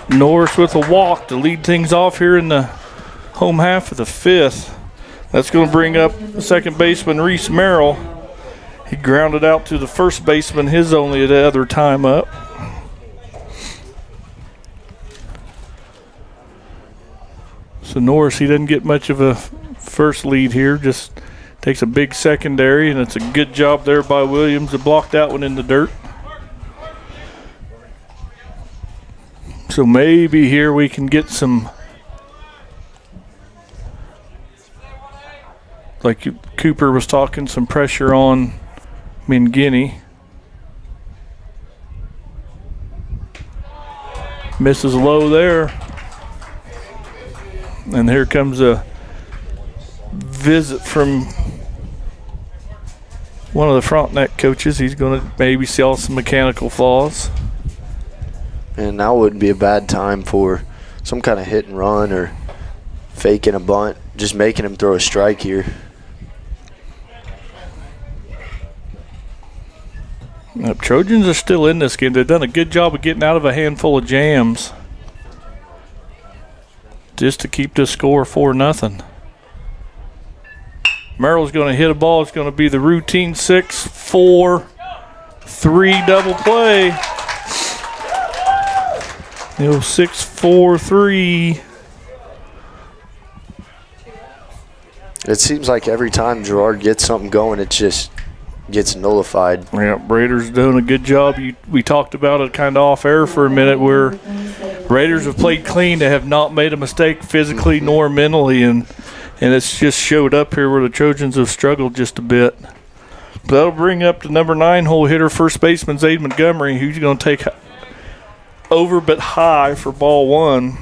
Norris with a walk to lead things off here in the home half of the 5th. That's going to bring up second baseman Reese Merrill. He grounded out to the first baseman, his only other time up. So Norris, he doesn't get much of a first lead here, just takes a big secondary, and it's a good job there by Williams to block that one in the dirt. So maybe here we can get some, like Cooper was talking, some pressure on Minguini. Misses low there. And here comes a visit from one of the Frontenac coaches. He's going to maybe sell some mechanical flaws. And now wouldn't be a bad time for some kind of hit and run or faking a bunt, just making him throw a strike here. The Trojans are still in this game. They've done a good job of getting out of a handful of jams just to keep this score 4-0. Merrill's going to hit a ball. It's going to be the routine 6-4-3 double play. 6-4-3. It seems like every time Girard gets something going, it just gets nullified. Yeah, Raiders doing a good job. We talked about it kind of off air for a minute where Raiders have played clean. They have not made a mistake physically nor mentally, and it's just showed up here where the Trojans have struggled just a bit. But that'll bring up the number 9 hole hitter, first baseman Zade Montgomery, who's going to take over but high for ball 1.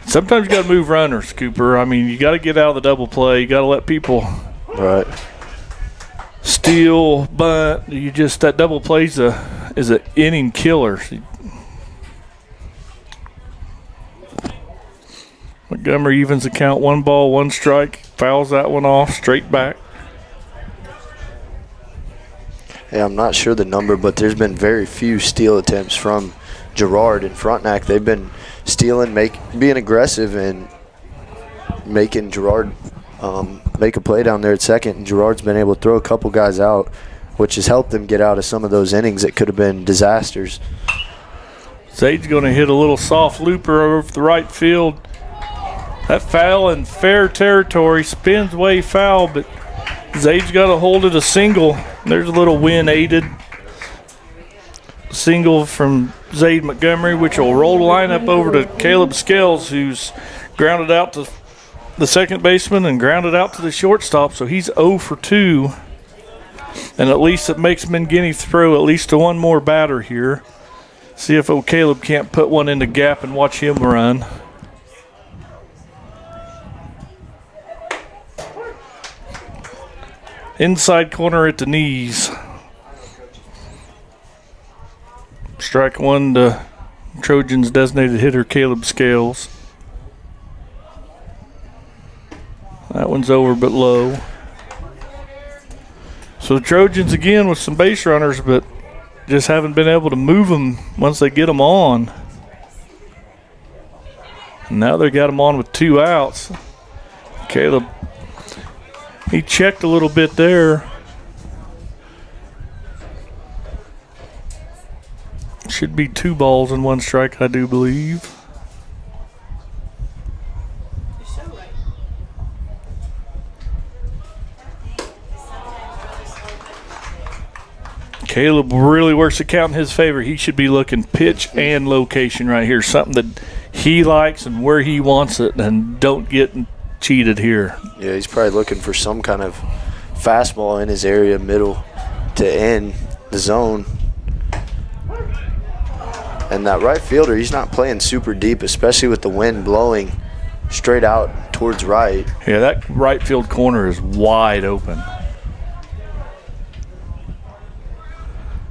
Sometimes you got to move runners, Cooper. I mean, you got to get out of the double play. You got to let people steal, bunt. That double play is an inning killer. Montgomery evens the count, 1 ball, 1 strike, fouls that one off, straight back. Yeah, I'm not sure the number, but there's been very few steal attempts from Girard and Frontenac. They've been stealing, being aggressive, and making Girard make a play down there at second. And Girard's been able to throw a couple guys out, which has helped them get out of some of those innings that could have been disasters. Zade's going to hit a little soft looper over the right field. That foul in fair territory, spins way foul, but Zade's got to hold it a single. There's a little wind-aided single from Zade Montgomery, which will roll the lineup over to Caleb Scales, who's grounded out to the second baseman and grounded out to the shortstop, so he's 0 for 2. And at least it makes Mangini throw at least to one more batter here. See if Caleb can't put one in the gap and watch him run. Inside corner at the knees. Strike 1 to Trojans designated hitter Caleb Scales. That one's over but low. So the Trojans again with some base runners, but just haven't been able to move them once they get them on. And now they got them on with 2 outs. Caleb, he checked a little bit there. Should be 2 balls and 1 strike, I do believe. Caleb really works the count in his favor. He should be looking pitch and location right here. Something that he likes and where he wants it, and don't get cheated here. Yeah, he's probably looking for some kind of fastball in his area, middle to end the zone. And that right fielder, he's not playing super deep, especially with the wind blowing straight out towards right. Yeah, that right field corner is wide open.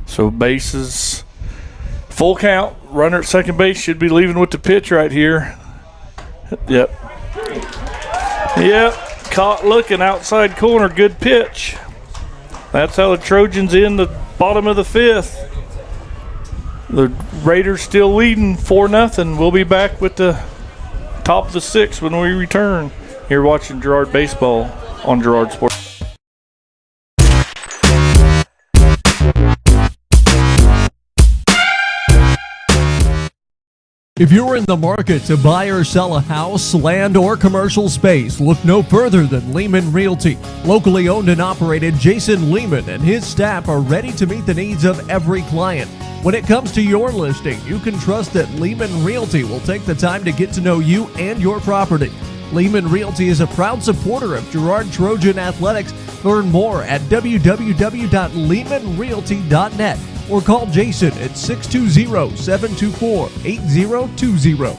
So bases, full count. Runner at second base should be leaving with the pitch right here. Yep. Yep, caught looking outside corner, good pitch. That's how the Trojans in the bottom of the 5th. The Raiders still leading 4-0. We'll be back with the top of the 6th when we return. You're watching Girard Baseball on Girard Sports. If you're in the market to buy or sell a house, land, or commercial space, look no further than Lehman Realty. Locally owned and operated, Jason Lehman and his staff are ready to meet the needs of every client. When it comes to your listing, you can trust that Lehman Realty will take the time to get to know you and your property. Lehman Realty is a proud supporter of Girard Trojan Athletics. Learn more at www.lehmanrealty.net or call Jason at 620-724-8020.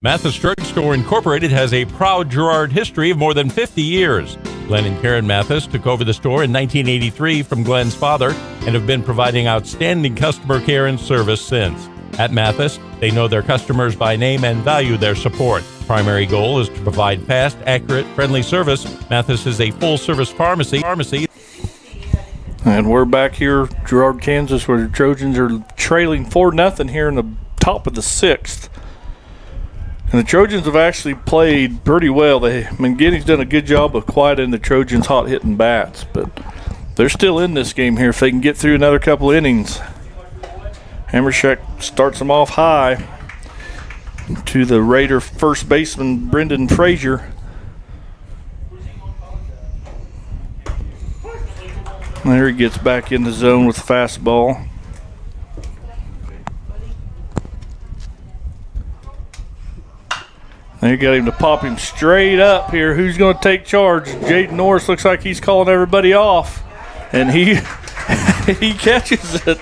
Mathis Drug Store Incorporated has a proud Girard history of more than 50 years. Glenn and Karen Mathis took over the store in 1983 from Glenn's father and have been providing outstanding customer care and service since. At Mathis, they know their customers by name and value their support. Primary goal is to provide fast, accurate, friendly service. Mathis is a full-service pharmacy. And we're back here, Girard, Kansas, where the Trojans are trailing 4-0 here in the top of the 6th. And the Trojans have actually played pretty well. Guiney's done a good job of quieting the Trojans' hot-hitting bats, but they're still in this game here if they can get through another couple innings. Amershek starts them off high to the Raider first baseman, Brendan Frazier. There he gets back in the zone with the fastball. They got him to pop him straight up here. Who's going to take charge? Jaden Norris looks like he's calling everybody off. And he catches it.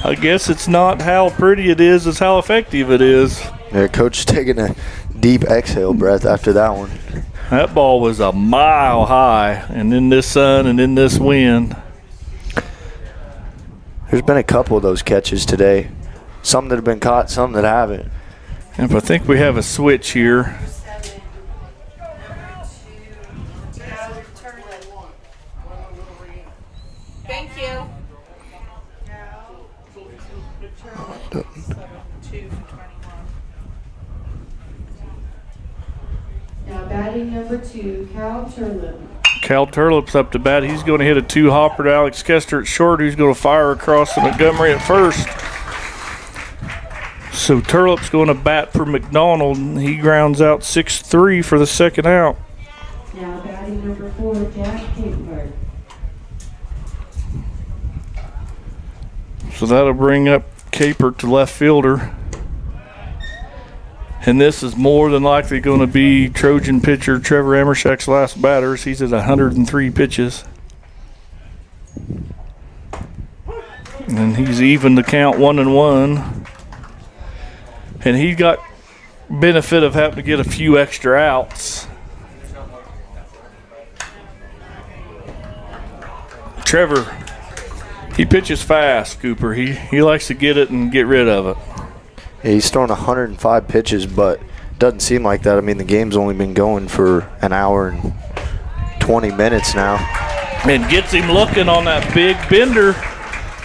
I guess it's not how pretty it is, it's how effective it is. Yeah, Coach taking a deep exhale breath after that one. That ball was a mile high, and in this sun and in this wind. There's been a couple of those catches today. Some that have been caught, some that haven't. And I think we have a switch here. Thank you. Now batting number 2, Cal Turlip. Cal Turlip's up to bat. He's going to hit a 2-hopper to Alex Kester at short, who's going to fire across to Montgomery at first. So Turlip's going to bat for McDonald, and he grounds out 6-3 for the second out. Now batting number 4, Jack Capehart. So that'll bring up Capert to left fielder. And this is more than likely going to be Trojan pitcher Trevor Amershek's last batters. He's at 103 pitches. And he's even the count 1-1. And he got benefit of having to get a few extra outs. Trevor, he pitches fast, Cooper. He likes to get it and get rid of it. Yeah, he's thrown 105 pitches, but doesn't seem like that. I mean, the game's only been going for an hour and 20 minutes now. And gets him looking on that big bender.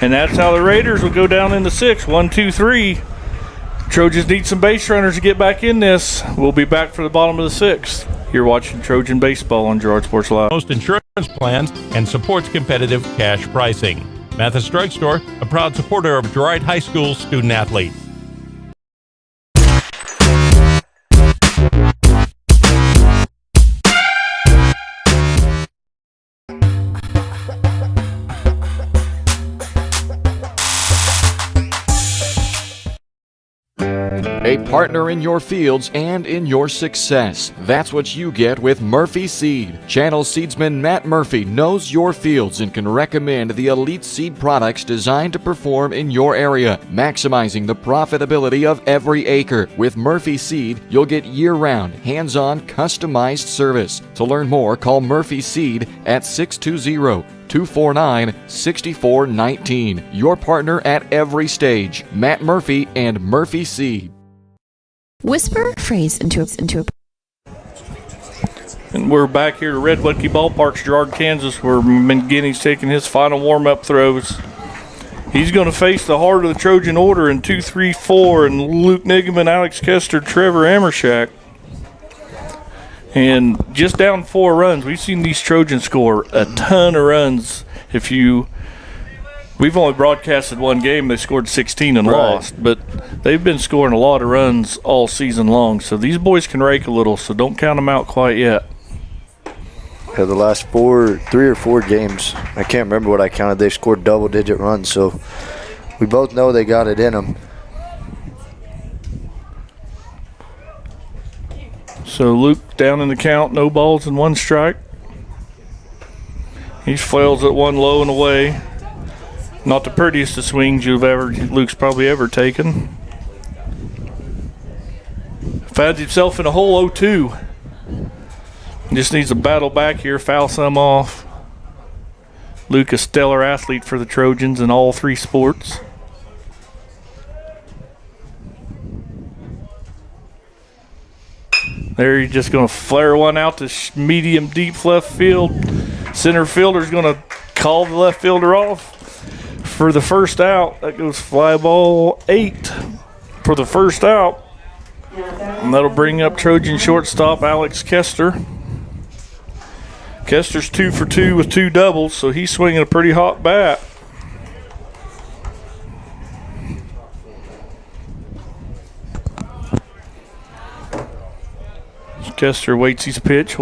And that's how the Raiders will go down in the 6th. 1-2-3. Trojans need some base runners to get back in this. We'll be back for the bottom of the 6th. You're watching Trojan Baseball on Girard Sports Live. Most insurance plans and supports competitive cash pricing. Mathis Drugstore, a proud supporter of Girard High School student athletes. A partner in your fields and in your success. That's what you get with Murphy Seed. Channel seedsman Matt Murphy knows your fields and can recommend the elite seed products designed to perform in your area, maximizing the profitability of every acre. With Murphy Seed, you'll get year-round, hands-on, customized service. To learn more, call Murphy Seed at 620-249-6419. Your partner at every stage. Matt Murphy and Murphy Seed. Whisper phrase into a. And we're back here to Red Wetke Ballpark, Girard, Kansas, where McGinney's taking his final warm-up throws. He's going to face the heart of the Trojan order in 2-3-4, and Luke Nigaman, Alex Kester, Trevor Amershek. And just down 4 runs. We've seen these Trojans score a ton of runs. We've only broadcasted one game. They scored 16 and lost, but they've been scoring a lot of runs all season long. So these boys can rake a little, so don't count them out quite yet. Yeah, the last 3 or 4 games, I can't remember what I counted, they've scored double-digit runs, so we both know they got it in them. So Luke down in the count, no balls and 1 strike. He flails at 1 low and away. Not the prettiest of swings Luke's probably ever taken. Finds himself in a hole 0-2. Just needs to battle back here, foul some off. Luke, a stellar athlete for the Trojans in all 3 sports. There, he's just going to flare one out to medium deep left field. Center fielder's going to call the left fielder off for the first out. That goes fly ball 8 for the first out. And that'll bring up Trojan shortstop Alex Kester. Kester's 2 for 2 with 2 doubles, so he's swinging a pretty hot bat. Kester waits his pitch,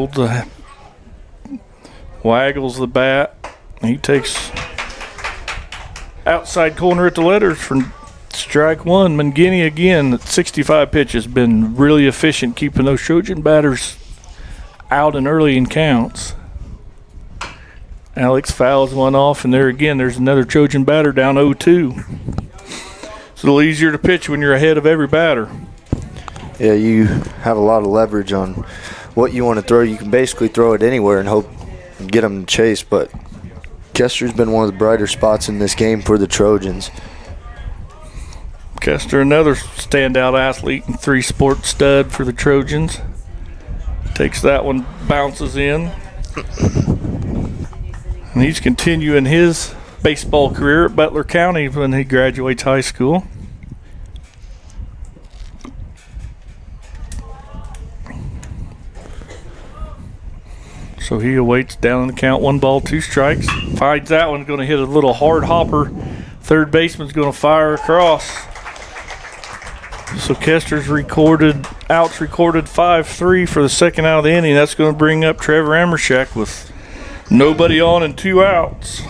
waggles the bat. He takes outside corner at the letters for strike 1. Mangini again at 65 pitches, been really efficient keeping those Trojan batters out and early in counts. Alex fouls one off, and there again, there's another Trojan batter down 0-2. It's a little easier to pitch when you're ahead of every batter. Yeah, you have a lot of leverage on what you want to throw. You can basically throw it anywhere and hope and get them to chase, but Kester's been one of the brighter spots in this game for the Trojans. Kester, another standout athlete and 3-sport stud for the Trojans. Takes that one, bounces in. And he's continuing his baseball career at Butler County when he graduates high school. So he awaits down in the count, 1 ball, 2 strikes. Finds that one, going to hit a little hard hopper. Third baseman's going to fire across. So Kester's outs recorded 5-3 for the second out of the inning. That's going to bring up Trevor Emershek with nobody on and 2 outs.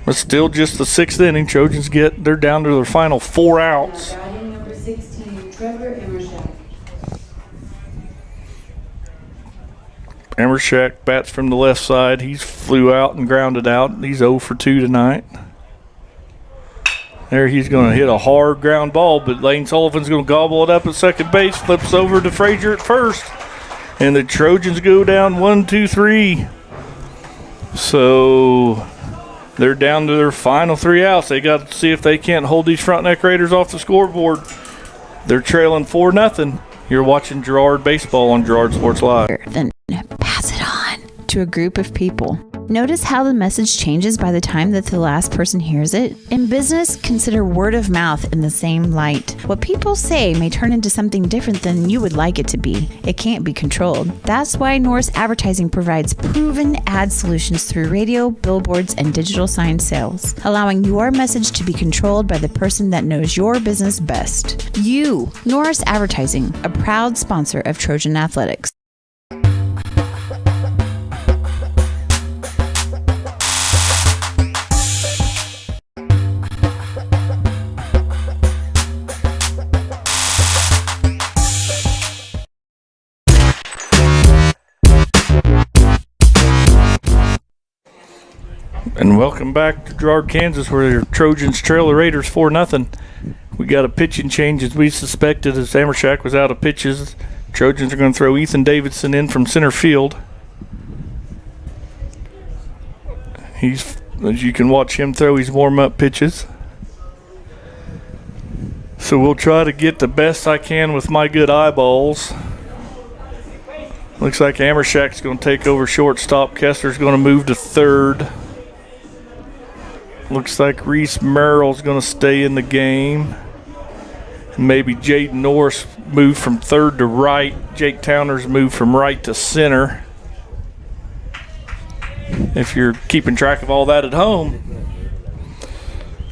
But still just the 6th inning. Trojans they're down to their final 4 outs. Number 16, Trevor Emershek. Emershek bats from the left side. He's flew out and grounded out. He's 0 for 2 tonight. There, he's going to hit a hard ground ball, but Lane Sullivan's going to gobble it up at second base. Flips over to Frazier at first. And the Trojans go down 1-2-3. So they're down to their final 3 outs. They got to see if they can't hold these Frontenac Raiders off the scoreboard. They're trailing 4-0. You're watching Girard Baseball on Girard Sports Live. Then pass it on to a group of people. Notice how the message changes by the time that the last person hears it? In business, consider word of mouth in the same light. What people say may turn into something different than you would like it to be. It can't be controlled. That's why Norris Advertising provides proven ad solutions through radio, billboards, and digital sign sales, allowing your message to be controlled by the person that knows your business best. You, Norris Advertising, a proud sponsor of Trojan Athletics. And welcome back to Girard, Kansas, where the Trojans trail the Raiders 4-0. We got a pitching change as we suspected, as Emershek was out of pitches. Trojans are going to throw Ethan Davidson in from center field. As you can watch him throw his warm-up pitches. So we'll try to get the best I can with my good eyeballs. Looks like Emershek's going to take over shortstop. Kester's going to move to third. Looks like Reese Merrill's going to stay in the game. And maybe Jaden Norris moved from third to right. Jake Towner's moved from right to center. If you're keeping track of all that at home.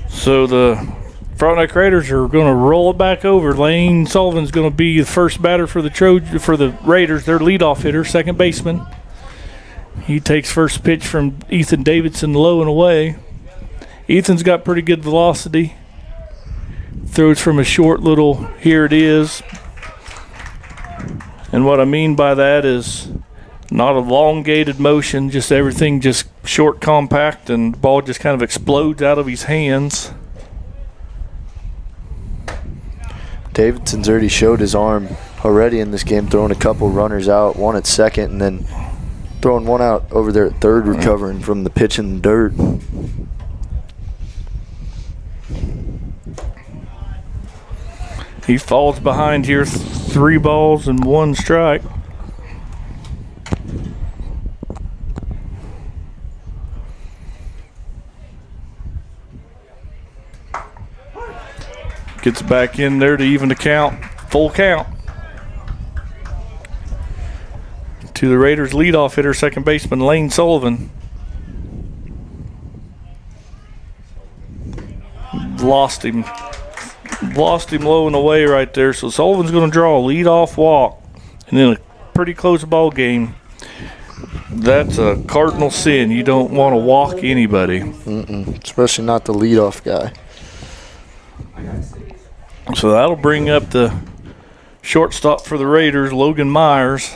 So the Frontenac Raiders are going to roll it back over. Lane Sullivan's going to be the first batter for the Raiders. Their leadoff hitter, second baseman. He takes first pitch from Ethan Davidson low and away. Ethan's got pretty good velocity. Throws from a short little, here it is. And what I mean by that is not elongated motion, just everything just short, compact, and the ball just kind of explodes out of his hands. Davidson's already showed his arm already in this game, throwing a couple runners out, one at second, and then throwing one out over there at third, recovering from the pitch in the dirt. He falls behind here, 3 balls and 1 strike. Gets back in there to even the count, full count. To the Raiders leadoff hitter, second baseman Lane Sullivan. Lost him low and away right there. So Sullivan's going to draw a leadoff walk, and then a pretty close ball game. That's a cardinal sin. You don't want to walk anybody, especially not the leadoff guy. So that'll bring up the shortstop for the Raiders, Logan Myers.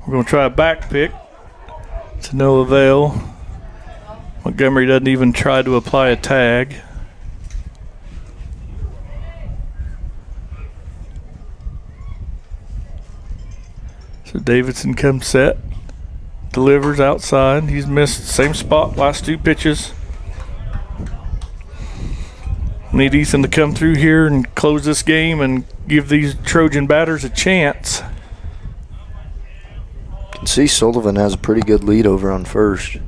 We're going to try a back pick to no avail. Montgomery doesn't even try to apply a tag. So Davidson comes set, delivers outside. He's missed the same spot last 2 pitches. Need Ethan to come through here and close this game and give these Trojan batters a chance. You can see Sullivan has a pretty good lead over on first.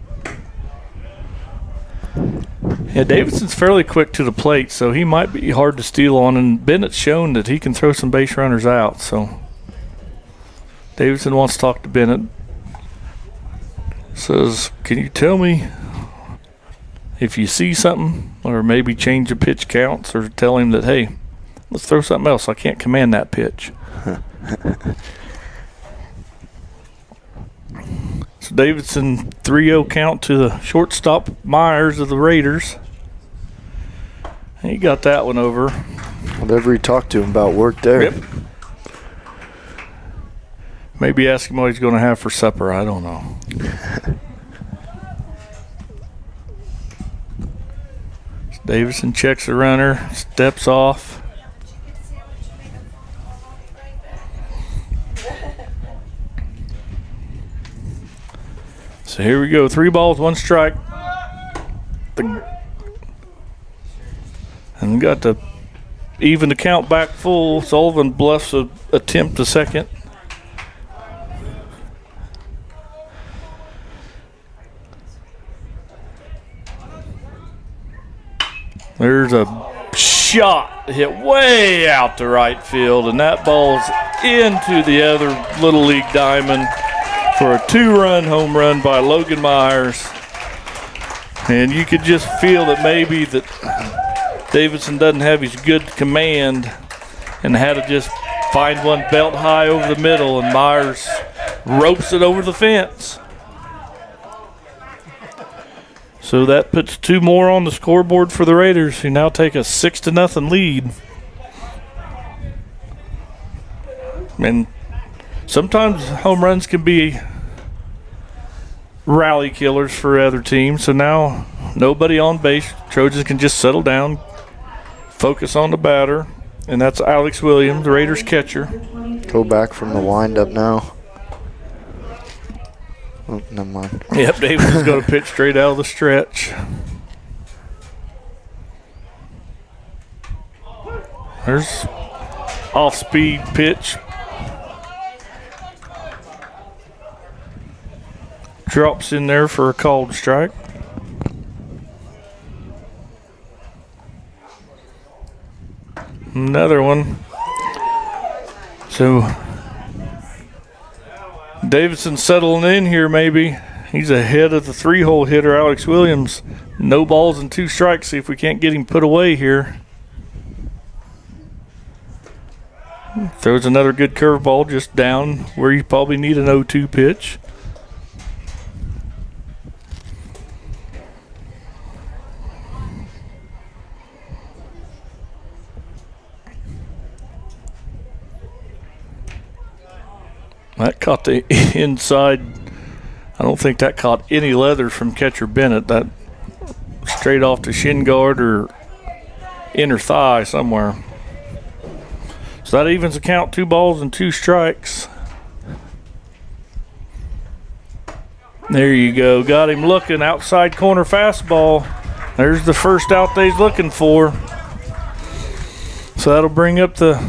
Yeah, Davidson's fairly quick to the plate, so he might be hard to steal on, and Bennett's shown that he can throw some base runners out, so Davidson wants to talk to Bennett. Says, can you tell me if you see something, or maybe change the pitch counts, or tell him that, hey, let's throw something else. I can't command that pitch. So Davidson 3-0 count to the shortstop Myers of the Raiders. He got that one over. Whatever he talked to him about worked there. Yep. Maybe ask him what he's going to have for supper. I don't know. Davidson checks the runner, steps off. So here we go, 3 balls, 1 strike. And got to even the count back full. Sullivan bluffs a attempt to second. There's a shot hit way out to right field, and that ball's into the other Little League diamond for a 2-run home run by Logan Myers. And you could just feel that maybe that Davidson doesn't have his good command and had to just find one belt high over the middle, and Myers ropes it over the fence. So that puts 2 more on the scoreboard for the Raiders, who now take a 6-0 lead. And sometimes home runs can be rally killers for other teams. So now nobody on base. Trojans can just settle down, focus on the batter, and that's Alex Williams, the Raiders catcher. Go back from the windup now. Oh, never mind. Yep, Davidson's going to pitch straight out of the stretch. There's off-speed pitch. Drops in there for a called strike. Another one. So Davidson settling in here maybe. He's ahead of the 3-hole hitter, Alex Williams. No balls and 2 strikes. See if we can't get him put away here. Throws another good curveball just down where you probably need an 0-2 pitch. That caught the inside. I don't think that caught any leather from catcher Bennett. That straight off the shin guard or inner thigh somewhere. So that evens the count, 2 balls and 2 strikes. There you go. Got him looking, outside corner fastball. There's the first out that he's looking for. So that'll bring up the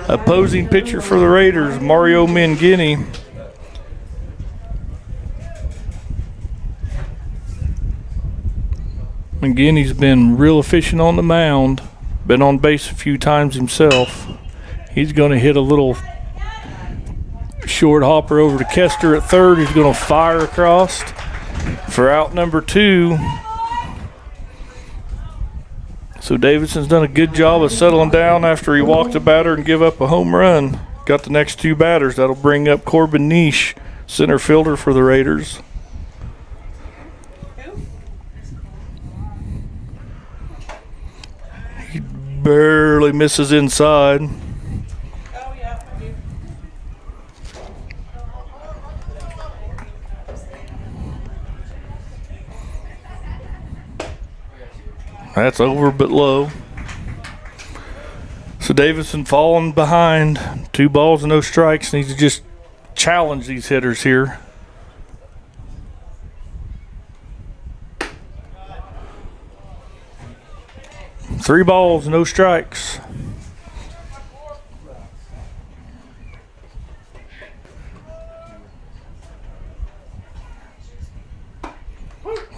opposing pitcher for the Raiders, Mario Mangini. Mangini's been real efficient on the mound, been on base a few times himself. He's going to hit a little short hopper over to Kester at third. He's going to fire across for out number 2. So Davidson's done a good job of settling down after he walked the batter and give up a home run. Got the next 2 batters. That'll bring up Corbin Niche, center fielder for the Raiders. He barely misses inside. That's over but low. So Davidson falling behind. 2 balls and no strikes. Needs to just challenge these hitters here. Three balls, no strikes.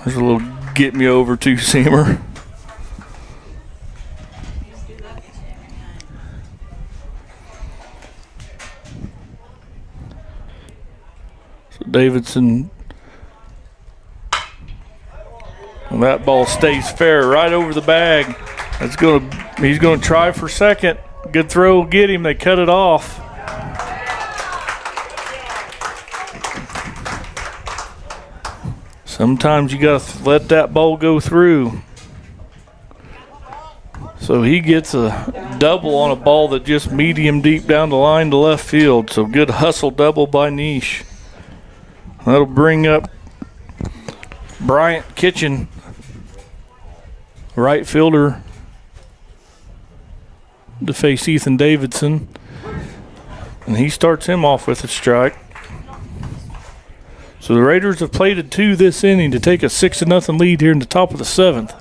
There's a little get me over two-seamer. Davidson, and that ball stays fair right over the bag. He's gonna try for second. Good throw will get him. They cut it off. Sometimes you gotta let that ball go through. So he gets a double on a ball that just medium deep down the line to left field. So good hustle double by Niche. That'll bring up Bryant Kitchen, right fielder, to face Ethan Davidson. And he starts him off with a strike. So the Raiders have plated 2 this inning to take a 6-0 lead here in the top of the 7th.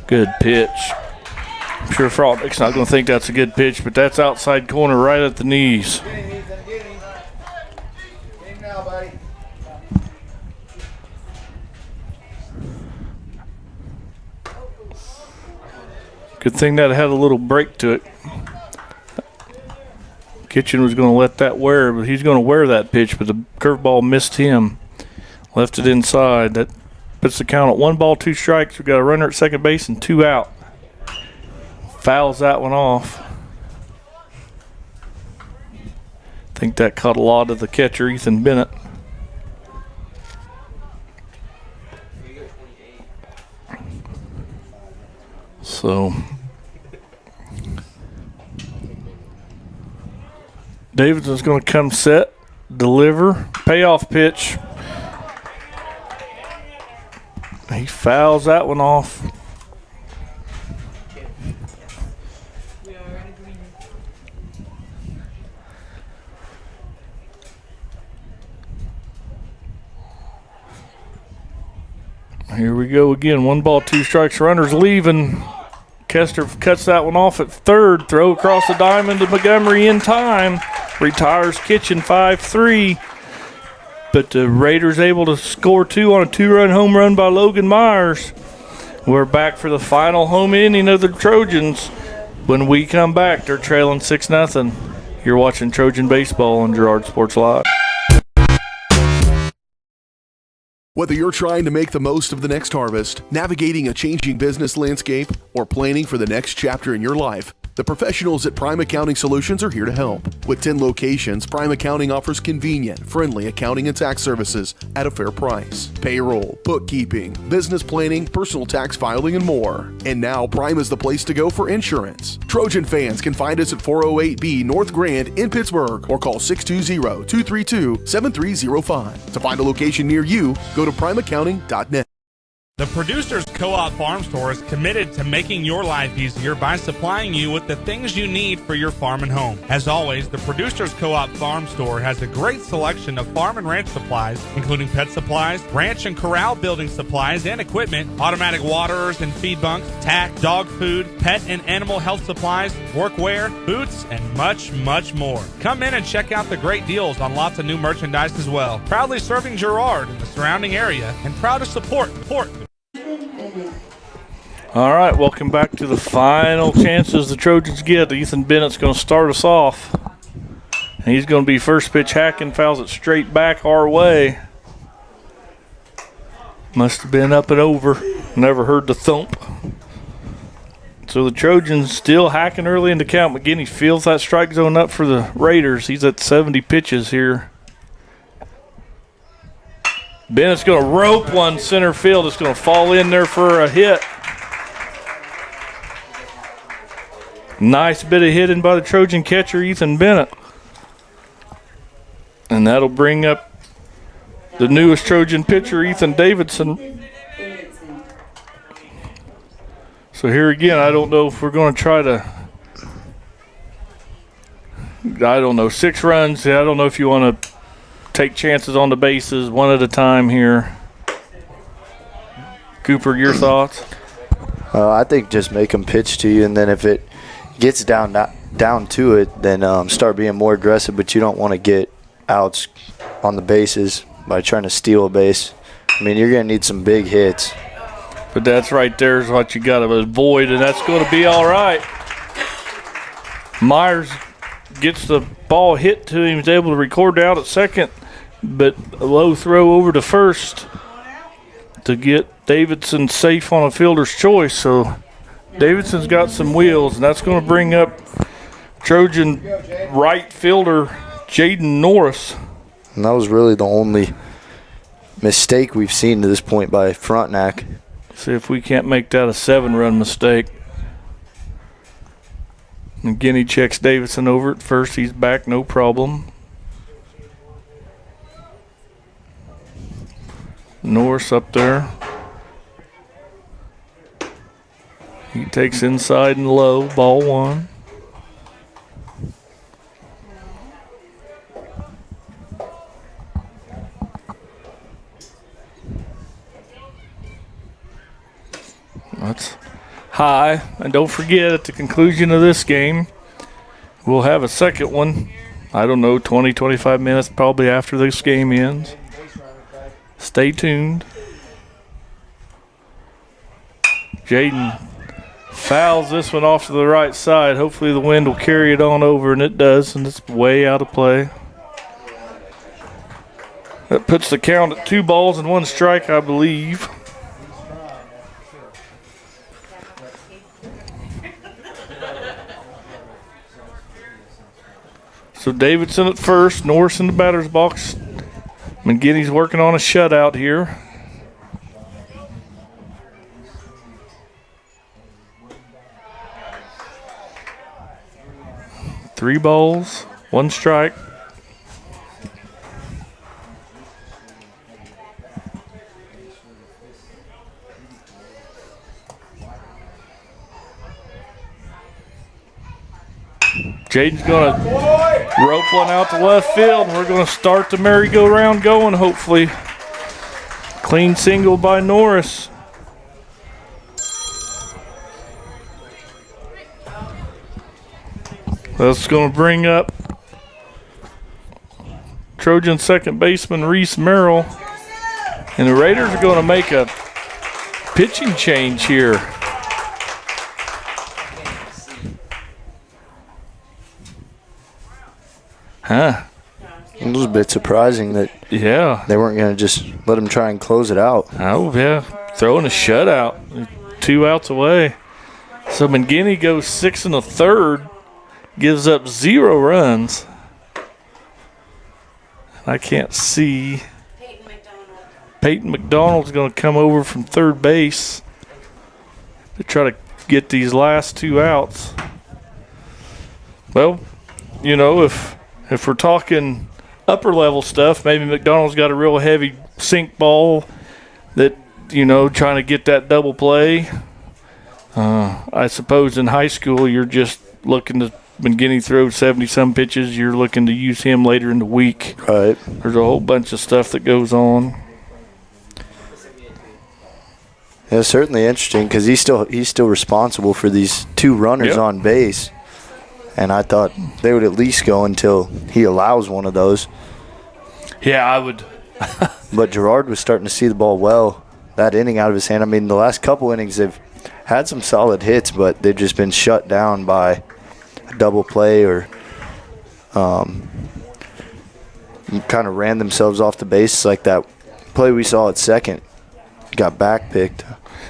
Good pitch. I'm sure Frontenac's not going to think that's a good pitch, but that's outside corner right at the knees. Get him, Ethan, get him. Get him now, buddy. Good thing that had a little break to it. Kitchen was going to let that wear, but he's going to wear that pitch, but the curveball missed him. Left it inside. That puts the count at 1 ball, 2 strikes. We've got a runner at second base and 2 out. Fouls that one off. I think that caught a lot of the catcher, Ethan Bennett. So Davidson's going to come set, deliver, payoff pitch. He fouls that one off. Here we go again. 1 ball, 2 strikes. Runners leaving. Kester cuts that one off at third. Throw across the diamond to Montgomery in time. Retires Kitchen 5-3. But the Raiders able to score 2 on a 2-run home run by Logan Myers. We're back for the final home inning of the Trojans. When we come back, they're trailing 6-0. You're watching Trojan Baseball on Girard Sports Live. Whether you're trying to make the most of the next harvest, navigating a changing business landscape, or planning for the next chapter in your life, the professionals at Prime Accounting Solutions are here to help. With 10 locations, Prime Accounting offers convenient, friendly accounting and tax services at a fair price. Payroll, bookkeeping, business planning, personal tax filing, and more. And now Prime is the place to go for insurance. Trojan fans can find us at 408B North Grand in Pittsburgh or call 620-232-7305. To find a location near you, go to primeaccounting.net. The Producers Co-op Farm Store is committed to making your life easier by supplying you with the things you need for your farm and home. As always, the Producers Co-op Farm Store has a great selection of farm and ranch supplies, including pet supplies, ranch and corral building supplies and equipment, automatic waterers and feed bunks, tack, dog food, pet and animal health supplies, workwear, boots, and much, much more. Come in and check out the great deals on lots of new merchandise as well. Proudly serving Girard and the surrounding area, and proud to support All right, welcome back to the final chances the Trojans get. Ethan Bennett's going to start us off. And he's going to be first pitch hacking, fouls it straight back our way. Must have been up and over. Never heard the thump. So the Trojans still hacking early in the count. McGinney feels that strike zone up for the Raiders. He's at 70 pitches here. Bennett's going to rope one center field. It's going to fall in there for a hit. Nice bit of hitting by the Trojan catcher, Ethan Bennett. And that'll bring up the newest Trojan pitcher, Ethan Davidson. So here again, I don't know if we're going to try to, 6 runs. I don't know if you want to take chances on the bases one at a time here. Cooper, your thoughts? I think just make them pitch to you, and then if it gets down to it, then start being more aggressive, but you don't want to get outs on the bases by trying to steal a base. I mean, you're going to need some big hits. But that's right there is what you got to avoid, and that's going to be all right. Myers gets the ball hit to him. He's able to record out at second, but a low throw over to first to get Davidson safe on a fielder's choice. So Davidson's got some wheels, and that's going to bring up Trojan right fielder Jaden Norris. And that was really the only mistake we've seen to this point by Frontenac. See if we can't make that a 7-run mistake. McGinney checks Davidson over at first. He's back, no problem. Norris up there. He takes inside and low, ball 1. That's high. And don't forget, at the conclusion of this game, we'll have a second one. I don't know, 20, 25 minutes probably after this game ends. Stay tuned. Jaden fouls this one off to the right side. Hopefully the wind will carry it on over, and it does, and it's way out of play. That puts the count at 2 balls and 1 strike, I believe. So Davidson at first, Norris in the batter's box. McGinney's working on a shutout here. Three balls, 1 strike. Jaden's going to rope one out to left field, and we're going to start the merry-go-round going, hopefully. Clean single by Norris. That's going to bring up Trojan second baseman Reese Merrill. And the Raiders are going to make a pitching change here. Huh. It was a bit surprising that they weren't going to just let him try and close it out. Oh, yeah. Throwing a shutout. 2 outs away. So McGinney goes 6 1/3. Gives up 0 runs. I can't see. Peyton McDonald's going to come over from third base to try to get these last 2 outs. Well, you know, if we're talking upper level stuff, maybe McDonald's got a real heavy sink ball that trying to get that double play. I suppose in high school you're just looking to, when Guinea throws 70-some pitches, you're looking to use him later in the week. Right. There's a whole bunch of stuff that goes on. Yeah, certainly interesting because he's still responsible for these 2 runners on base. And I thought they would at least go until he allows one of those. Yeah, I would. But Girard was starting to see the ball well, that inning out of his hand. I mean, the last couple innings they've had some solid hits, but they've just been shut down by a double play or kind of ran themselves off the base like that play we saw at second. Got back picked.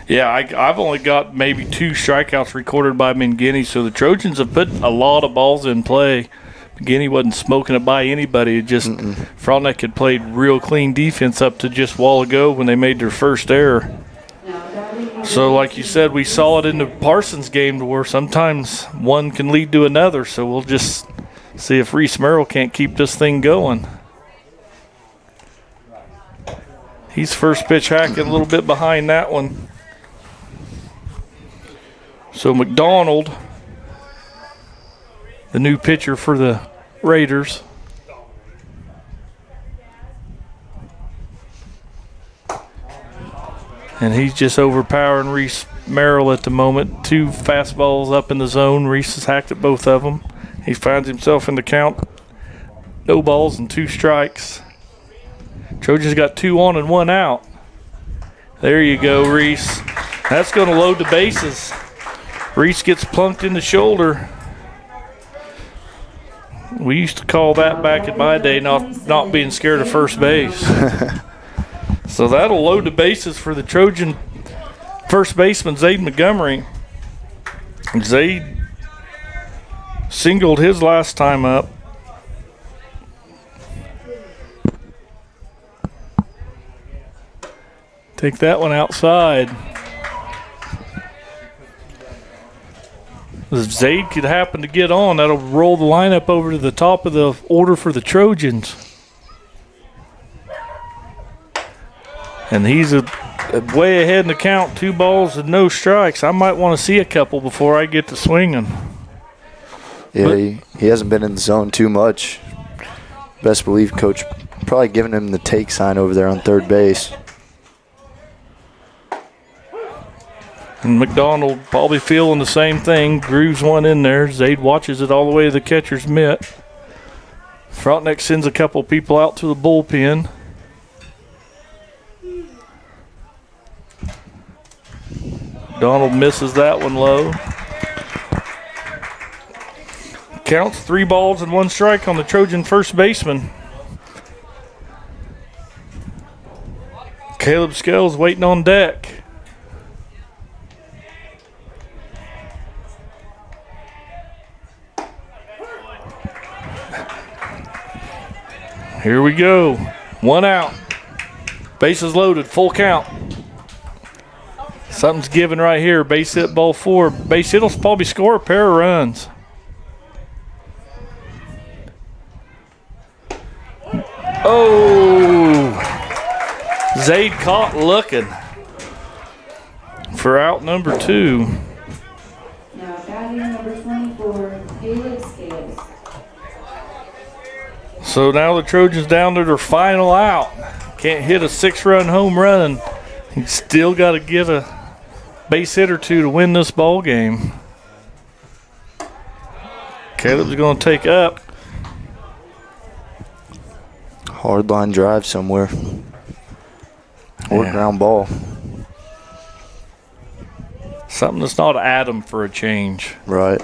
Yeah, I've only got maybe 2 strikeouts recorded by Guinea, so the Trojans have put a lot of balls in play. Guinea wasn't smoking it by anybody. It just Frontenac had played real clean defense up to just a while ago when they made their first error. So like you said, we saw it in the Parsons game where sometimes one can lead to another, so we'll just see if Reese Merrill can't keep this thing going. He's first pitch hacking a little bit behind that one. So McDonald, the new pitcher for the Raiders. And he's just overpowering Reese Merrill at the moment. 2 fastballs up in the zone. Reese has hacked at both of them. He finds himself in the count. No balls and 2 strikes. Trojans got 2 on and 1 out. There you go, Reese. That's going to load the bases. Reese gets plunked in the shoulder. We used to call that back in my day not being scared of first base. So that'll load the bases for the Trojan first baseman, Zaid Montgomery. Zaid singled his last time up. Take that one outside. If Zaid could happen to get on, that'll roll the lineup over to the top of the order for the Trojans. And he's way ahead in the count, 2 balls and no strikes. I might want to see a couple before I get to swinging. Yeah, he hasn't been in the zone too much. Best believe coach probably giving him the take sign over there on third base. And McDonald probably feeling the same thing. Grooves one in there. Zaid watches it all the way to the catcher's mitt. Frontenac sends a couple people out to the bullpen. Donald misses that one low. Counts 3 balls and 1 strike on the Trojan first baseman. Caleb Scales waiting on deck. Here we go. 1 out. Bases loaded. Full count. Something's given right here. Base hit, ball 4. Base hit will probably score a pair of runs. Oh! Zaid caught looking for out number 2. Now batting number 24, Caleb Scales. So now the Trojans down to their final out. Can't hit a 6-run home run. You still got to get a base hit or 2 to win this ball game. Caleb's going to take up. Hard line drive somewhere. Or ground ball. Something that's not Adam for a change. Right.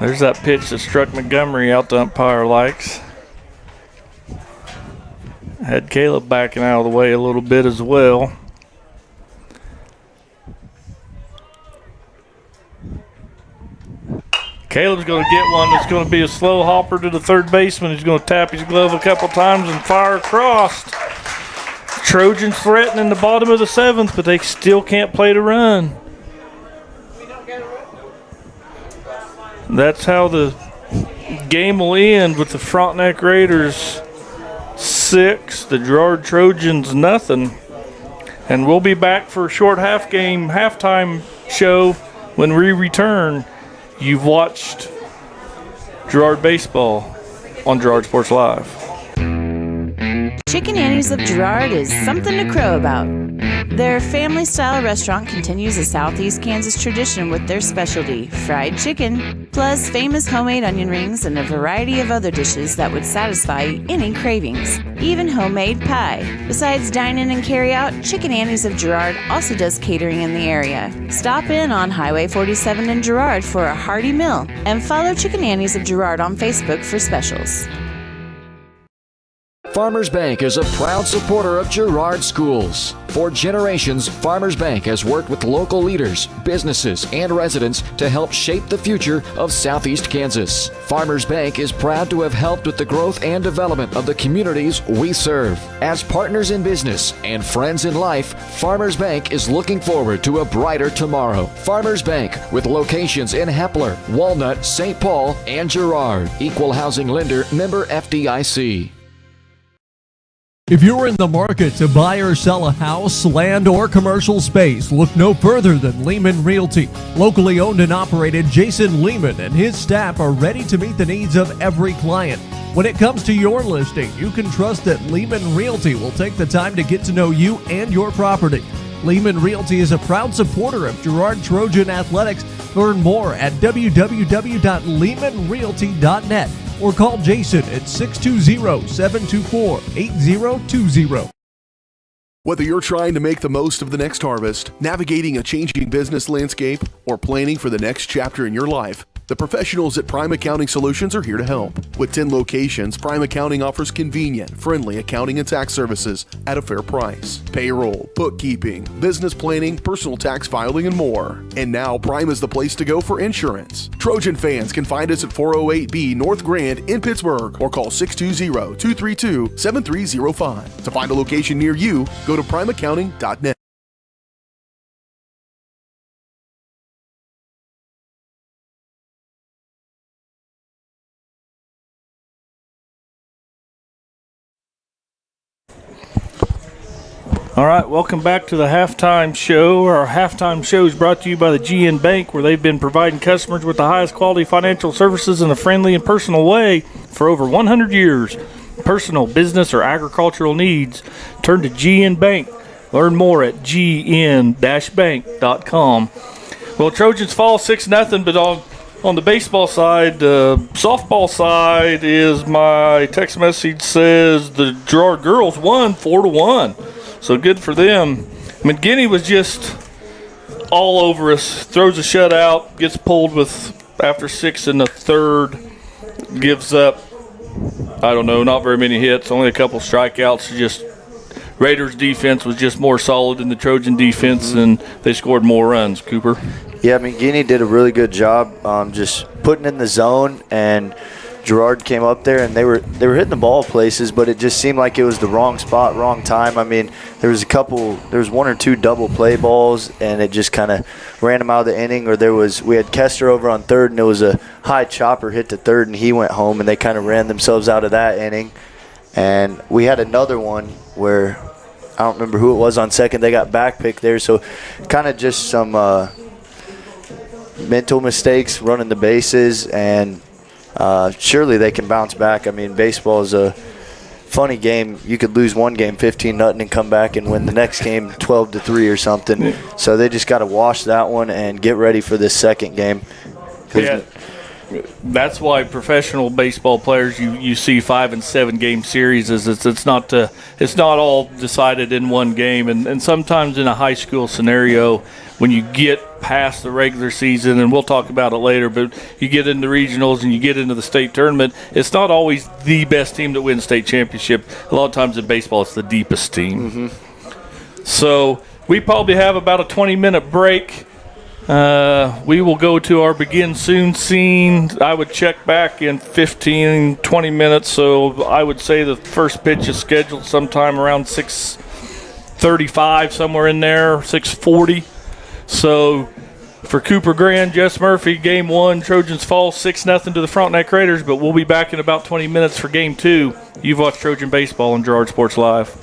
There's that pitch that struck Montgomery out the umpire likes. Had Caleb backing out of the way a little bit as well. Caleb's going to get one that's going to be a slow hopper to the third baseman. He's going to tap his glove a couple times and fire across. Trojans threatening the bottom of the 7th, but they still can't play the run. That's how the game will end with the Frontenac Raiders 6, the Girard Trojans nothing. And we'll be back for a short halftime show when we return. You've watched Girard Baseball on Girard Sports Live. Chicken Annie's of Girard is something to crow about. Their family-style restaurant continues a Southeast Kansas tradition with their specialty, fried chicken, plus famous homemade onion rings and a variety of other dishes that would satisfy any cravings, even homemade pie. Besides dine-in and carry-out, Chicken Annie's of Girard also does catering in the area. Stop in on Highway 47 in Girard for a hearty meal, and follow Chicken Annie's of Girard on Facebook for specials. Farmers Bank is a proud supporter of Girard schools. For generations, Farmers Bank has worked with local leaders, businesses, and residents to help shape the future of Southeast Kansas. Farmers Bank is proud to have helped with the growth and development of the communities we serve. As partners in business and friends in life, Farmers Bank is looking forward to a brighter tomorrow. Farmers Bank, with locations in Hepler, Walnut, St. Paul, and Girard. Equal housing lender, member FDIC. If you're in the market to buy or sell a house, land, or commercial space, look no further than Lehman Realty. Locally owned and operated, Jason Lehman and his staff are ready to meet the needs of every client. When it comes to your listing, you can trust that Lehman Realty will take the time to get to know you and your property. Lehman Realty is a proud supporter of Girard Trojan Athletics. Learn more at www.lehmanrealty.net. or call Jason at 620-724-8020. Whether you're trying to make the most of the next harvest, navigating a changing business landscape, or planning for the next chapter in your life, the professionals at Prime Accounting Solutions are here to help. With 10 locations, Prime Accounting offers convenient, friendly accounting and tax services at a fair price. Payroll, bookkeeping, business planning, personal tax filing, and more. And now Prime is the place to go for insurance. Trojan fans can find us at 408B North Grand in Pittsburgh or call 620-232-7305. To find a location near you, go to primeaccounting.net. All right, welcome back to the halftime show. Our halftime show is brought to you by the GN Bank, where they've been providing customers with the highest quality financial services in a friendly and personal way for over 100 years. Personal, business, or agricultural needs, turn to GN Bank. Learn more at gn-bank.com. Well, Trojans fall 6-0, but on the baseball side, softball side is my text message says the Girard girls won 4-1. So good for them. McGinney was just all over us. Throws a shutout, gets pulled with after 6 in the third, gives up, I don't know, not very many hits, only a couple strikeouts. Just Raiders defense was just more solid than the Trojan defense, and they scored more runs. Cooper? Yeah, McGinney did a really good job just putting in the zone, and Girard came up there and they were hitting the ball places, but it just seemed like it was the wrong spot, wrong time. I mean, there was one or two double play balls, and it just kind of ran them out of the inning. Or we had Kester over on third, and it was a high chopper hit to third, and he went home, and they kind of ran themselves out of that inning. And we had another one where I don't remember who it was on second. They got back picked there, so kind of just some mental mistakes running the bases, and surely they can bounce back. I mean, baseball is a funny game. You could lose one game 15-0 and come back and win the next game 12-3 or something. So they just got to wash that one and get ready for this second game. Yeah, that's why professional baseball players, you see 5 and 7 game series. It's not all decided in one game, and sometimes in a high school scenario, when you get past the regular season, and we'll talk about it later, but you get into regionals and you get into the state tournament, it's not always the best team that wins state championship. A lot of times in baseball, it's the deepest team. Mm-hmm. So we probably have about a 20-minute break. We will go to our begin soon scene. I would check back in 15, 20 minutes. So I would say the first pitch is scheduled sometime around 6:35, somewhere in there, 6:40. So for Cooper Grand, Jess Murphy, Game 1, Trojans fall 6-0 to the Frontenac Raiders, but we'll be back in about 20 minutes for Game 2. You've watched Trojan Baseball on Girard Sports Live.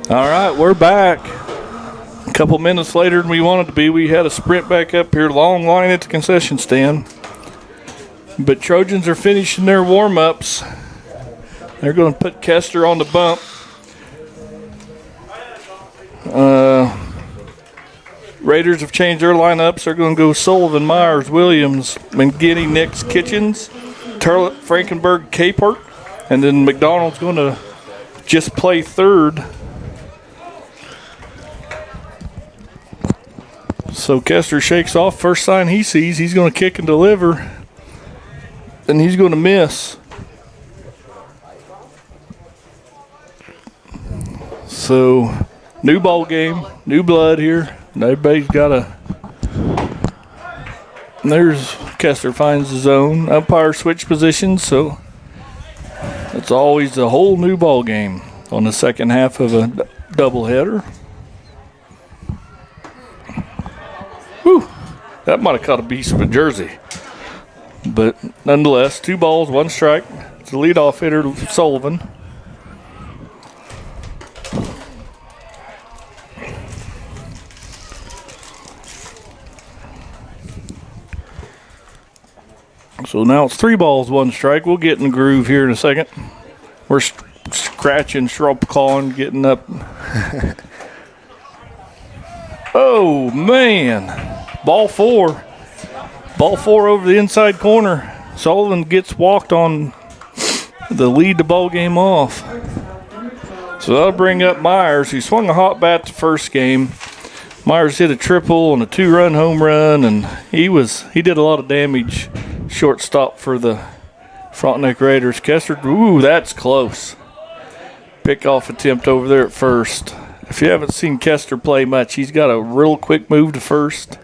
All right, we're back. A couple minutes later than we wanted to be. We had a sprint back up here, long line at the concession stand. But Trojans are finishing their warm-ups. They're going to put Kester on the bump. Raiders have changed their lineups. They're going to go Sullivan, Myers, Williams, McGinney, Nix, Kitchens, Turlet, Frankenberg, Capert, and then McDonald's going to just play third. So Kester shakes off. First sign he sees, he's going to kick and deliver, and he's going to miss. So new ball game, new blood here. Everybody's got a. And there's Kester finds the zone. Umpire switch positions, so it's always a whole new ball game on the second half of a doubleheader. Whew, that might have caught a beast of a jersey. But nonetheless, 2 balls, 1 strike. It's the leadoff hitter, Sullivan. So now it's 3 balls, 1 strike. We'll get in the groove here in a second. We're scratching, shrub calling, getting up. Oh, man. Ball 4. Ball 4 over the inside corner. Sullivan gets walked on the lead the ball game off. So that'll bring up Myers. He swung a hot bat the first game. Myers hit a triple and a 2-run home run, and he did a lot of damage. Shortstop for the Frontenac Raiders. Kester, ooh, that's close. Pick-off attempt over there at first. If you haven't seen Kester play much, he's got a real quick move to first.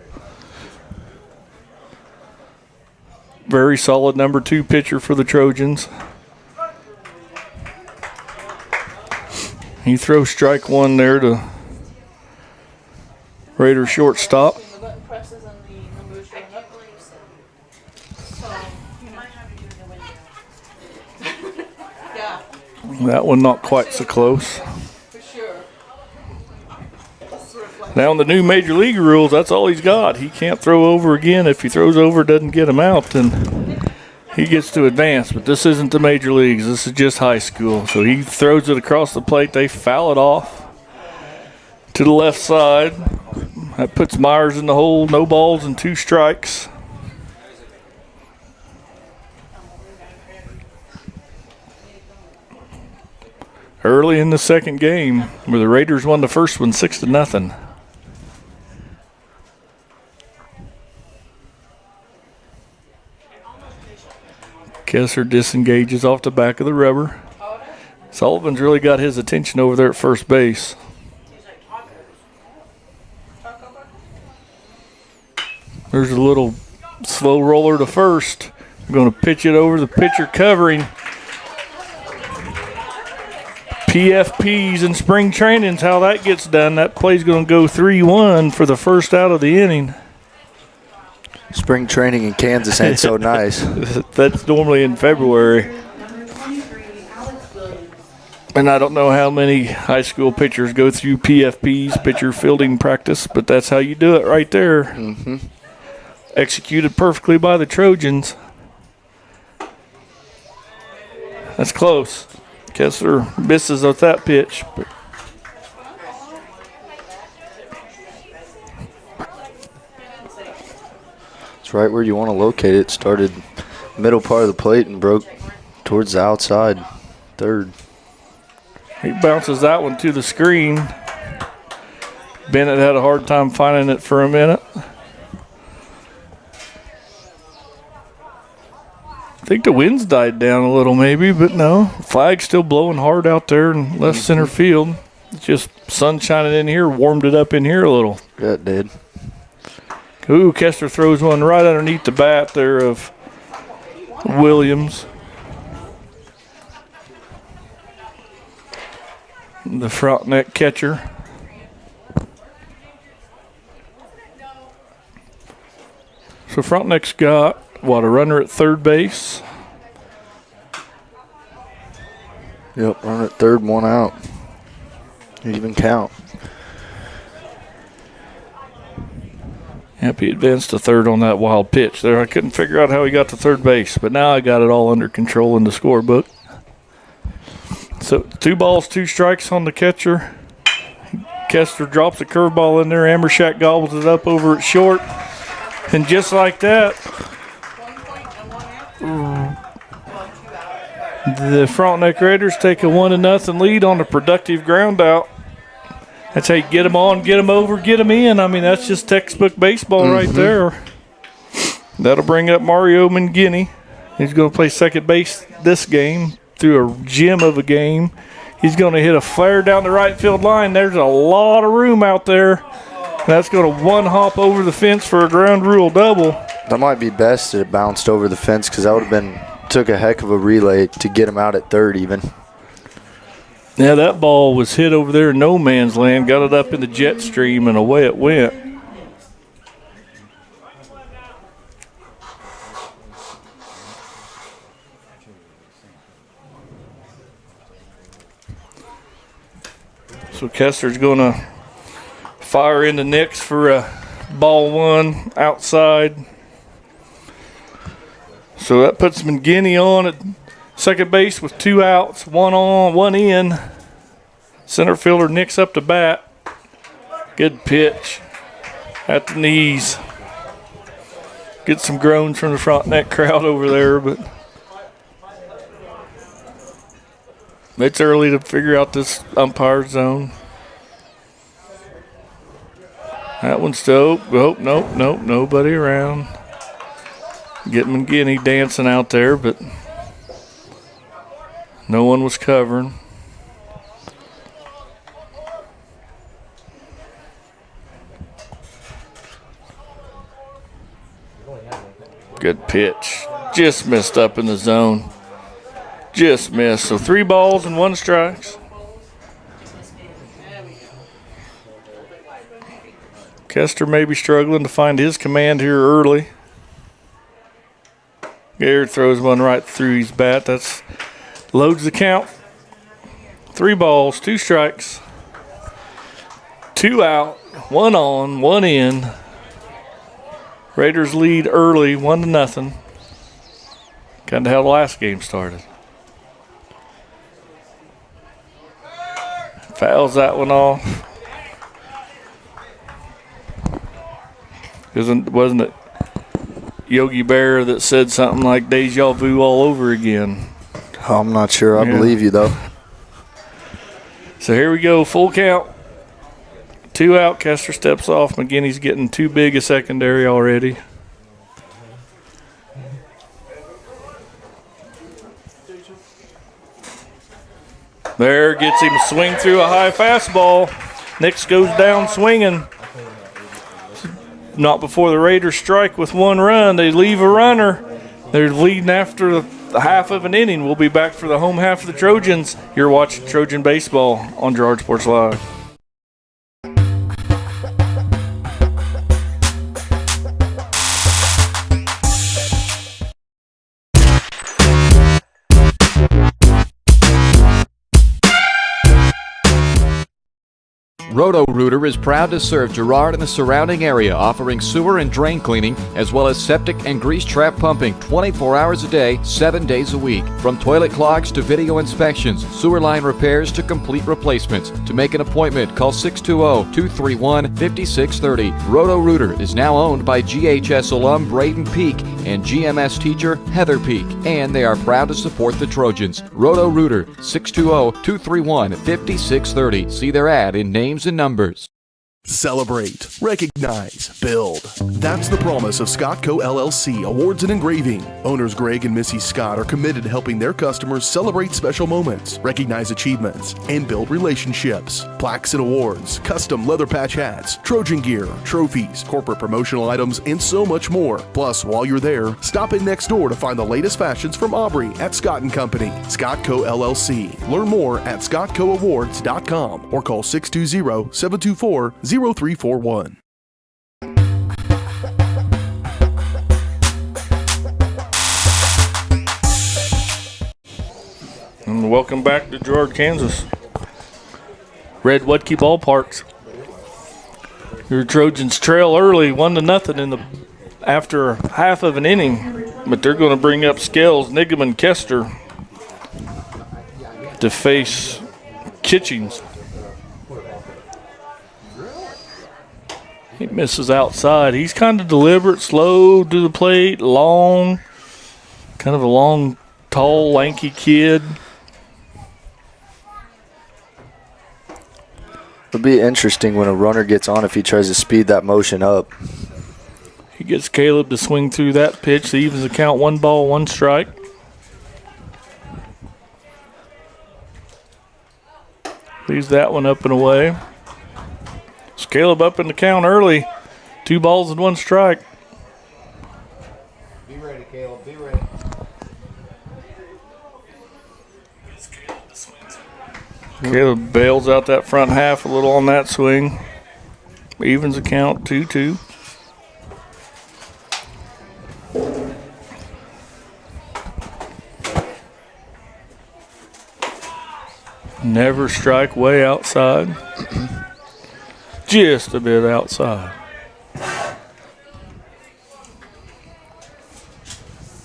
Very solid number 2 pitcher for the Trojans. He throws strike 1 there to Raider shortstop. That one not quite so close. Now in the new Major League rules, that's all he's got. He can't throw over again. If he throws over, doesn't get him out, then he gets to advance. But this isn't the Major Leagues. This is just high school. So he throws it across the plate. They foul it off to the left side. That puts Myers in the hole. No balls and 2 strikes. Early in the second game, where the Raiders won the first one 6-0. Kester disengages off the back of the rubber. Sullivan's really got his attention over there at first base. There's a little slow roller to first. We're going to pitch it over the pitcher covering. PFPs and spring training's how that gets done. That play's going to go 3-1 for the first out of the inning. Spring training in Kansas ain't so nice. That's normally in February. And I don't know how many high school pitchers go through PFPs, pitcher fielding practice, but that's how you do it right there. Mm-hmm. Executed perfectly by the Trojans. That's close. Kester misses with that pitch. It's right where you want to locate it. Started middle part of the plate and broke towards the outside third. He bounces that one to the screen. Bennett had a hard time finding it for a minute. I think the wind's died down a little maybe, but no. Flag's still blowing hard out there in left center field. It's just sun shining in here, warmed it up in here a little. Yeah, it did. Ooh, Kester throws one right underneath the bat there of Williams. The Frontenac catcher. So Frontenac's got, a runner at third base? Yep, runner at third, 1 out. Even count. Yep, he advanced to third on that wild pitch there. I couldn't figure out how he got to third base, but now I got it all under control in the scorebook. So 2 balls, 2 strikes on the catcher. Kester drops a curveball in there. Amershak gobbles it up over at short. And just like that, the Frontenac Raiders take a 1-0 lead on a productive ground out. That's how you get them on, get them over, get them in. I mean, that's just textbook baseball right there. That'll bring up Mario McGinney. He's going to play second base this game through a gem of a game. He's going to hit a flare down the right field line. There's a lot of room out there. That's going to one-hop over the fence for a ground rule double. That might be best that it bounced over the fence because that would have been took a heck of a relay to get him out at third even. Yeah, that ball was hit over there in no man's land, got it up in the jet stream, and away it went. So Kester's going to fire into Nix for a ball 1 outside. So that puts McGinney on at second base with 2 outs, 1 on, 1 in. Center fielder Nix up to bat. Good pitch at the knees. Get some groans from the Frontenac crowd over there, but it's early to figure out this umpire zone. That one's still, nope, nobody around. Get McGinney dancing out there, but no one was covering. Good pitch. Just missed up in the zone. Just missed. So 3 balls and 1 strikes. Kester may be struggling to find his command here early. Girard throws one right through his bat. That's loads the count. 3 balls, 2 strikes. 2 out, 1 on, 1 in. Raiders lead early, 1-0. Kind of how the last game started. Fouls that one off. Wasn't it Yogi Berra that said something like deja vu all over again? Oh, I'm not sure. I believe you, though. So here we go, full count. 2 out, Kester steps off. McGinney's getting too big a secondary already. There, gets him swing through a high fastball. Nix goes down swinging. Not before the Raiders strike with 1 run. They leave a runner. They're leading after the half of an inning. We'll be back for the home half of the Trojans. You're watching Trojan Baseball on Girard Sports Live. Roto-Rooter is proud to serve Girard and the surrounding area, offering sewer and drain cleaning, as well as septic and grease trap pumping 24 hours a day, 7 days a week. From toilet clogs to video inspections, sewer line repairs to complete replacements. To make an appointment, call 620-231-5630. Roto-Rooter is now owned by GHS alum Braden Peak and GMS teacher Heather Peak, and they are proud to support the Trojans. Roto-Rooter, 620-231-5630. See their ad in names and numbers. Celebrate, recognize, build. That's the promise of Scott Co. LLC Awards and Engraving. Owners Greg and Missy Scott are committed to helping their customers celebrate special moments, recognize achievements, and build relationships. Plaques and awards, custom leather patch hats, Trojan gear, trophies, corporate promotional items, and so much more. Plus, while you're there, stop in next door to find the latest fashions from Aubrey at Scott & Company. Scott Co. LLC. Learn more at scottcoawards.com or call 620-724-0341. And welcome back to Girard, Kansas. Red Wetke Ballparks. Your Trojans trail early, 1-0 after half of an inning, but they're going to bring up Scales, Niggeman, Kester to face Kitchings. He misses outside. He's kind of deliberate, slow to the plate, long, kind of a long, tall, lanky kid. It'll be interesting when a runner gets on if he tries to speed that motion up. He gets Caleb to swing through that pitch. He evens the count, 1 ball, 1 strike. Leaves that one up and away. So Caleb up in the count early. 2 balls and 1 strike. Be ready, Caleb. Be ready. Caleb bails out that front half a little on that swing. Evens the count, 2-2. Never strike way outside. Just a bit outside.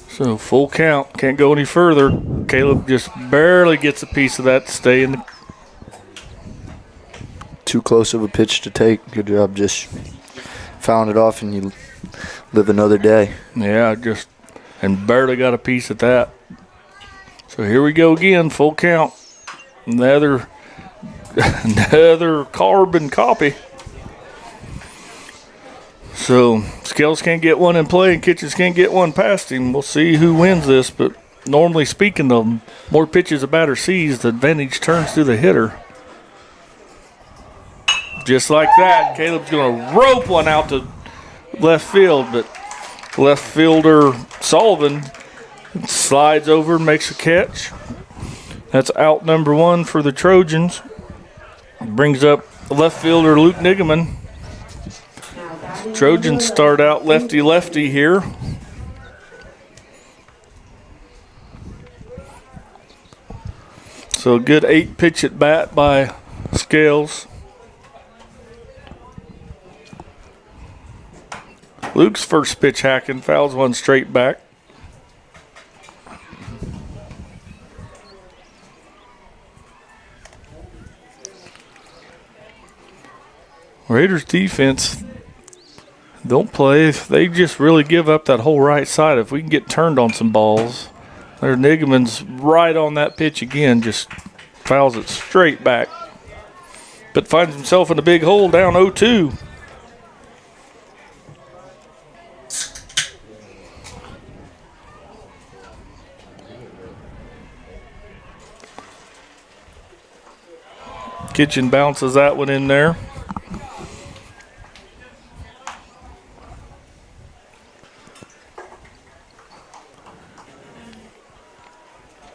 So full count. Can't go any further. Caleb just barely gets a piece of that to stay in the. Too close of a pitch to take. Good job just fouling it off and you live another day. Yeah, and barely got a piece at that. So here we go again, full count. Another carbon copy. So Scales can't get one in play and Kitchens can't get one past him. We'll see who wins this, but normally speaking, the more pitches a batter sees, the advantage turns to the hitter. Just like that, Caleb's going to rope one out to left field, but left fielder Sullivan slides over and makes a catch. That's out number 1 for the Trojans. Brings up left fielder Luke Niggeman. Trojans start out lefty-lefty here. So a good 8-pitch at bat by Scales. Luke's first pitch hacking, fouls one straight back. Raiders defense don't play. They just really give up that whole right side. If we can get turned on some balls. There's Niggeman's right on that pitch again, just fouls it straight back. But finds himself in a big hole down 0-2. Kitchen bounces that one in there.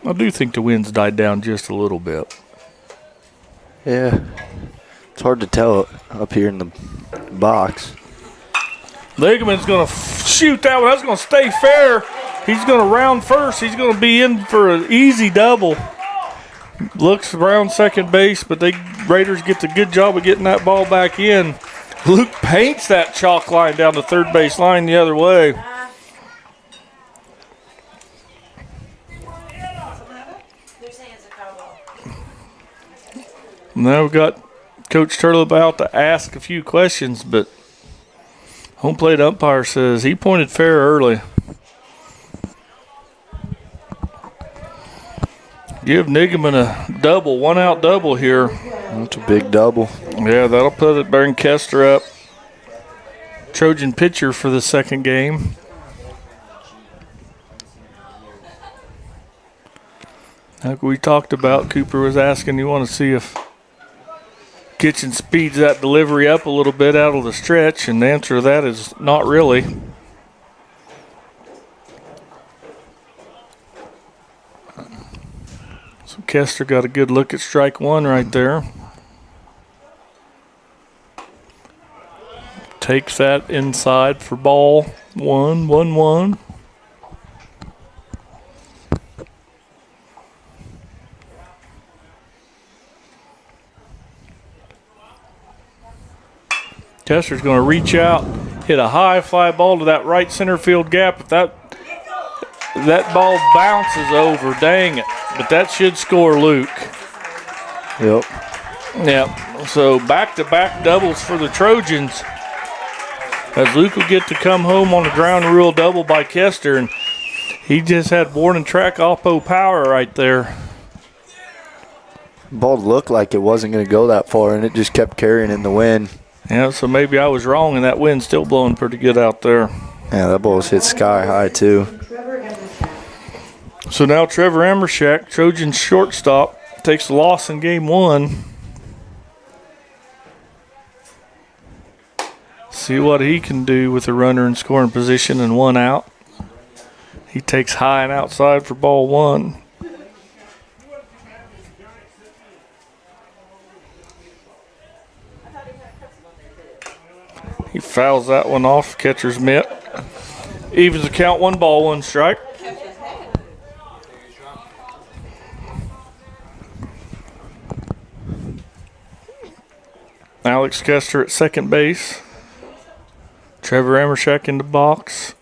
I do think the wind's died down just a little bit. Yeah. It's hard to tell up here in the box. Ligamen's going to shoot that one. That's going to stay fair. He's going to round first. He's going to be in for an easy double. Looks around second base, but Raiders get the good job of getting that ball back in. Luke paints that chalk line down the third base line the other way. Now we've got Coach Turtle about to ask a few questions, but home plate umpire says he pointed fair early. Give Niggeman a double, 1-out double here. That's a big double. Yeah, that'll put it Baron Kester up. Trojan pitcher for the second game. Like we talked about, Cooper was asking, you want to see if Kitchen speeds that delivery up a little bit out of the stretch, and the answer to that is not really. So Kester got a good look at strike one right there. Takes that inside for ball 1-1-1. Kester's going to reach out, hit a high fly ball to that right center field gap. If that ball bounces over, dang it. But that should score Luke. Yep. Yep. So back-to-back doubles for the Trojans. As Luke will get to come home on a ground rule double by Kester, and he just had warning track oppo power right there. Ball looked like it wasn't going to go that far, and it just kept carrying in the wind. Yeah, so maybe I was wrong, and that wind's still blowing pretty good out there. Yeah, that ball's hit sky high, too. So now Trevor Emershak, Trojans shortstop, takes the loss in game one. See what he can do with a runner in scoring position and one out. He takes high and outside for ball one. He fouls that one off, catcher's mitt. Evens the count, 1 ball, 1 strike. Alex Kester at second base. Trevor Emershak in the box.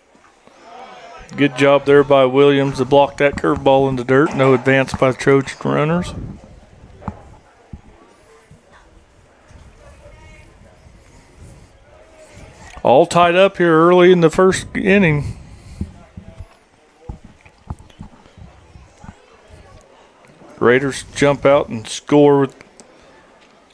Good job there by Williams to block that curveball in the dirt. No advance by the Trojan runners. All tied up here early in the first inning. Raiders jump out and score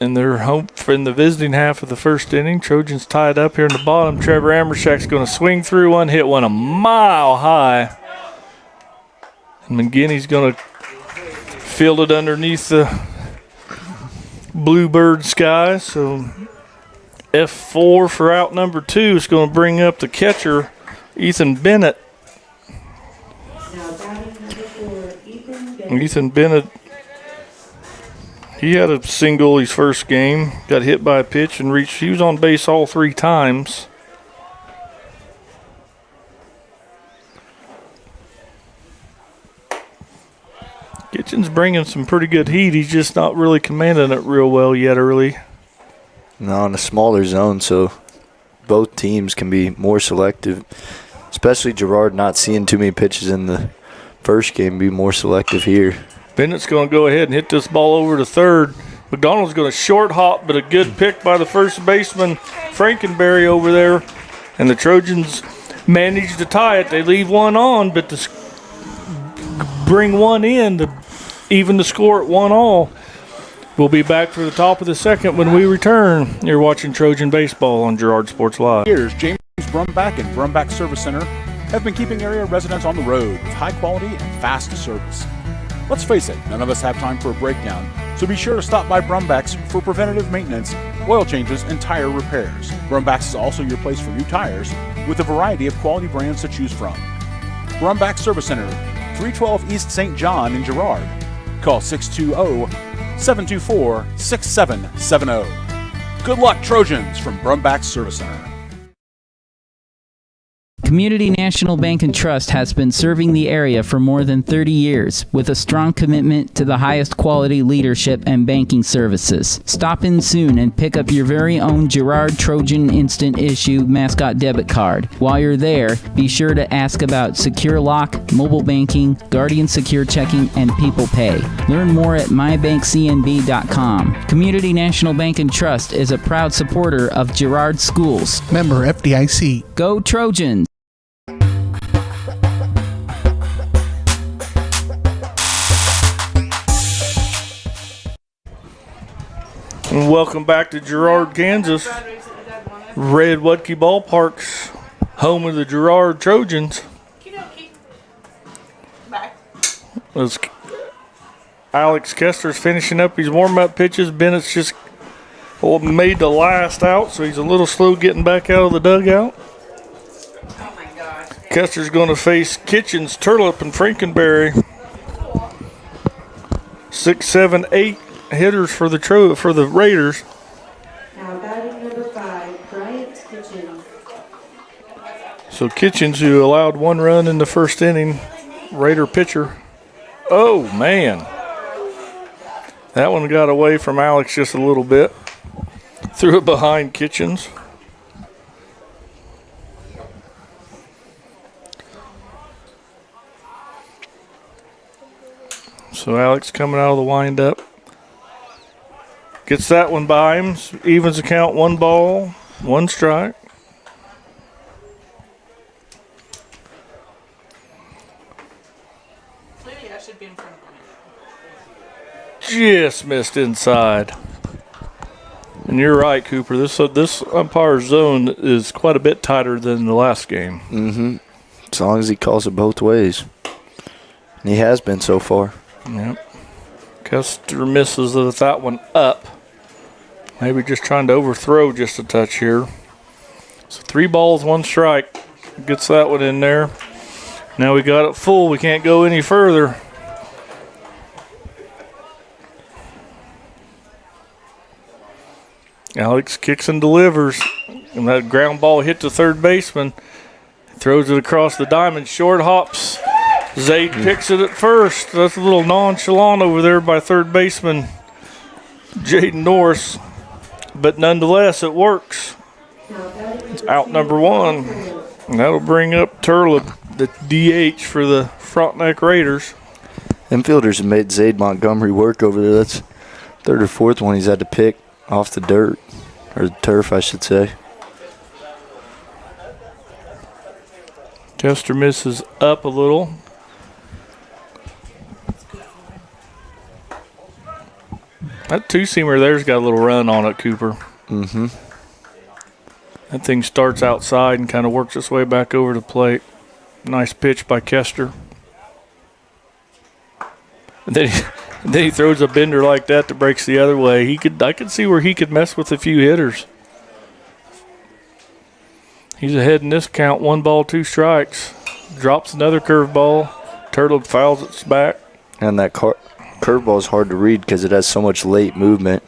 in their home in the visiting half of the first inning. Trojans tied up here in the bottom. Trevor Emershak's going to swing through one, hit one a mile high. And McGinney's going to field it underneath the bluebird sky. So F4 for out number 2 is going to bring up the catcher, Ethan Bennett. Ethan Bennett, he had a single his first game, got hit by a pitch and reached. He was on base all 3 times. Kitchen's bringing some pretty good heat. He's just not really commanding it real well yet early. No, in a smaller zone, so both teams can be more selective. Especially Girard not seeing too many pitches in the first game, be more selective here. Bennett's going to go ahead and hit this ball over to third. McDonald's going to short hop, but a good pick by the first baseman, Frankenberry, over there. And the Trojans manage to tie it. They leave one on, but to bring one in to even the score at 1-1. We'll be back for the top of the second when we return. You're watching Trojan Baseball on Girard Sports Live. Here's James Brumback and Brumback Service Center have been keeping area residents on the road with high quality and fast service. Let's face it, none of us have time for a breakdown, so be sure to stop by Brumback's for preventative maintenance, oil changes, and tire repairs. Brumback's is also your place for new tires with a variety of quality brands to choose from. Brumback Service Center, 312 East St. John in Girard. Call 620-724-6770. Good luck, Trojans, from Brumback Service Center. Community National Bank and Trust has been serving the area for more than 30 years with a strong commitment to the highest quality leadership and banking services. Stop in soon and pick up your very own Girard Trojan Instant Issue mascot debit card. While you're there, be sure to ask about Secure Lock, mobile banking, Guardian Secure Checking, and People Pay. Learn more at mybankcnb.com. Community National Bank and Trust is a proud supporter of Girard Schools. Member FDIC. Go Trojans! And welcome back to Girard, Kansas. Red Wudke Ballpark's home of the Girard Trojans. As Alex Kester's finishing up his warm-up pitches, Bennett's just made the last out, so he's a little slow getting back out of the dugout. Kester's going to face Kitchens, Turlip, and Frankenberry. 6, 7, 8 hitters for the Raiders. Now batting number 5, Bryant Kitchens. So Kitchens, who allowed 1 run in the first inning, Raider pitcher. Oh, man. That one got away from Alex just a little bit. Threw it behind Kitchens. So Alex coming out of the windup. Gets that one by him. Evens the count, 1 ball, 1 strike. Clearly, I should be in front of Just missed inside. And you're right, Cooper. This umpire's zone is quite a bit tighter than the last game. Mm-hmm. As long as he calls it both ways. And he has been so far. Yep. Custer misses with that one up. Maybe just trying to overthrow just a touch here. So 3 balls, 1 strike. Gets that one in there. Now we got it full. We can't go any further. Alex kicks and delivers. And that ground ball hit the third baseman. Throws it across the diamond. Short hops. Zaid picks it at first. That's a little nonchalant over there by third baseman Jaden Norris. But nonetheless, it works. It's out number 1. And that'll bring up Turley, the DH for the Frontenac Raiders. Infielders have made Zaid Montgomery work over there. That's 3rd or 4th one he's had to pick off the dirt. Or the turf, I should say. Chester misses up a little. That 2-seamer there's got a little run on it, Cooper. Mm-hmm. That thing starts outside and kind of works its way back over the plate. Nice pitch by Kester. And then he throws a bender like that breaks the other way. I could see where he could mess with a few hitters. He's ahead in this count, 1 ball, 2 strikes. Drops another curveball. Turtle fouls it back. And that curveball is hard to read because it has so much late movement.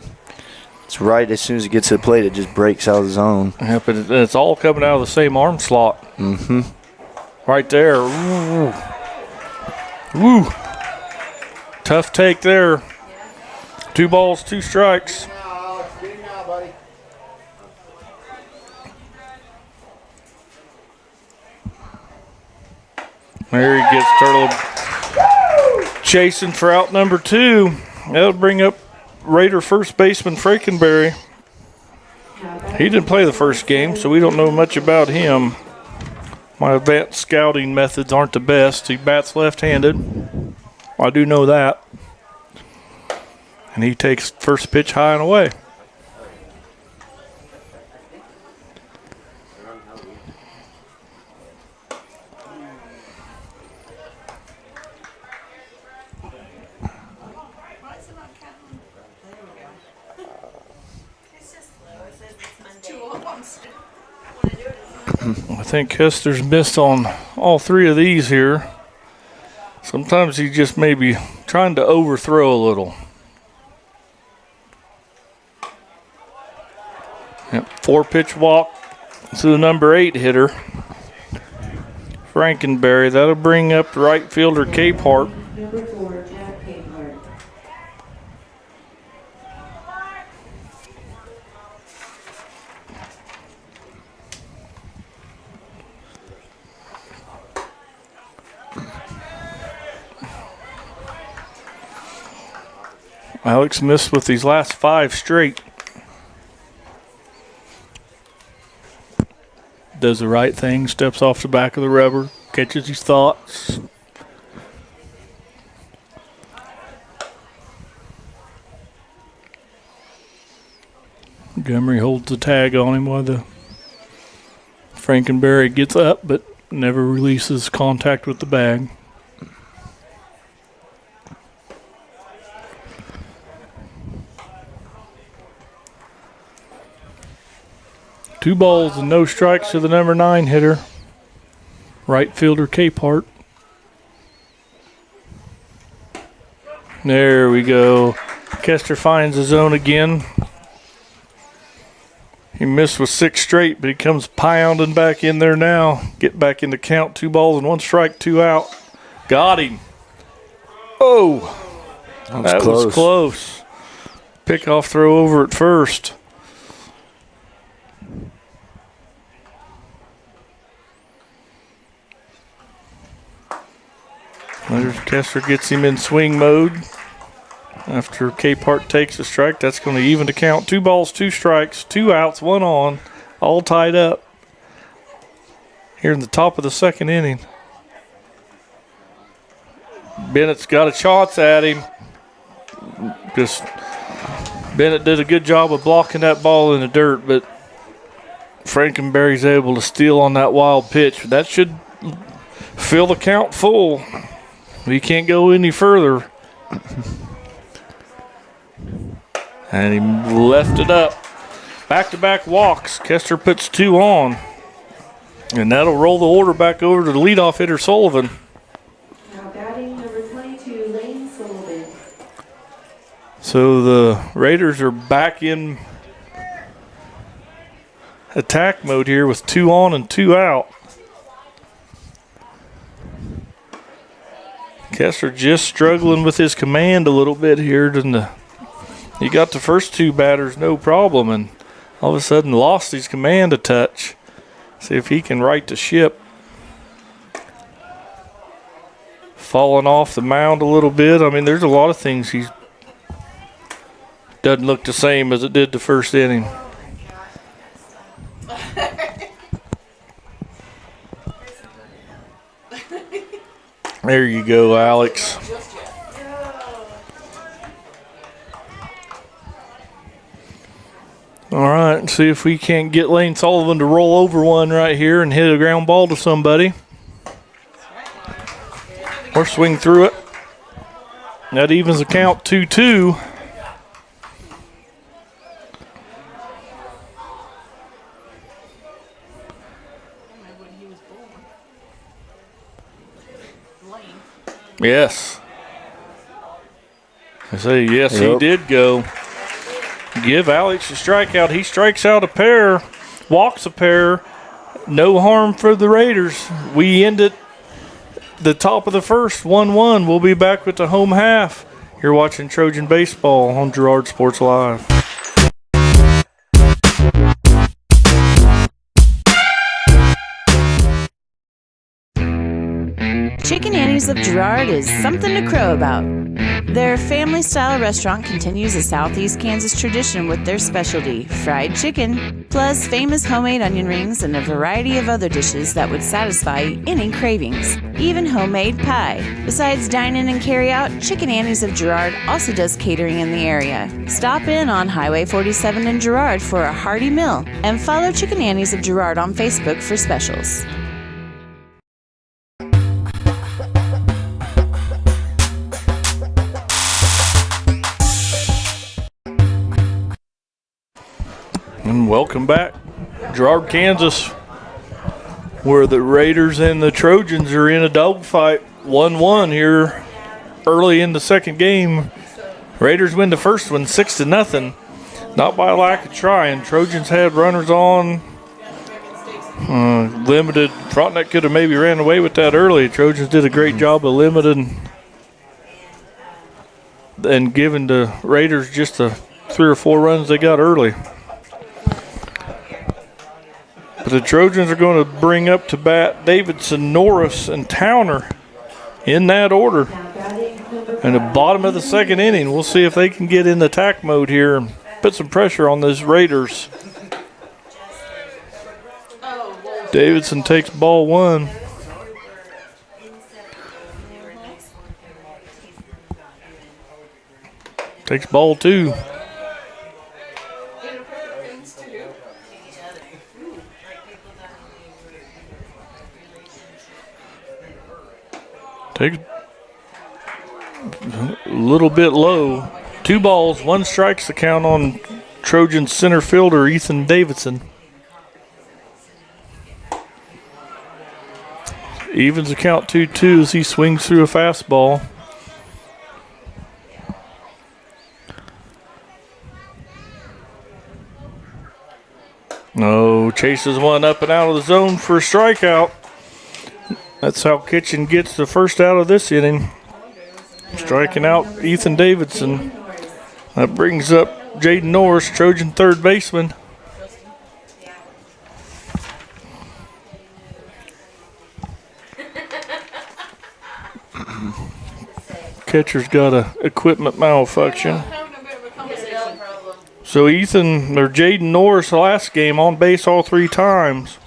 It's right as soon as it gets to the plate, it just breaks out of the zone. Yeah, but it's all coming out of the same arm slot. Mm-hmm. Right there. Ooh. Woo. Tough take there. 2 balls, 2 strikes. There he gets Turtle chasing for out number 2. That'll bring up Raider first baseman Frankenberry. He didn't play the first game, so we don't know much about him. My advanced scouting methods aren't the best. He bats left-handed. I do know that. And he takes first pitch high and away. I think Kester's missed on all 3 of these here. Sometimes he just may be trying to overthrow a little. Yep, 4-pitch walk to the number 8 hitter, Frankenberry. That'll bring up right fielder Capehart. Number 4, Jack Capehart. Alex missed with these last 5 straight. Does the right thing, steps off the back of the rubber, catches his thoughts. Montgomery holds the tag on him while the Frankenberry gets up, but never releases contact with the bag. Two balls and no strikes to the number 9 hitter, right fielder Capehart. There we go. Kester finds his zone again. He missed with 6 straight, but he comes pounding back in there now. Get back in the count. 2 balls and 1 strike, 2 out. Got him. Oh, that was close. Pickoff throw over at first. There's Kessler gets him in swing mode. After Capehart takes a strike, that's going to even the count. 2 balls, 2 strikes, 2 outs, 1 on, all tied up here in the top of the second inning. Bennett's got a chance at him. Bennett did a good job of blocking that ball in the dirt, but Frankenberry's able to steal on that wild pitch. That should fill the count full. He can't go any further. And he left it up. Back-to-back walks. Kessler puts 2 on. And that'll roll the order back over to the leadoff hitter, Sullivan. Now batting number 22, Lane Sullivan. So the Raiders are back in attack mode here with 2 on and 2 out. Kessler just struggling with his command a little bit here. He got the first 2 batters no problem, and all of a sudden lost his command a touch. See if he can right the ship. Falling off the mound a little bit. I mean, there's a lot of things he doesn't look the same as it did the first inning. There you go, Alex. All right, see if we can't get Lane Sullivan to roll over one right here and hit a ground ball to somebody. Or swing through it. That evens the count 2-2. Yes. I say yes, He did go. Give Alex a strikeout. He strikes out a pair, walks a pair. No harm for the Raiders. We end it the top of the first, 1-1. We'll be back with the home half. You're watching Trojan Baseball on Girard Sports Live. Chicken Annie's of Girard is something to crow about. Their family-style restaurant continues a Southeast Kansas tradition with their specialty, fried chicken, plus famous homemade onion rings and a variety of other dishes that would satisfy any cravings, even homemade pie. Besides dine-in and carry-out, Chicken Annie's of Girard also does catering in the area. Stop in on Highway 47 in Girard for a hearty meal, and follow Chicken Annie's of Girard on Facebook for specials. And welcome back, Girard, Kansas, where the Raiders and the Trojans are in a dogfight, 1-1 here early in the second game. Raiders win the first one 6-0, not by a lack of trying. Trojans had runners on, limited. Frontenac could have maybe ran away with that early. Trojans did a great job of limiting and giving the Raiders just the 3 or 4 runs they got early. But the Trojans are going to bring up to bat Davidson, Norris, and Towner in that order. In the bottom of the second inning, we'll see if they can get in attack mode here and put some pressure on those Raiders. Davidson takes ball 1. Takes ball 2. Takes a little bit low. 2 balls, 1 strikes the count on Trojan center fielder Ethan Davidson. Evens the count 2-2 as he swings through a fastball. No, chases one up and out of the zone for a strikeout. That's how Kitchen gets the first out of this inning. Striking out Ethan Davidson. That brings up Jaden Norris, Trojan third baseman. Catcher's got a equipment malfunction. So Jaden Norris last game on base all 3 times.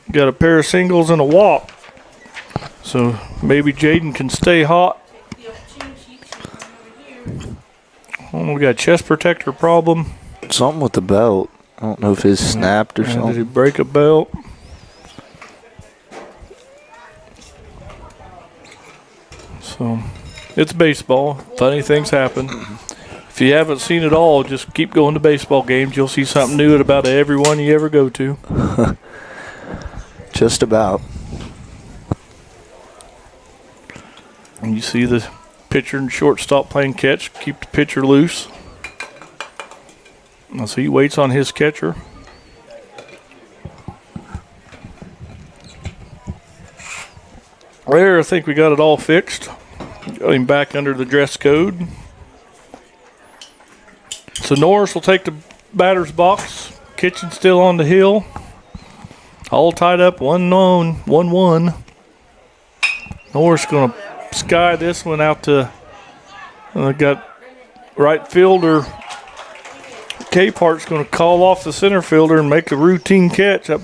Got a pair of singles and a walk. So maybe Jaden can stay hot. Oh, we got a chest protector problem. Something with the belt. I don't know if his snapped or something. Did he break a belt? So it's baseball. Funny things happen. If you haven't seen it all, just keep going to baseball games. You'll see something new at about every one you ever go to. Just about. And you see the pitcher and shortstop playing catch. Keep the pitcher loose. Now, so he waits on his catcher. There, I think we got it all fixed. Got him back under the dress code. So Norris will take the batter's box. Kitchen still on the hill. All tied up, 1-1. Norris going to sky this one out to, got right fielder. K-Part's going to call off the center fielder and make the routine catch up.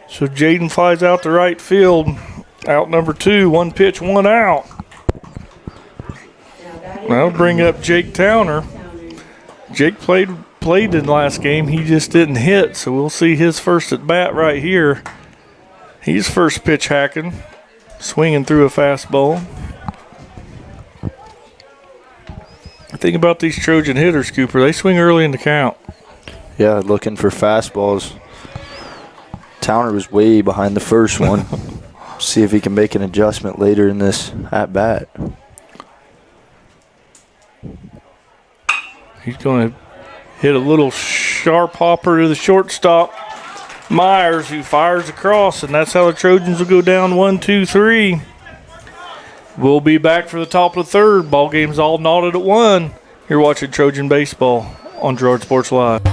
So Jaden flies out to right field. Out number 2, 1 pitch, 1 out. That'll bring up Jake Towner. Jake played in the last game. He just didn't hit, so we'll see his first at bat right here. He's first pitch hacking, swinging through a fastball. The thing about these Trojan hitters, Cooper, they swing early in the count. Yeah, looking for fastballs. Towner was way behind the first one. See if he can make an adjustment later in this at bat. He's going to hit a little sharp hopper to the shortstop, Myers, who fires across, and that's how the Trojans will go down 1-2-3. We'll be back for the top of the third. Ball game's all knotted at 1. You're watching Trojan Baseball on Girard Sports Live.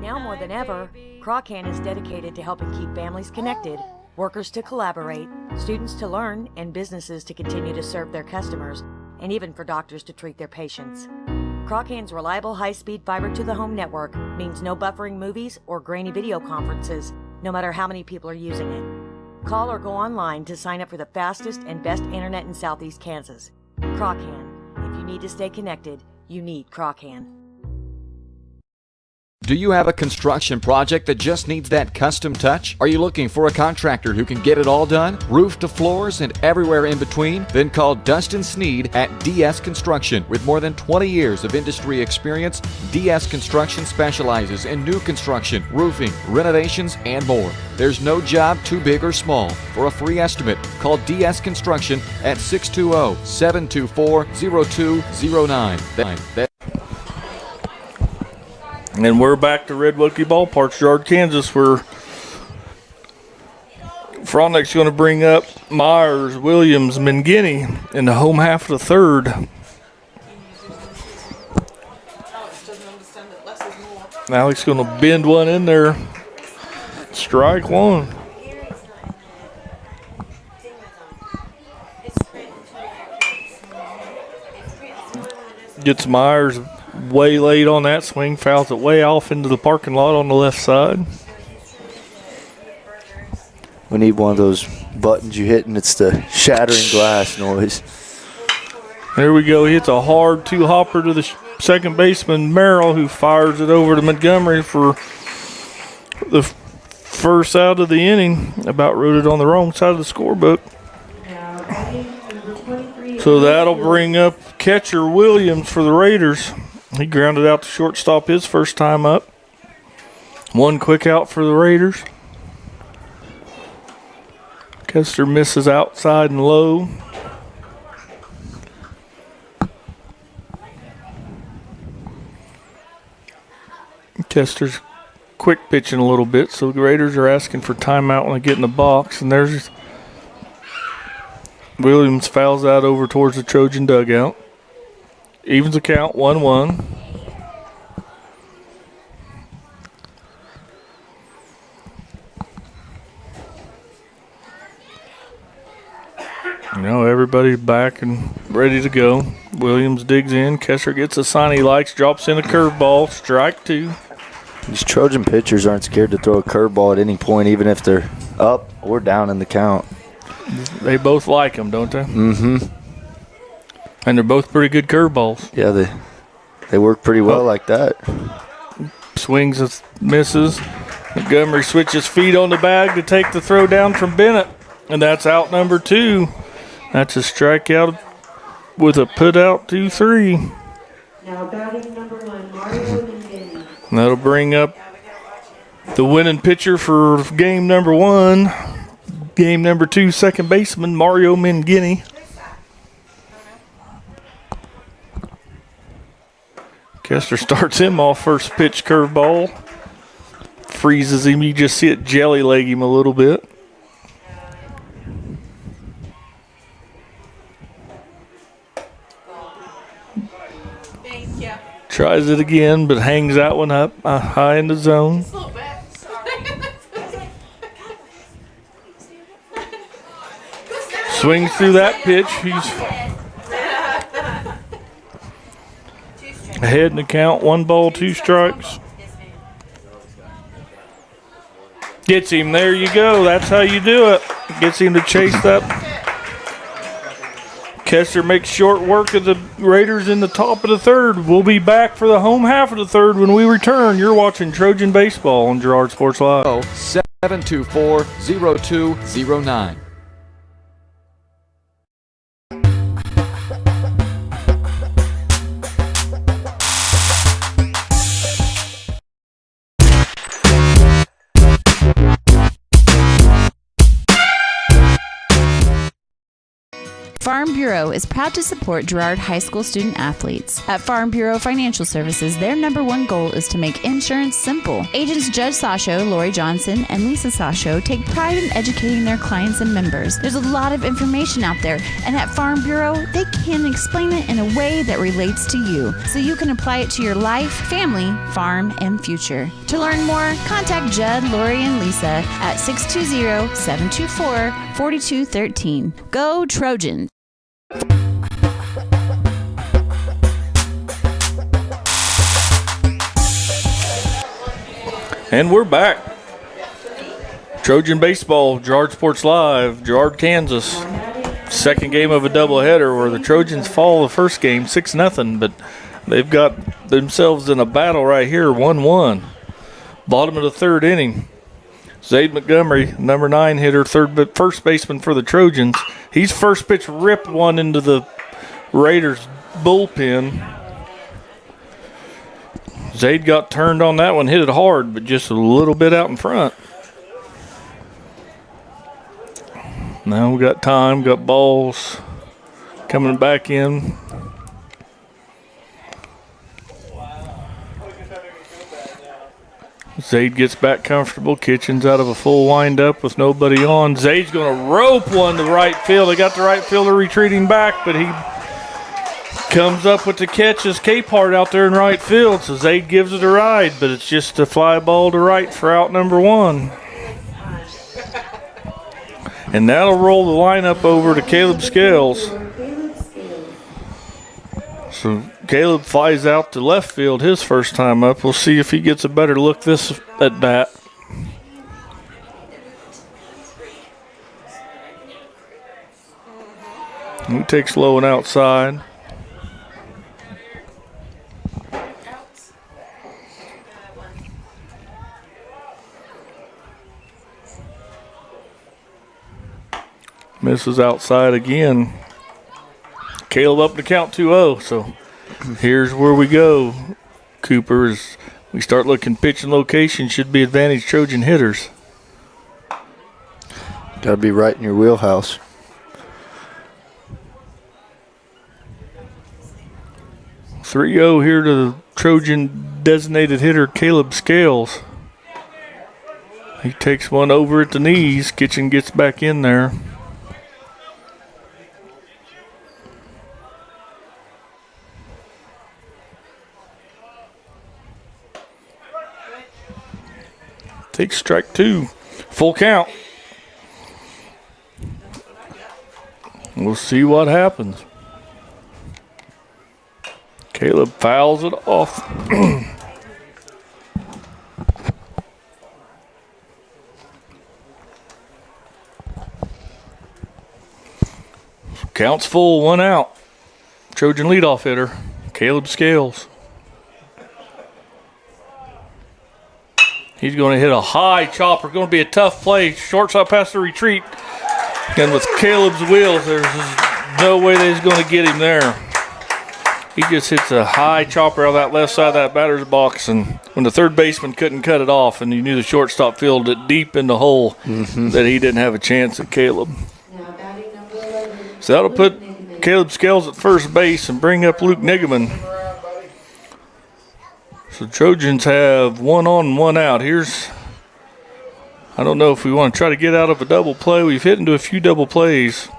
Now more than ever, Croccan is dedicated to helping keep families connected, workers to collaborate, students to learn, and businesses to continue to serve their customers, and even for doctors to treat their patients. Croccan's reliable high-speed fiber-to-the-home network means no buffering movies or grainy video conferences, no matter how many people are using it. Call or go online to sign up for the fastest and best internet in Southeast Kansas. Croccan. If you need to stay connected, you need Croccan. Do you have a construction project that just needs that custom touch? Are you looking for a contractor who can get it all done? Roof to floors and everywhere in between? Then call Dustin Sneed at DS Construction. With more than 20 years of industry experience, DS Construction specializes in new construction, roofing, renovations, and more. There's no job too big or small. For a free estimate, call DS Construction at 620-724-0209. And we're back to Red Wilkie Ballpark, Girard, Kansas, where Frontec's going to bring up Myers, Williams, Mangini in the home half of the third. Alex going to bend one in there. Strike one. Gets Myers way late on that swing, fouls it way off into the parking lot on the left side. We need one of those buttons you hit and it's the shattering glass noise. There we go. He hits a hard 2-hopper to the second baseman, Merrill, who fires it over to Montgomery for the first out of the inning. About wrote it on the wrong side of the scorebook. So that'll bring up catcher Williams for the Raiders. He grounded out to shortstop his first time up. One quick out for the Raiders. Kester misses outside and low. Kester's quick pitching a little bit, so the Raiders are asking for timeout when they get in the box. And there's Williams fouls out over towards the Trojan dugout. Evens the count, 1-1. everybody back and ready to go. Williams digs in. Kessler gets a sign he likes, drops in a curveball. Strike 2. These Trojan pitchers aren't scared to throw a curveball at any point, even if they're up or down in the count. They both like them, don't they? Mm-hmm. And they're both pretty good curveballs. Yeah, they work pretty well like that. Swings and misses. Montgomery switches feet on the bag to take the throw down from Bennett. And that's out number 2. That's a strikeout with a put out 2-3. Now batting number 1, Mario Mangini. That'll bring up the winning pitcher for game number 1. Game number 2, second baseman Mario Mangini. Kessler starts him off first pitch curveball. Freezes him. You just see it jelly leg him a little bit. Tries it again, but hangs that one up high in the zone. Swings through that pitch. He's ahead in the count. 1 ball, 2 strikes. Gets him. There you go. That's how you do it. Gets him to chase that. Kessler makes short work of the Raiders in the top of the 3rd. We'll be back for the home half of the 3rd when we return. You're watching Trojan Baseball on Girard Sports Live. 724-0209. Farm Bureau is proud to support Girard High School student athletes. At Farm Bureau Financial Services, their #1 goal is to make insurance simple. Agents Judge Sasho, Lori Johnson, and Lisa Sasho take pride in educating their clients and members. There's a lot of information out there, and at Farm Bureau, they can explain it in a way that relates to you, so you can apply it to your life, family, farm, and future. To learn more, contact Judd, Lori, and Lisa at 620-724-4213. Go Trojans! And we're back. Trojan Baseball, Girard Sports Live, Girard, Kansas. Second game of a doubleheader where the Trojans fall the first game 6-0, but they've got themselves in a battle right here, 1-1. Bottom of the 3rd inning. Zaid Montgomery, number 9 hitter, first baseman for the Trojans. He's first pitch ripped one into the Raiders bullpen. Zaid got turned on that one, hit it hard, but just a little bit out in front. Now we got time, got balls coming back in. Zaid gets back comfortable. Kitchen's out of a full windup with nobody on. Zaid's going to rope one to right field. They got the right fielder retreating back, but he comes up with the catch as Capehart out there in right field. So Zaid gives it a ride, but it's just a fly ball to right for out number 1. And that'll roll the lineup over to Caleb Scales. So Caleb flies out to left field his first time up. We'll see if he gets a better look this at bat. He takes low and outside. Misses outside again. Caleb up to count 2-0. So here's where we go. Cooper, as we start looking pitching location, should be advantage Trojan hitters. Got to be right in your wheelhouse. .30 here to the Trojan designated hitter Caleb Scales. He takes one over at the knees. Kitchen gets back in there. Takes strike 2. Full count. We'll see what happens. Caleb fouls it off. Counts full, 1 out. Trojan leadoff hitter, Caleb Scales. He's going to hit a high chopper. Going to be a tough play. Shortstop has to retreat. And with Caleb's wheels, there's no way that he's going to get him there. He just hits a high chopper out of that left side of that batter's box. And when the third baseman couldn't cut it off and you knew the shortstop fielded it deep in the hole, that he didn't have a chance at Caleb. So that'll put Caleb Scales at first base and bring up Luke Nigaman. So Trojans have 1 on, 1 out. I don't know if we want to try to get out of a double play. We've hit into a few double plays.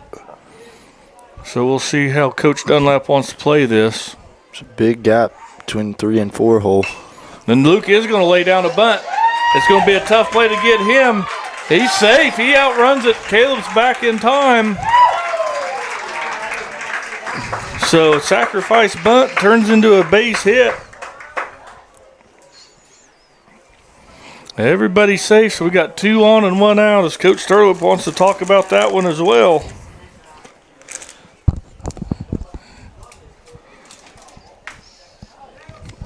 So we'll see how Coach Dunlap wants to play this. It's a big gap between 3 and 4 hole. Then Luke is going to lay down a bunt. It's going to be a tough play to get him. He's safe. He outruns it. Caleb's back in time. So sacrifice bunt turns into a base hit. Everybody's safe, so we got 2 on and 1 out, as Coach Sturlip wants to talk about that one as well.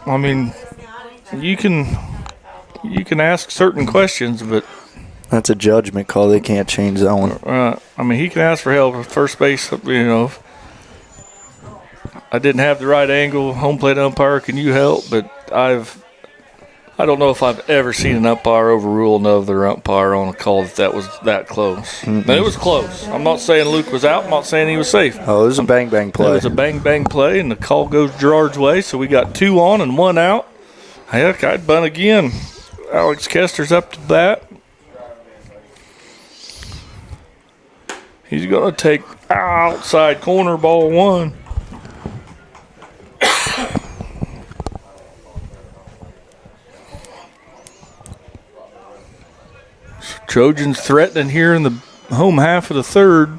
I mean, you can ask certain questions, but that's a judgment call. They can't change that one. I mean, he can ask for help at first base. You know, I didn't have the right angle. Home plate umpire, can you help? But I don't know if I've ever seen an umpire overrule another umpire on a call that was that close. But it was close. I'm not saying Luke was out. I'm not saying he was safe. Oh, it was a bang-bang play. It was a bang-bang play, and the call goes Girard's way. So we got 2 on and 1 out. Heck, I'd bunt again. Alex Kester's up to bat. He's going to take outside corner, ball 1. Trojans threatening here in the home half of the third.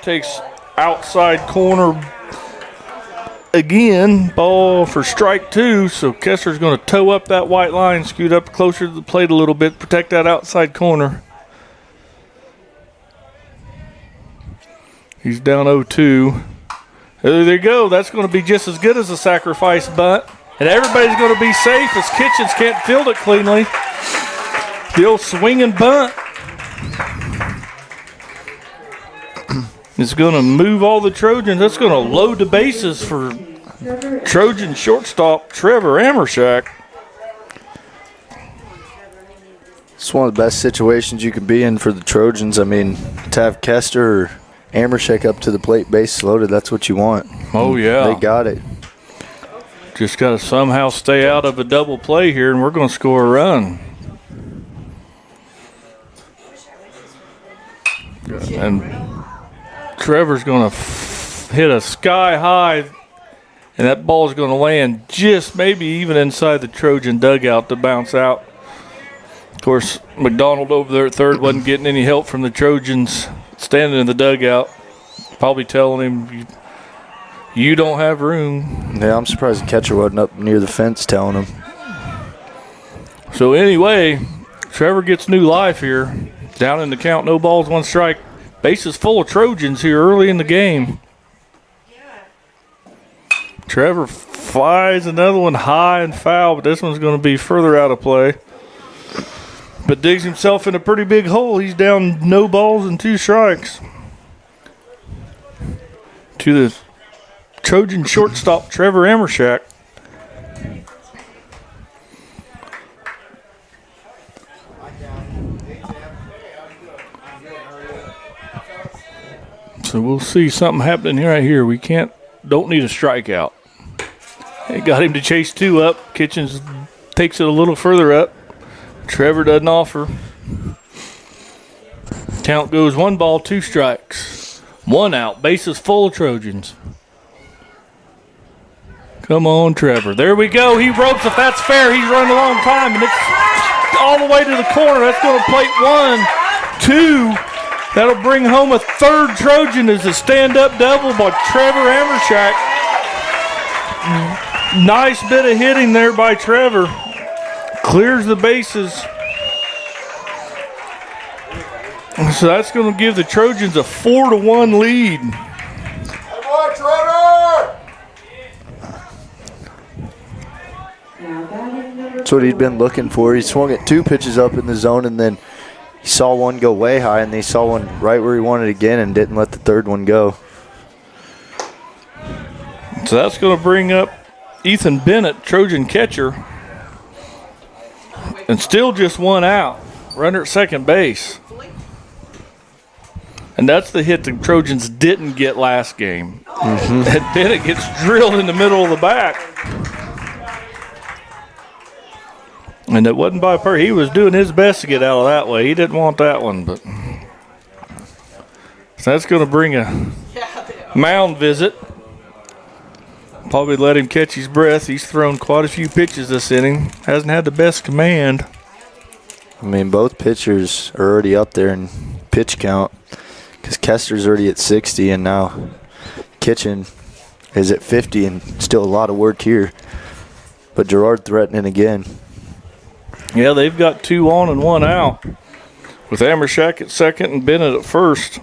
Takes outside corner again. Ball for strike 2. So Kessler's going to toe up that white line, scoot up closer to the plate a little bit, protect that outside corner. He's down 0-2. There you go. That's going to be just as good as a sacrifice bunt. And everybody's going to be safe as Kitchens can't field it cleanly. The old swing and bunt is going to move all the Trojans. That's going to load the bases for Trojan shortstop Trevor Amershak. It's one of the best situations you can be in for the Trojans. I mean, to have Kester or Amershak up to the plate, bases loaded, that's what you want. Oh, yeah. They got it. Just got to somehow stay out of a double play here, and we're going to score a run. And Trevor's going to hit a sky high, and that ball is going to land just maybe even inside the Trojan dugout to bounce out. Of course, McDonald over there at third wasn't getting any help from the Trojans standing in the dugout, probably telling him, you don't have room. Yeah, I'm surprised the catcher wasn't up near the fence telling him. So anyway, Trevor gets new life here. Down in the count, no balls, 1 strike. Bases full of Trojans here early in the game. Trevor flies another one high and foul, but this one's going to be further out of play. But digs himself in a pretty big hole. He's down no balls and 2 strikes. To the Trojan shortstop Trevor Amershak. So we'll see something happening right here. We don't need a strikeout. It got him to chase 2 up. Kitchens takes it a little further up. Trevor doesn't offer. Count goes 1 ball, 2 strikes. 1 out. Bases full of Trojans. Come on, Trevor. There we go. He ropes. If that's fair, he's run a long time. And it's all the way to the corner. That's going to plate 1, 2. That'll bring home a third Trojan as a stand-up double by Trevor Amershak. Nice bit of hitting there by Trevor. Clears the bases. So that's going to give the Trojans a 4-1 lead. Hey boy, Trevor! That's what he'd been looking for. He swung at 2 pitches up in the zone, and then he saw one go way high, and he saw one right where he wanted again and didn't let the third one go. So that's going to bring up Ethan Bennett, Trojan catcher. And still just 1 out. Runner at second base. And that's the hit the Trojans didn't get last game. That Bennett gets drilled in the middle of the back. And it wasn't by Purr. He was doing his best to get out of that way. He didn't want that one, but so that's going to bring a mound visit. Probably let him catch his breath. He's thrown quite a few pitches this inning. Hasn't had the best command. I mean, both pitchers are already up there in pitch count because Kester's already at 60, and now Kitchen is at 50, and still a lot of work here. But Girard threatening again. Yeah, they've got 2 on and 1 out with Amershak at second and Bennett at first.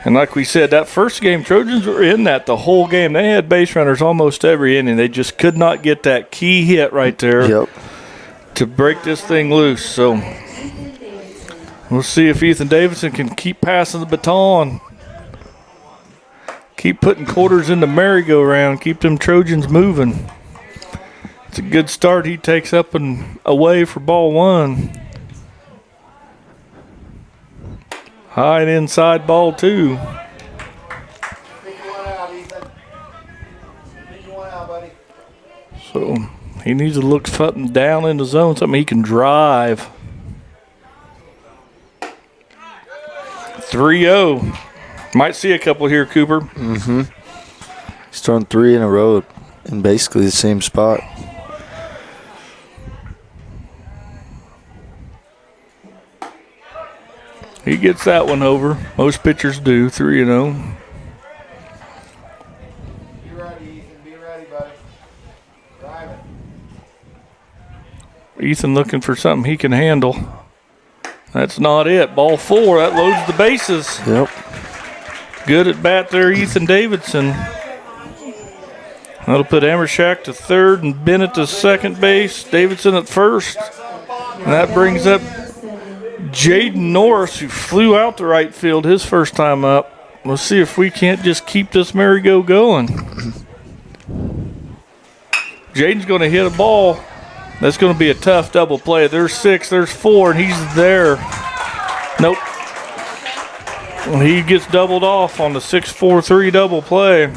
And like we said, that first game, Trojans were in that the whole game. They had base runners almost every inning. They just could not get that key hit right there to break this thing loose. So we'll see if Ethan Davidson can keep passing the baton, keep putting quarters in the merry-go-round, keep them Trojans moving. It's a good start he takes up and away for ball 1. High and inside ball 2. So he needs to look something down in the zone, something he can drive. 3-0. Might see a couple here, Cooper. He's thrown 3 in a row in basically the same spot. He gets that one over. Most pitchers do, 3-0. Be ready, Ethan. Be ready, buddy. Drive it. Ethan looking for something he can handle. That's not it. Ball 4. That loads the bases. Yep. Good at bat there, Ethan Davidson. That'll put Amershak to third and Bennett to second base. Davidson at first. And that brings up Jaden Norris, who flew out to right field his first time up. Let's see if we can't just keep this merry-go going. Jaden's going to hit a ball. That's going to be a tough double play. There's 6, there's 4, and he's there. Nope. He gets doubled off on the 6-4-3 double play.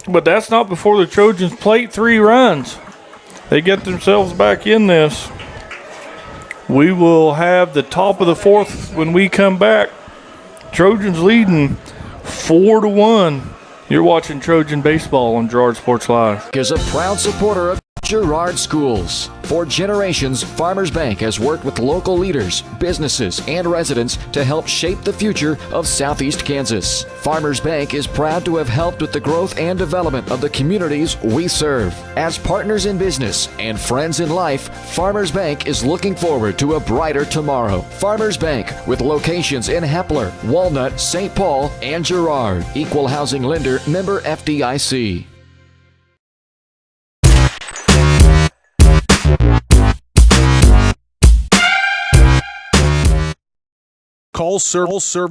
But that's not before the Trojans plate 3 runs. They get themselves back in this. We will have the top of the 4th when we come back. Trojans leading 4-1. You're watching Trojan Baseball on Girard Sports Live. Is a proud supporter of Girard Schools. For generations, Farmers Bank has worked with local leaders, businesses, and residents to help shape the future of Southeast Kansas. Farmers Bank is proud to have helped with the growth and development of the communities we serve. As partners in business and friends in life, Farmers Bank is looking forward to a brighter tomorrow. Farmers Bank, with locations in Hepler, Walnut, St. Paul, and Girard. Equal housing lender, member FDIC. Call serve.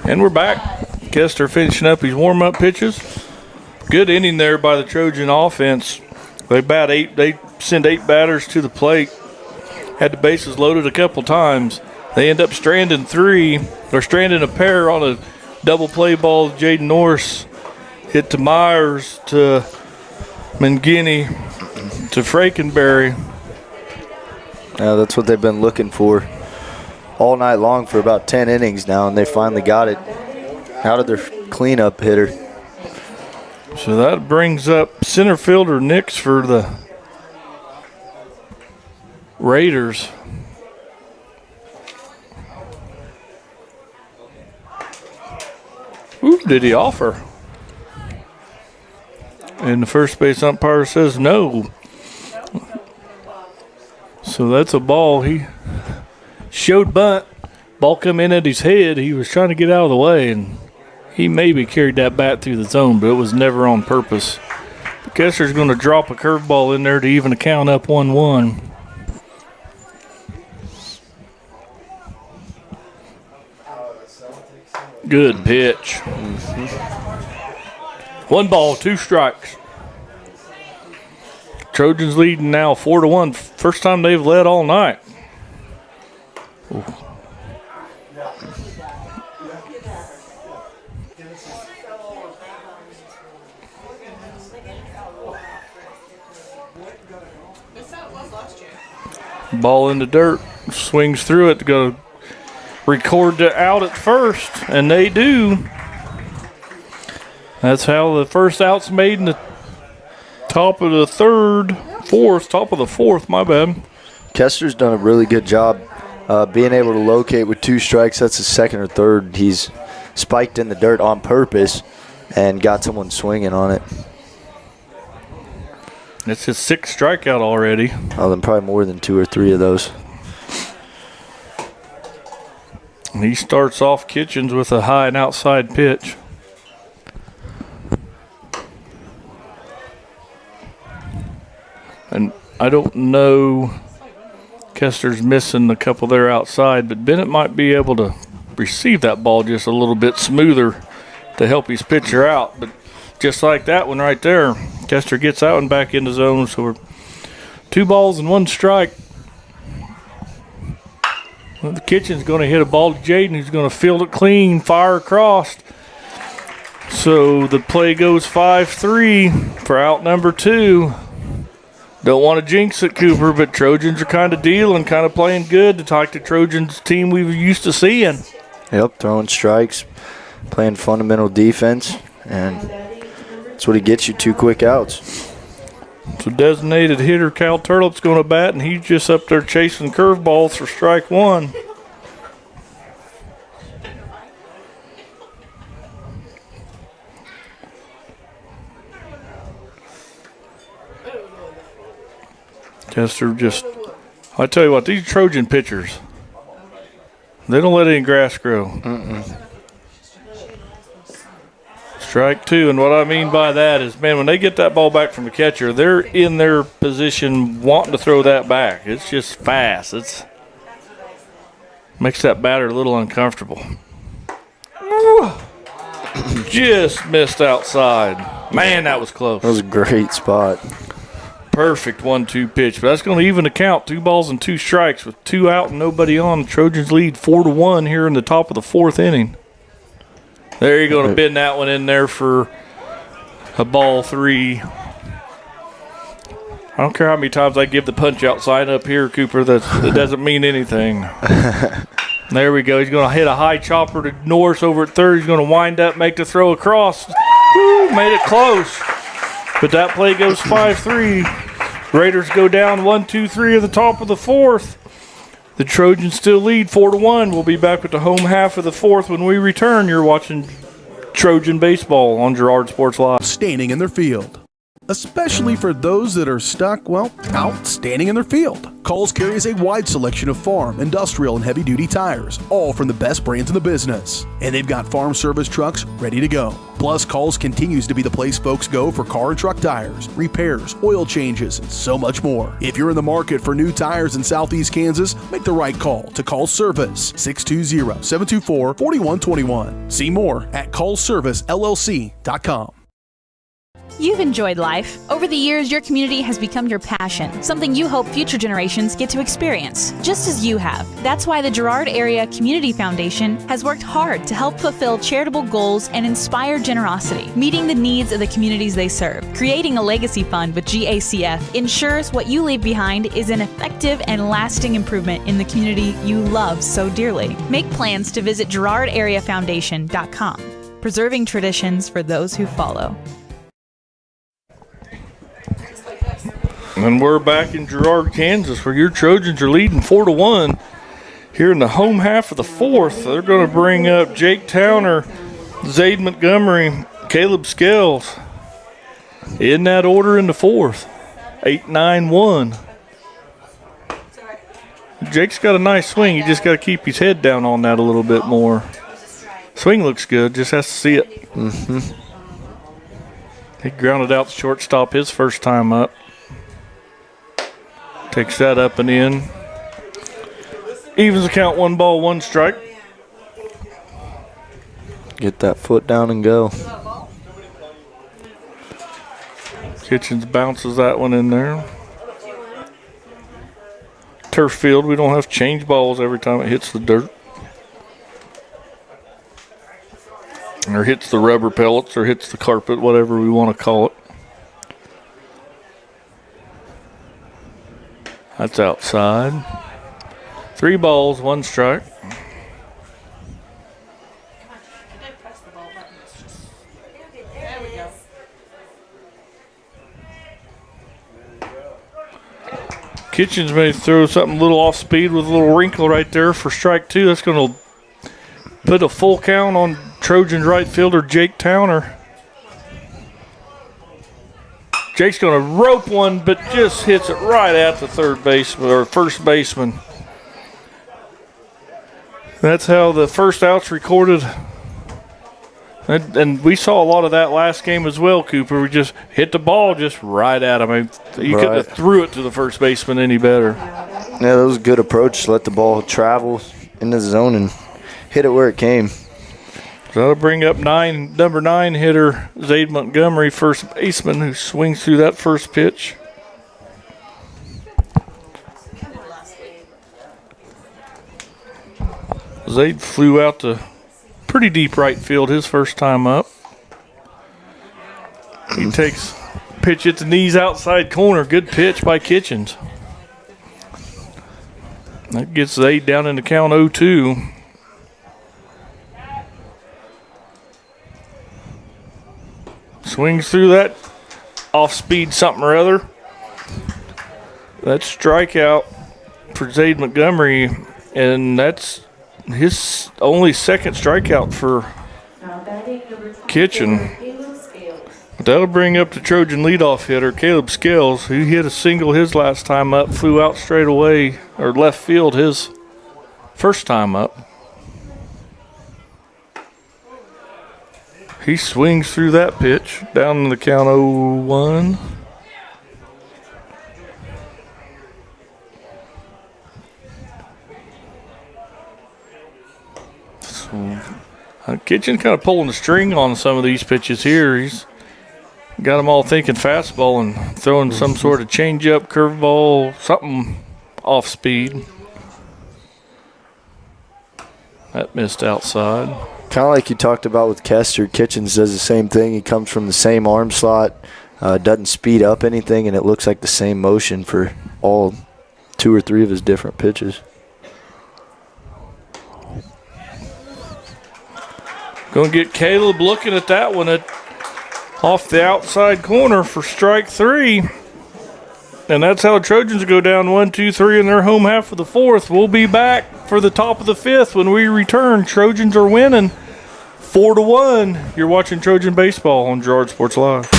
And we're back. Kester finishing up his warm-up pitches. Good inning there by the Trojan offense. They send 8 batters to the plate. Had the bases loaded a couple times. They end up stranding 3. They're stranding a pair on a double play ball. Jaden Norris hit to Myers, to Mangini, to Frankenberry. Yeah, that's what they've been looking for all night long for about 10 innings now, and they finally got it out of their cleanup hitter. So that brings up center fielder Nix for the Raiders. Ooh, did he offer? And the first base umpire says no. So that's a ball. He showed bunt. Ball come in at his head. He was trying to get out of the way, and he maybe carried that bat through the zone, but it was never on purpose. Kessler's going to drop a curveball in there to even the count up 1-1. Good pitch. One ball, two strikes. Trojans leading now 4-1. First time they've led all night. Ooh. Ball in the dirt, swings through it to go record the out at first, and they do. That's how the first out's made in the top of the top of the fourth, my bad. Kessler's done a really good job being able to locate with two strikes. That's his second or third. He's spiked in the dirt on purpose and got someone swinging on it. It's his sixth strikeout already. Oh, then probably more than 2 or 3 of those. And he starts off Kitchens with a high and outside pitch. And I don't know, Kessler's missing a couple there outside, but Bennett might be able to receive that ball just a little bit smoother to help his pitcher out. But just like that one right there, Kessler gets out and back into zone. So we're 2 balls and 1 strike. Well, the Kitchen's going to hit a ball to Jaden, who's going to field it clean, fire across. So the play goes 5-3 for out number 2. Don't want to jinx it, Cooper, but Trojans are kind of dealing, kind of playing good to like the Trojans team we were used to seeing. Yep, throwing strikes, playing fundamental defense, and that's what it gets you, 2 quick outs. So designated hitter Cal Turlip's going to bat, and he's just up there chasing curveballs for strike 1. Kessler just, I tell you what, these Trojan pitchers, they don't let any grass grow. Strike 2, and what I mean by that is, man, when they get that ball back from the catcher, they're in their position wanting to throw that back. It's just fast. It's makes that batter a little uncomfortable. Just missed outside. Man, that was close. That was a great spot. Perfect 1-2 pitch, but that's going to even the count. 2 balls and 2 strikes with 2 out and nobody on. Trojans lead 4-1 here in the top of the 4th inning. There you're going to bend that one in there for a ball 3. I don't care how many times I give the punch-out sign up here, Cooper. That doesn't mean anything. There we go. He's going to hit a high chopper to Norris over at third. He's going to wind up, make the throw across. Woo, made it close. But that play goes 5-3. Raiders go down 1-2-3 at the top of the 4th. The Trojans still lead 4-1. We'll be back with the home half of the 4th when we return. You're watching Trojan Baseball on Girard Sports Live. Standing in their field. Especially for those that are stuck, out standing in their field. Coles carries a wide selection of farm, industrial, and heavy-duty tires, all from the best brands in the business. And they've got farm service trucks ready to go. Plus, Coles continues to be the place folks go for car and truck tires, repairs, oil changes, and so much more. If you're in the market for new tires in Southeast Kansas, make the right call to Coles Service, 620-724-4121. See more at ColesServiceLLC.com. You've enjoyed life. Over the years, your community has become your passion, something you hope future generations get to experience, just as you have. That's why the Girard Area Community Foundation has worked hard to help fulfill charitable goals and inspire generosity, meeting the needs of the communities they serve. Creating a legacy fund with GACF ensures what you leave behind is an effective and lasting improvement in the community you love so dearly. Make plans to visit GirardAreaFoundation.com, preserving traditions for those who follow. And we're back in Girard, Kansas, where your Trojans are leading 4-1. Here in the home half of the fourth, they're going to bring up Jake Towner, Zade Montgomery, Caleb Scales. In that order in the fourth. 8-9-1. Jake's got a nice swing. He just got to keep his head down on that a little bit more. Swing looks good. Just has to see it. He grounded out the shortstop his first time up. Takes that up and in. Evens the count, 1 ball, 1 strike. Get that foot down and go. Kitchens bounces that one in there. Turf field, we don't have to change balls every time it hits the dirt. Or hits the rubber pellets or hits the carpet, whatever we want to call it. That's outside. 3 balls, 1 strike. Kitchens may throw something a little off speed with a little wrinkle right there for strike 2. That's going to put a full count on Trojans right fielder Jake Towner. Jake's going to rope one, but just hits it right at the third baseman or first baseman. That's how the first out's recorded. And we saw a lot of that last game as well, Cooper. We just hit the ball just right at him. I mean, you couldn't have threw it to the first baseman any better. Yeah, that was a good approach. Let the ball travel into the zone and hit it where it came. So that'll bring up number 9 hitter Zade Montgomery, first baseman, who swings through that first pitch. Zade flew out to pretty deep right field his first time up. He takes pitch at the knees outside corner. Good pitch by Kitchens. That gets Zade down in the count 0-2. Swings through that off-speed something or other. That's strikeout for Zade Montgomery, and that's his only second strikeout for Kitchen. But that'll bring up the Trojan leadoff hitter, Caleb Scales, who hit a single his last time up, flew out straight away, or left field his first time up. He swings through that pitch, down in the count 0-1. Kitchen kind of pulling the string on some of these pitches here. He's got them all thinking fastball and throwing some sort of changeup, curveball, something off speed. That missed outside. Kind of like you talked about with Kester, Kitchens does the same thing. He comes from the same arm slot, doesn't speed up anything, and it looks like the same motion for all 2 or 3 of his different pitches. Going to get Caleb looking at that one off the outside corner for strike 3. And that's how the Trojans go down 1-2-3 in their home half of the fourth. We'll be back for the top of the fifth when we return. Trojans are winning 4-1. You're watching Trojan Baseball on Girard Sports Live.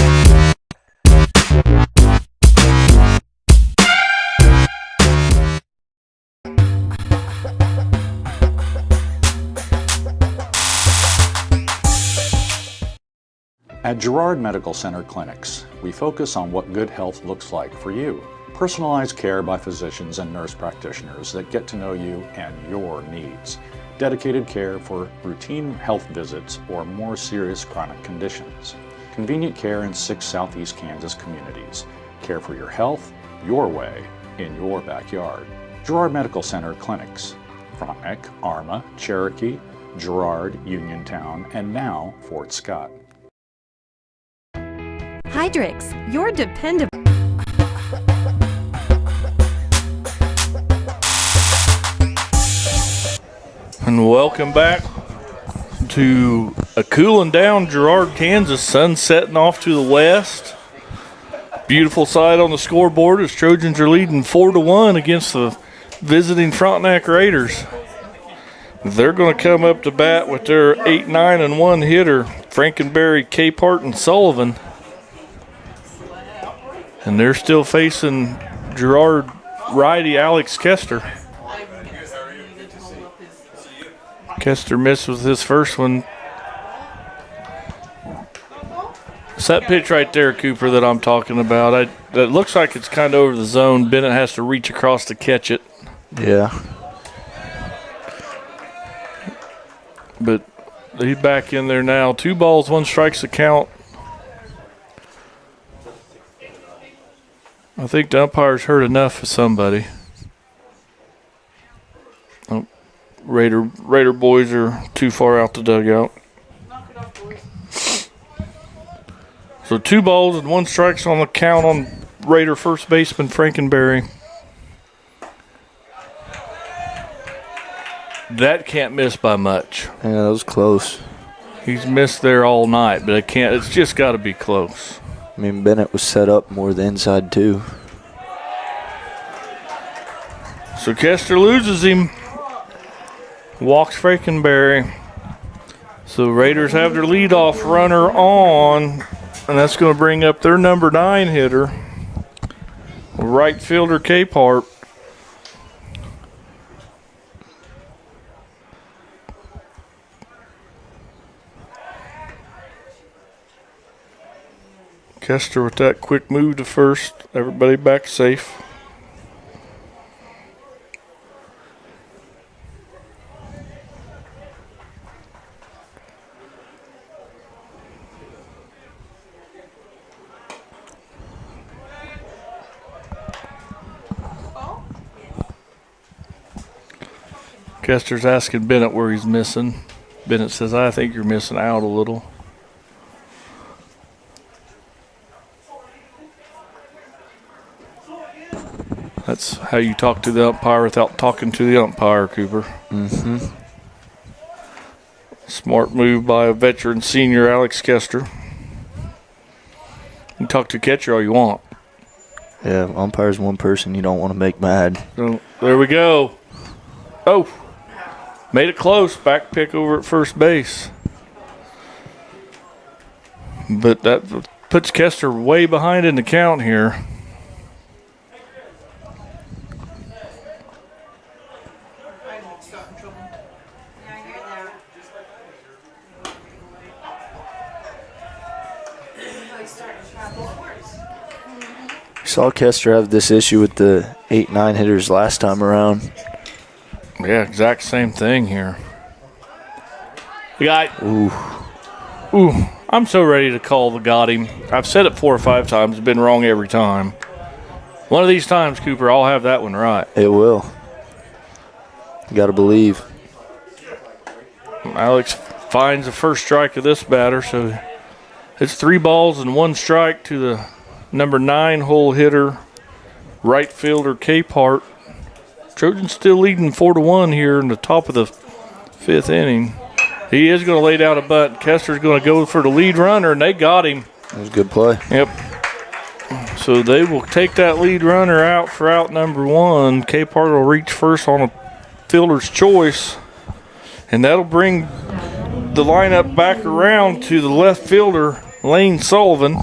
At Girard Medical Center Clinics, we focus on what good health looks like for you. Personalized care by physicians and nurse practitioners that get to know you and your needs. Dedicated care for routine health visits or more serious chronic conditions. Convenient care in 6 Southeast Kansas communities. Care for your health, your way, in your backyard. Girard Medical Center Clinics. Frontenac, Arma, Cherokee, Girard, Uniontown, and now Fort Scott. Hydrix, your dependable. And welcome back to a cooling down Girard, Kansas. Sun setting off to the west. Beautiful sight on the scoreboard as Trojans are leading 4-1 against the visiting Frontenac Raiders. They're going to come up to bat with their 8-9-1 hitter, Frankenberry, Capehart, and Sullivan. And they're still facing Girard righty Alex Kester. Kester missed with his first one. It's that pitch right there, Cooper, that I'm talking about. That looks like it's kind of over the zone. Bennett has to reach across to catch it. Yeah. But he's back in there now. 2 balls, 1 strike's the count. I think the umpire's heard enough for somebody. Oh, Raider boys are too far out the dugout. So 2 balls and 1 strike's on the count on Raider first baseman Frankenberry. That can't miss by much. Yeah, that was close. He's missed there all night, but it's just got to be close. I mean, Bennett was set up more the inside, too. So Kester loses him. Walks Frankenberry. So Raiders have their leadoff runner on, and that's going to bring up their number 9 hitter, right fielder Capehart. Kester with that quick move to first. Everybody back safe. Kester's asking Bennett where he's missing. Bennett says, I think you're missing out a little. That's how you talk to the umpire without talking to the umpire, Cooper. Mm-hmm. Smart move by a veteran senior, Alex Kester. You can talk to catcher all you want. Yeah, umpire's one person you don't want to make mad. So, there we go. Oh, made it close. Back pick over at first base. But that puts Kester way behind in the count here. Saw Kester have this issue with the 8-9 hitters last time around. Yeah, exact same thing here. The guy. Ooh, I'm so ready to call the got him. I've said it 4 or 5 times. It's been wrong every time. One of these times, Cooper, I'll have that one right. It will. You got to believe. Alex finds the first strike of this batter, so it's 3 balls and 1 strike to the number 9 hole hitter, right fielder Capehart. Trojans still leading 4-1 here in the top of the 5th inning. He is going to lay down a bunt. Kester's going to go for the lead runner, and they got him. That was a good play. Yep. So they will take that lead runner out for out number 1. Capehart will reach first on a fielder's choice, and that'll bring the lineup back around to the left fielder, Lane Sullivan.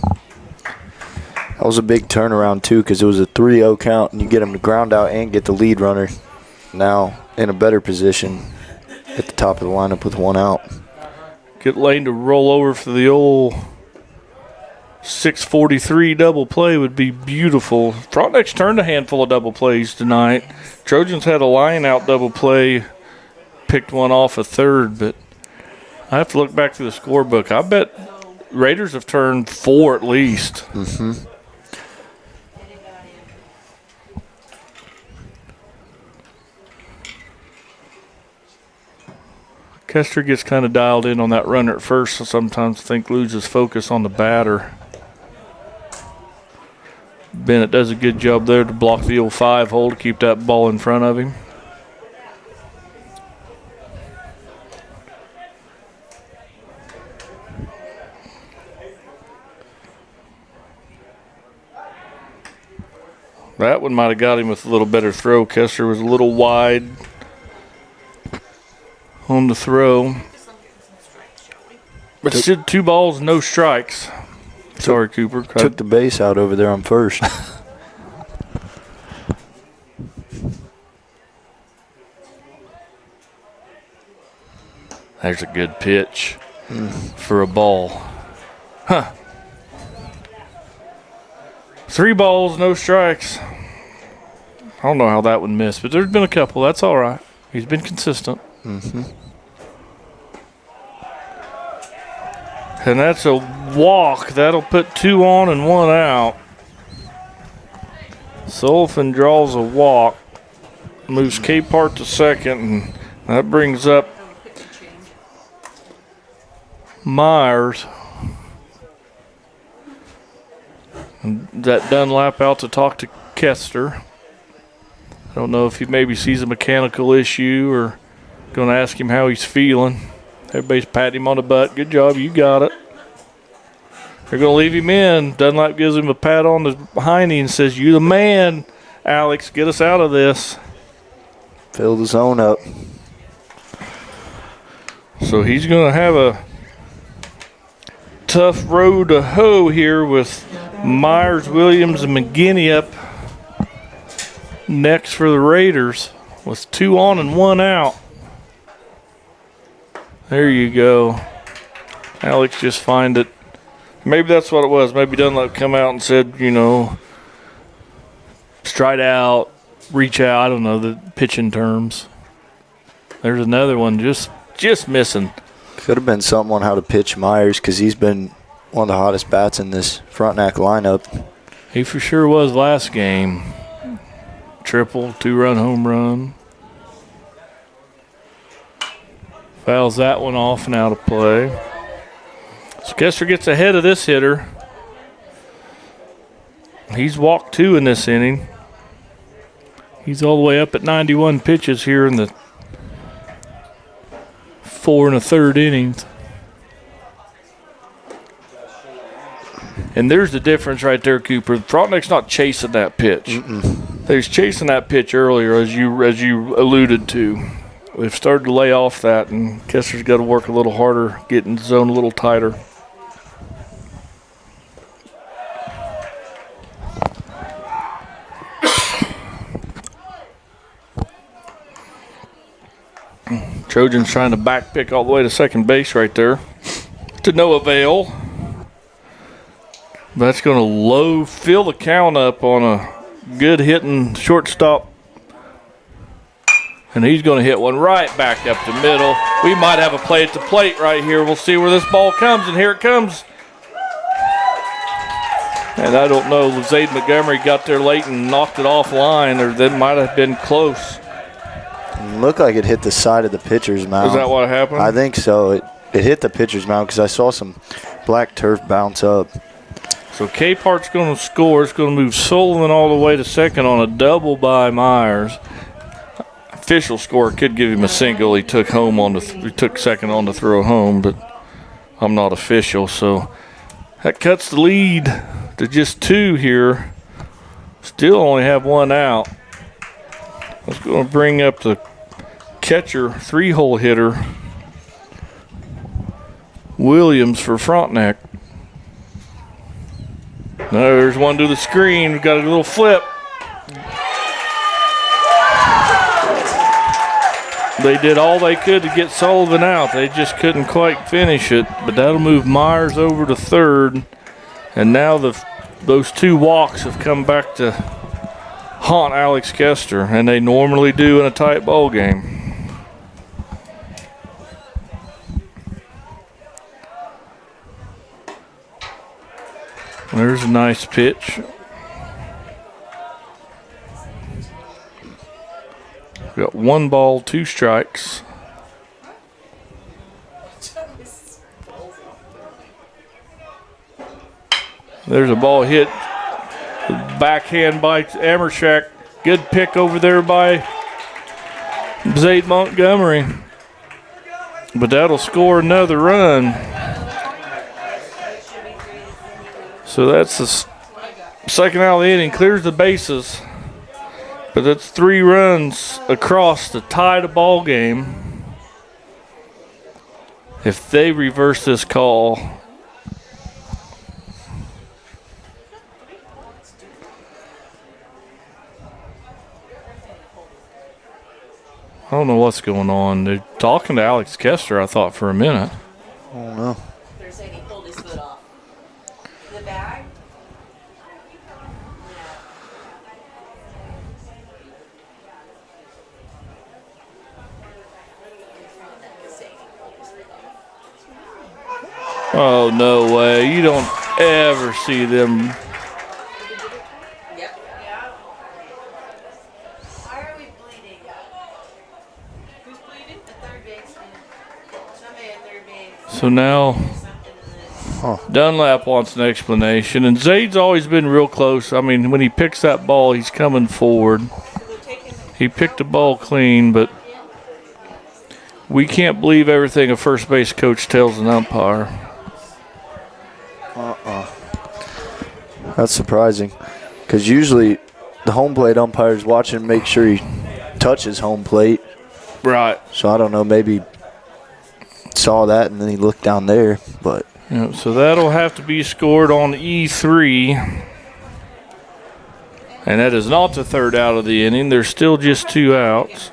That was a big turnaround, too, because it was a 3-0 count, and you get him to ground out and get the lead runner now in a better position at the top of the lineup with 1 out. Get Lane to roll over for the old 6:43 double play would be beautiful. Frontenac's turned a handful of double plays tonight. Trojans had a line out double play, picked one off a third, but I have to look back through the scorebook. I bet Raiders have turned 4 at least. Mm-hmm. Kester gets kind of dialed in on that runner at first, so sometimes I think loses focus on the batter. Bennett does a good job there to block the old 5 hole to keep that ball in front of him. That one might have got him with a little better throw. Kester was a little wide on the throw. But still 2 balls, no strikes. Sorry, Cooper. Took the base out over there on first. There's a good pitch for a ball. Huh. 3 balls, no strikes. I don't know how that one missed, but there's been a couple. That's all right. He's been consistent. Mm-hmm. And that's a walk. That'll put 2 on and 1 out. Sullivan draws a walk. Moves Capehart to second, and that brings up Myers. And that Dunlap out to talk to Kester. I don't know if he maybe sees a mechanical issue or going to ask him how he's feeling. Everybody's patting him on the butt. Good job, you got it. They're going to leave him in. Dunlap gives him a pat on the hiney and says, "You the man, Alex. Get us out of this." Fill the zone up. So he's going to have a tough road to hoe here with Myers, Williams, and McGinney up next for the Raiders with 2 on and 1 out. There you go. Alex just find it. Maybe that's what it was. Maybe Dunlap come out and said, you know, stride out, reach out. I don't know the pitching terms. There's another one just missing. Could have been something on how to pitch Myers because he's been one of the hottest bats in this Frontenac lineup. He for sure was last game. Triple, 2-run home run. Fouls that one off and out of play. So Kester gets ahead of this hitter. He's walked 2 in this inning. He's all the way up at 91 pitches here in the 4 1/3 innings. And there's the difference right there, Cooper. Frontenac's not chasing that pitch. They're chasing that pitch earlier, as you alluded to. They've started to lay off that, and Kester's got to work a little harder, get in the zone a little tighter. Trojans trying to back pick all the way to second base right there. To no avail. That's going to fill the count up on a good hitting shortstop. And he's going to hit one right back up the middle. We might have a play at the plate right here. We'll see where this ball comes, and here it comes. And I don't know, Zade Montgomery got there late and knocked it offline, or that might have been close. It looked like it hit the side of the pitcher's mound. Is that what happened? I think so. It hit the pitcher's mound because I saw some black turf bounce up. So Capehart's going to score. It's going to move Sullivan all the way to second on a double by Myers. Official score could give him a single. He took second on the throw home, but I'm not official, so that cuts the lead to just 2 here. Still only have 1 out. That's going to bring up the catcher, 3-hole hitter, Williams for Frontenac. There's one to the screen. We've got a little flip. They did all they could to get Sullivan out. They just couldn't quite finish it, but that'll move Myers over to third. And now those 2 walks have come back to haunt Alex Kester, and they normally do in a tight ball game. There's a nice pitch. We got 1 ball, 2 strikes. There's a ball hit. Backhand by Amershak. Good pick over there by Zade Montgomery. But that'll score another run. So that's the second out of the inning. Clears the bases. But that's 3 runs across to tie the ball game. If they reverse this call, I don't know what's going on. They're talking to Alex Kester, I thought, for a minute. I don't know. They're saying he pulled his foot off. The bag? Oh, no way. You don't ever see them. Why are we bleeding? Who's bleeding? The third baseman. Somebody at third base. So now Dunlap wants an explanation. And Zade's always been real close. I mean, when he picks that ball, he's coming forward. He picked the ball clean, but we can't believe everything a first base coach tells an umpire. That's surprising, because usually the home plate umpire's watching to make sure he touches home plate. Right. So I don't know, maybe saw that and then he looked down there. But yeah, so that'll have to be scored on E3. And that is not the third out of the inning. There's still just 2 outs.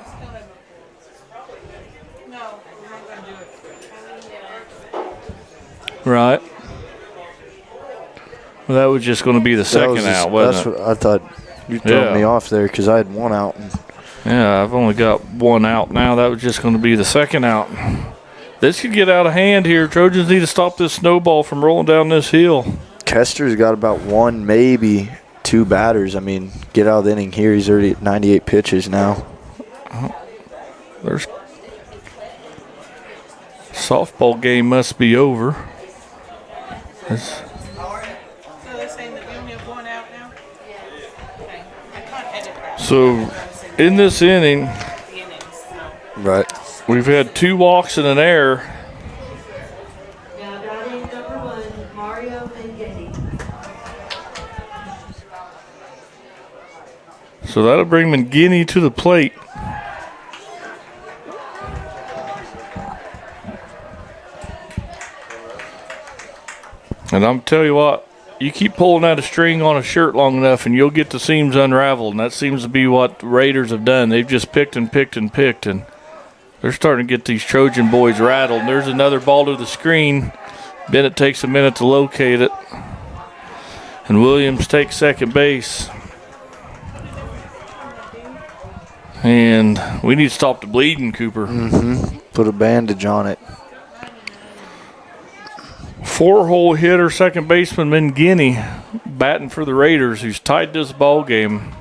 Right. Well, that was just going to be the second out, wasn't it? That's what I thought. You threw me off there because I had 1 out. Yeah, I've only got 1 out now. That was just going to be the second out. This could get out of hand here. Trojans need to stop this snowball from rolling down this hill. Kester's got about 1, maybe 2 batters. I mean, get out of the inning here. He's already at 98 pitches now. There's softball game must be over. So, in this inning, right, we've had 2 walks and an error. Now batting number 1, Mario Mengetti. So that'll bring McGinney to the plate. And I'm telling you what, you keep pulling out a string on a shirt long enough and you'll get the seams unraveled. And that seems to be what the Raiders have done. They've just picked and picked and picked. And they're starting to get these Trojan boys rattled. And there's another ball to the screen. Bennett takes a minute to locate it. And Williams takes second base. And we need to stop the bleeding, Cooper. Put a bandage on it. 4-hole hitter, second baseman Mengetti, batting for the Raiders, who's tied this ball game.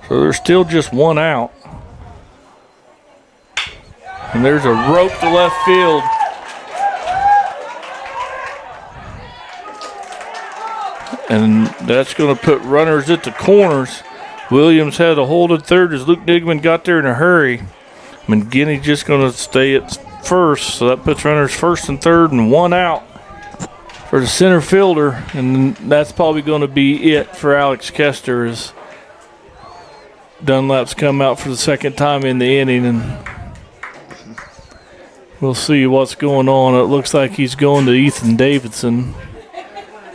So there's still just 1 out. And there's a rope to left field. And that's going to put runners at the corners. Williams had a hold at third as Luke Nigman got there in a hurry. McGinney just going to stay at first, so that puts runners first and third and 1 out for the center fielder. And that's probably going to be it for Alex Kester as Dunlap's come out for the second time in the inning. And we'll see what's going on. It looks like he's going to Ethan Davidson,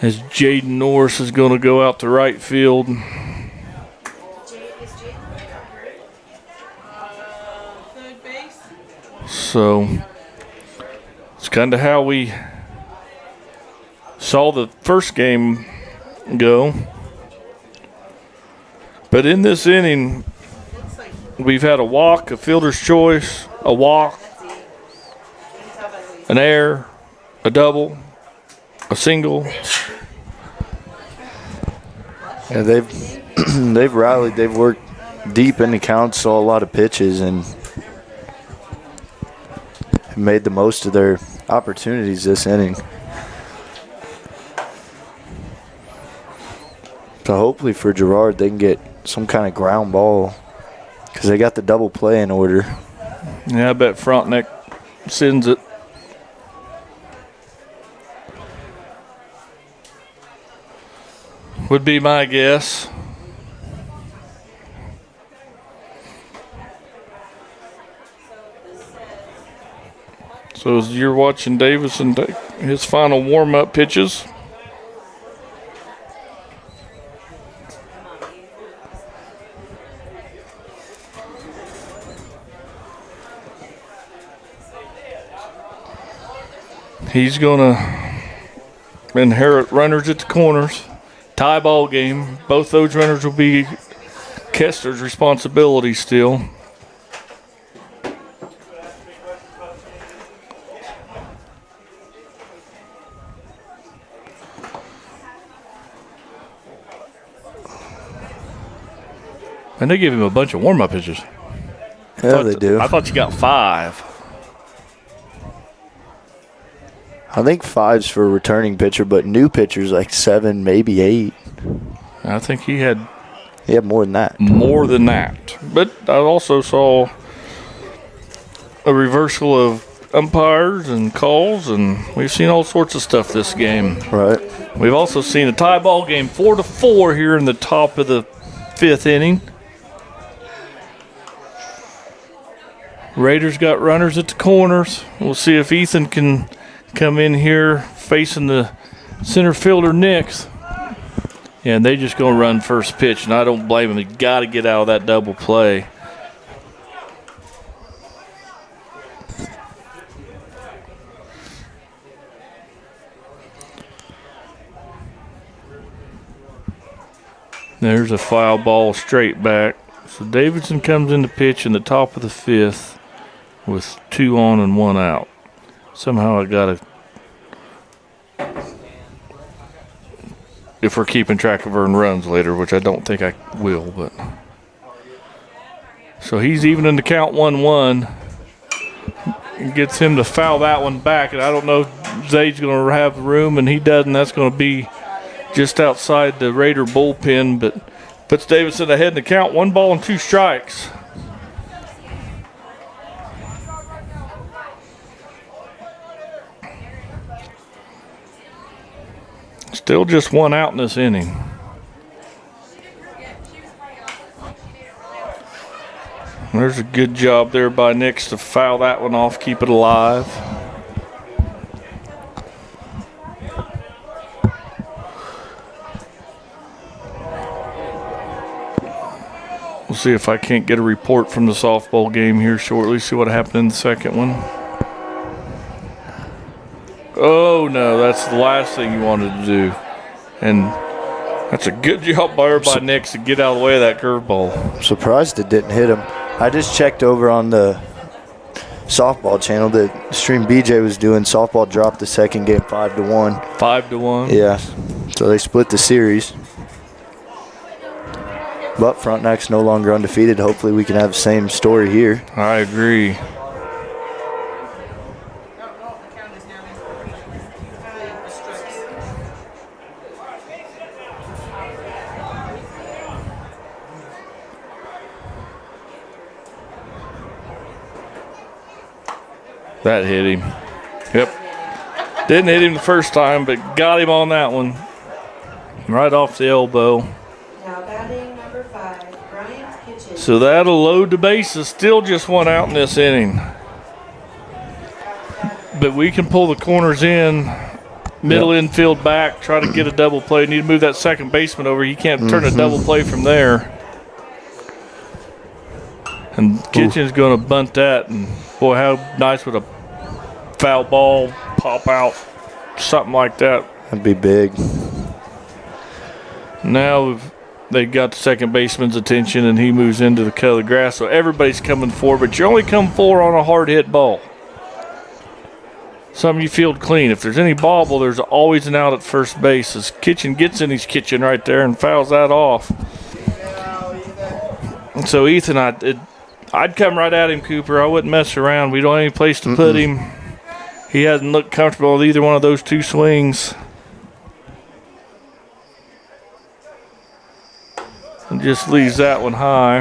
as Jaden Norris is going to go out to right field. So it's kind of how we saw the first game go. But in this inning, we've had a walk, a fielder's choice, a walk, an error, a double, a single. Yeah, they've rallied. They've worked deep in the count, saw a lot of pitches, and made the most of their opportunities this inning. So hopefully for Girard, they can get some kind of ground ball because they got the double play in order. Yeah, I bet Frontenac sends it. Would be my guess. So as you're watching Davison take his final warm-up pitches. He's going to inherit runners at the corners. Tie ball game. Both those runners will be Kessler's responsibility still. And they give him a bunch of warm-up pitches. Yeah, they do. I thought you got 5. I think 5's for a returning pitcher, but new pitchers like 7, maybe 8. I think he had more than that. More than that. But I also saw a reversal of umpires and calls, and we've seen all sorts of stuff this game. Right. We've also seen a tie ball game, 4-4 here in the top of the 5th inning. Raiders got runners at the corners. We'll see if Ethan can come in here facing the center fielder Nix. Yeah, and they just going to run first pitch, and I don't blame him. He got to get out of that double play. There's a foul ball straight back. So Davidson comes in to pitch in the top of the 5th with 2 on and 1 out. Somehow I got to, if we're keeping track of earned runs later, which I don't think I will, but. So he's even in the count 1-1. And gets him to foul that one back, and I don't know if Zade's going to have room, and he doesn't. That's going to be just outside the Raider bullpen, but puts Davidson ahead in the count. 1 ball and 2 strikes. Still just 1 out in this inning. There's a good job there by Nix to foul that one off, keep it alive. We'll see if I can't get a report from the softball game here shortly, see what happened in the second one. Oh, no, that's the last thing you wanted to do. And that's a good job by Nix to get out of the way of that curveball. Surprised it didn't hit him. I just checked over on the softball channel that Stream BJ was doing. Softball dropped the second game 5-1. 5-1? Yeah. So they split the series. But Frontenac's no longer undefeated. Hopefully we can have the same story here. I agree. That hit him. Yep. Didn't hit him the first time, but got him on that one. Right off the elbow. Now batting number 5, Bryant Kitchen. So that'll load the bases. Still just 1 out in this inning. But we can pull the corners in. Middle infield back. Try to get a double play. Need to move that second baseman over. You can't turn a double play from there. And Kitchen's going to bunt that. And boy, how nice would a foul ball pop out, something like that. That'd be big. Now they got the second baseman's attention, and he moves into the cut of the grass. So everybody's coming forward, but you only come forward on a hard hit ball. Something you field clean. If there's any bobble, there's always an out at first base. As Kitchen gets in his kitchen right there and fouls that off. And so Ethan, I'd come right at him, Cooper. I wouldn't mess around. We don't have any place to put him. He hasn't looked comfortable with either one of those 2 swings. And just leaves that one high.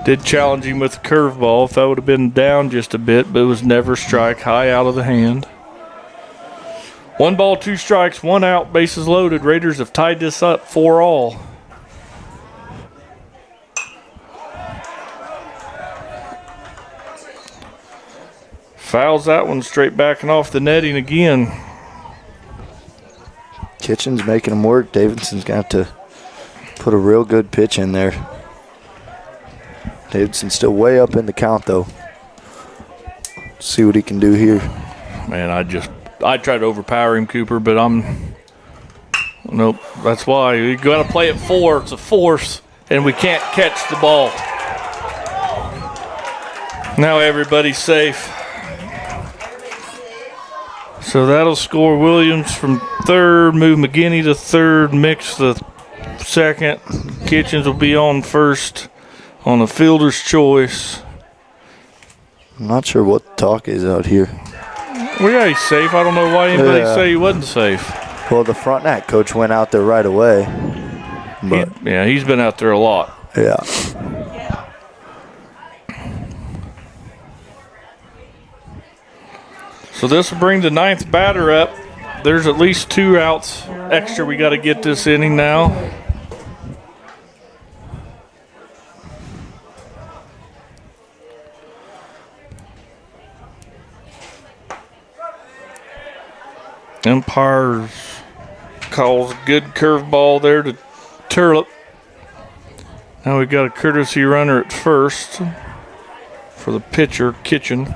Did challenge him with the curveball. If that would have been down just a bit, but it was never strike, high out of the hand. 1 ball, 2 strikes, 1 out, bases loaded. Raiders have tied this up 4-all. Fouls that one straight back and off the netting again. Kitchen's making him work. Davidson's got to put a real good pitch in there. Davidson's still way up in the count, though. See what he can do here. Man, I tried to overpower him, Cooper, but nope. That's why you got to play it 4. It's a force, and we can't catch the ball. Now everybody's safe. So that'll score Williams from third, move McGinney to third, Mix to second. Kitchens will be on first on the fielder's choice. I'm not sure what the talk is out here. Well, yeah, he's safe. I don't know why anybody say he wasn't safe. Well, the Frontenac coach went out there right away. But he's been out there a lot. Yeah. So this will bring the 9th batter up. There's at least 2 outs extra we got to get this inning now. Umpire calls a good curveball there to Turlip. Now we got a courtesy runner at first for the pitcher, Kitchen.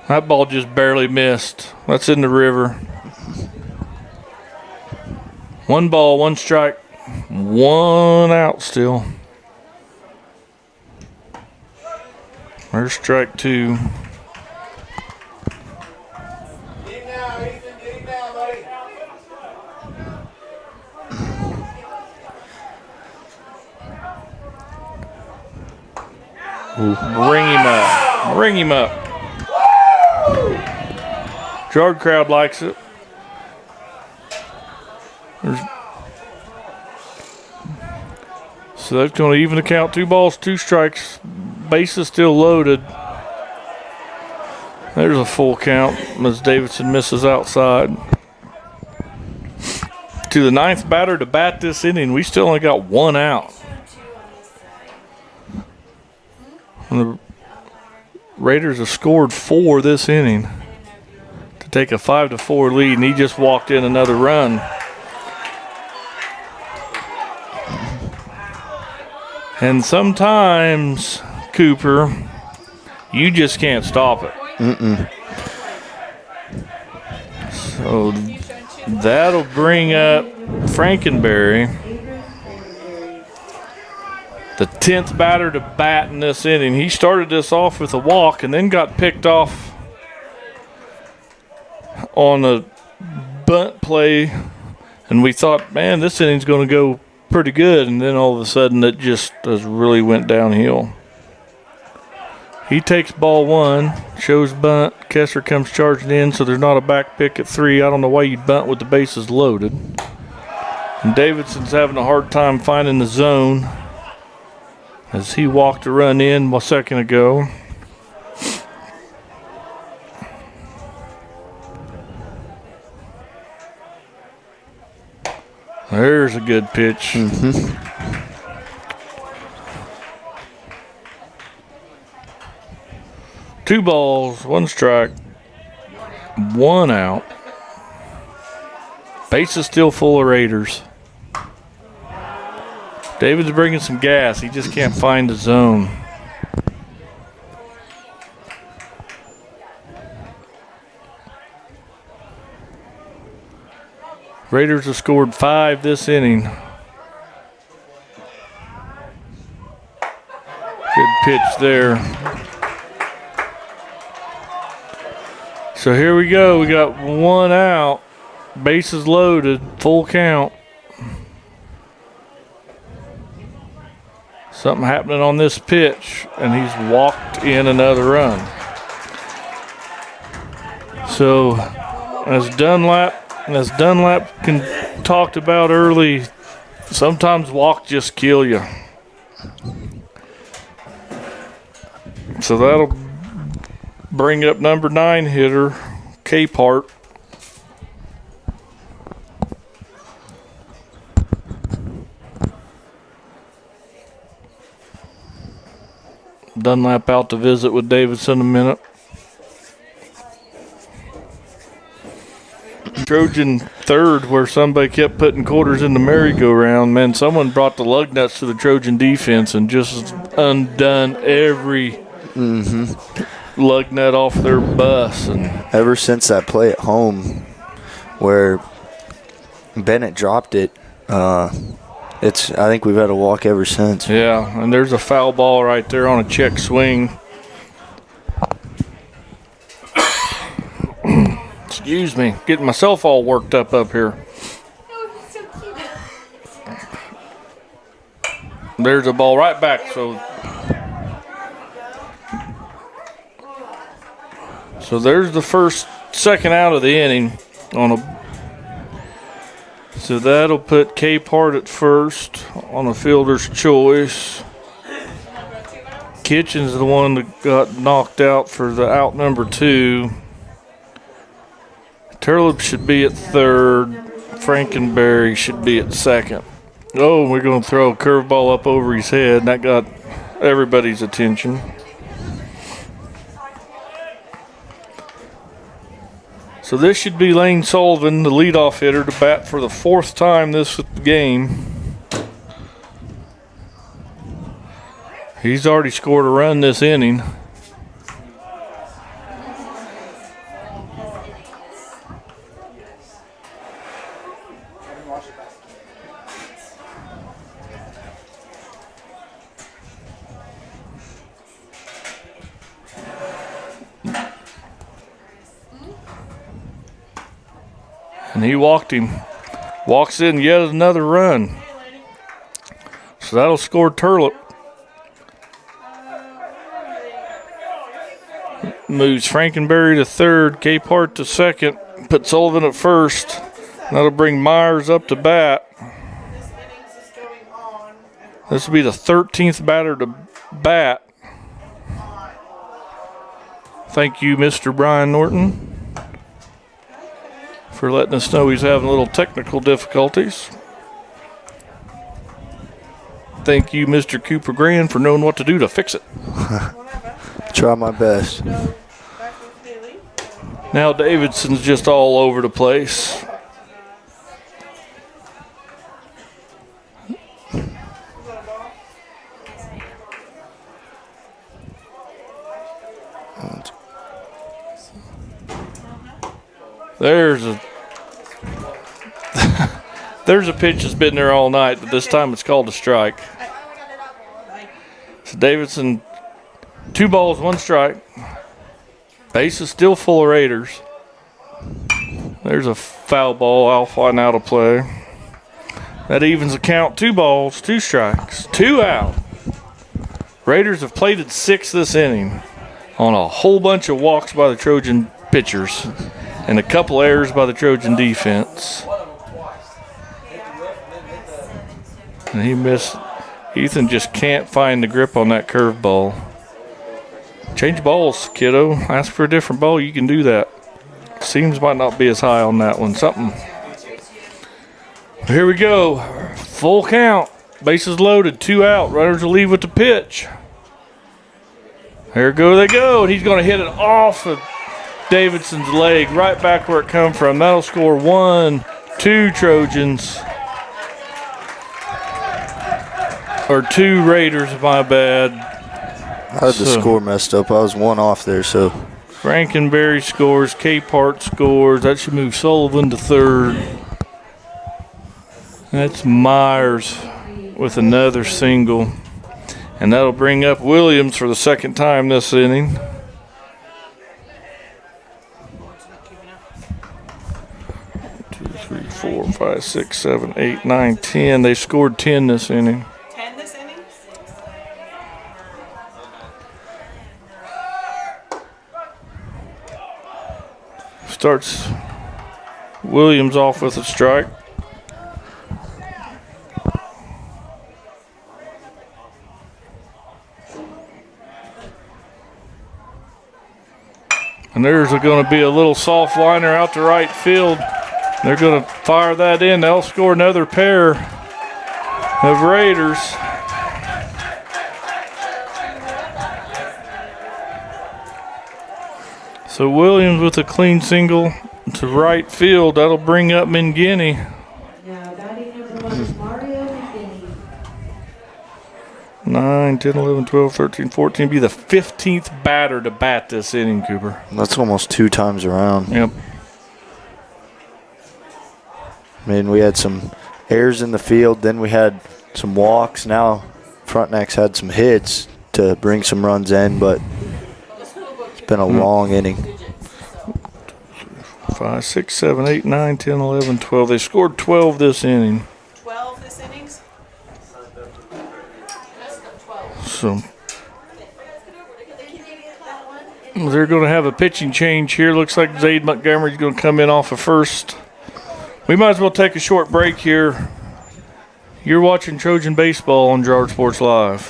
That ball just barely missed. That's in the river. 1 ball, 1 strike, 1 out still. There's strike 2. Bring him up. Bring him up. Girard crowd likes it. So that's going to even the count. 2 balls, 2 strikes. Base is still loaded. There's a full count as Davidson misses outside. To the 9th batter to bat this inning. We still only got 1 out. And the Raiders have scored 4 this inning to take a 5-4 lead, and he just walked in another run. And sometimes, Cooper, you just can't stop it. So that'll bring up Frankenberry, the 10th batter to bat in this inning. He started this off with a walk and then got picked off on a bunt play. And we thought, man, this inning's going to go pretty good. And then all of a sudden it just really went downhill. He takes ball 1, shows bunt. Kessler comes charging in, so there's not a back pick at 3. I don't know why you'd bunt with the bases loaded. And Davidson's having a hard time finding the zone as he walked a run in a second ago. There's a good pitch. 2 balls, 1 strike, 1 out. Base is still full of Raiders. David's bringing some gas. He just can't find the zone. Raiders have scored 5 this inning. Good pitch there. So here we go. We got 1 out. Bases loaded. Full count. Something happening on this pitch, and he's walked in another run. So, as Dunlap talked about early, sometimes walk just kill you. So that'll bring up number 9 hitter, Capehart. Dunlap out to visit with Davidson a minute. Trojan third, where somebody kept putting quarters in the merry-go-round. Man, someone brought the lug nuts to the Trojan defense and just undone every lug nut off their bus. And ever since that play at home where Bennett dropped it, I think we've had a walk ever since. Yeah, and there's a foul ball right there on a check swing. Excuse me, getting myself all worked up here. There's a ball right back, so there's the second out of the inning so that'll put Capehart at first on a fielder's choice. Kitchen's the one that got knocked out for the out number 2. Turlip should be at third. Frankenberry should be at second. Oh, we're going to throw a curveball up over his head, and that got everybody's attention. So this should be Lane Sullivan, the leadoff hitter, to bat for the 4th time this game. He's already scored a run this inning. And he walked him. Walks in yet another run. So that'll score Turlip. Moves Frankenberry to third, Capehart to second, put Sullivan at first. That'll bring Myers up to bat. This will be the 13th batter to bat. Thank you, Mr. Brian Norton, for letting us know he's having a little technical difficulties. Thank you, Mr. Cooper Grand, for knowing what to do to fix it. Try my best. Now Davidson's just all over the place. There's a pitch that's been there all night, but this time it's called a strike. So Davidson, 2 balls, 1 strike. Base is still full of Raiders. There's a foul ball, alpha and out of play. That evens the count, 2 balls, 2 strikes, 2 out. Raiders have played at 6 this inning on a whole bunch of walks by the Trojan pitchers and a couple errors by the Trojan defense. And he missed. Ethan just can't find the grip on that curveball. Change balls, kiddo. Ask for a different ball. You can do that. Seems might not be as high on that one. Something. Here we go. Full count. Bases loaded. 2 out. Runners will leave with the pitch. There they go. And he's going to hit it off of Davidson's leg right back where it come from. That'll score 1, 2 Trojans. Or 2 Raiders, my bad. I had the score messed up. I was 1 off there, so. Frankenberry scores. Capehart scores. That should move Sullivan to third. That's Myers with another single. And that'll bring up Williams for the 2nd time this inning. Two, 3, 4, 5, 6, 7, 8, 9, 10. They scored 10 this inning. 10 this inning? Starts Williams off with a strike. And there's going to be a little soft liner out to right field. They're going to fire that in. They'll score another pair of Raiders. So Williams with a clean single to right field. That'll bring up Mangini. Now, batting number 1 is Mario McKinney. 9, 10, 11, 12, 13, 14. Be the 15th batter to bat this inning, Cooper. That's almost 2 times around. Yep. I mean, we had some errors in the field, then we had some walks. Now Frontenac's had some hits to bring some runs in, but it's been a long inning. 5, 6, 7, 8, 9, 10, 11, 12. They scored 12 this inning. 12 this innings? So they're going to have a pitching change here. Looks like Zaid Montgomery's going to come in off of first. We might as well take a short break here. You're watching Trojan Baseball on Girard Sports Live.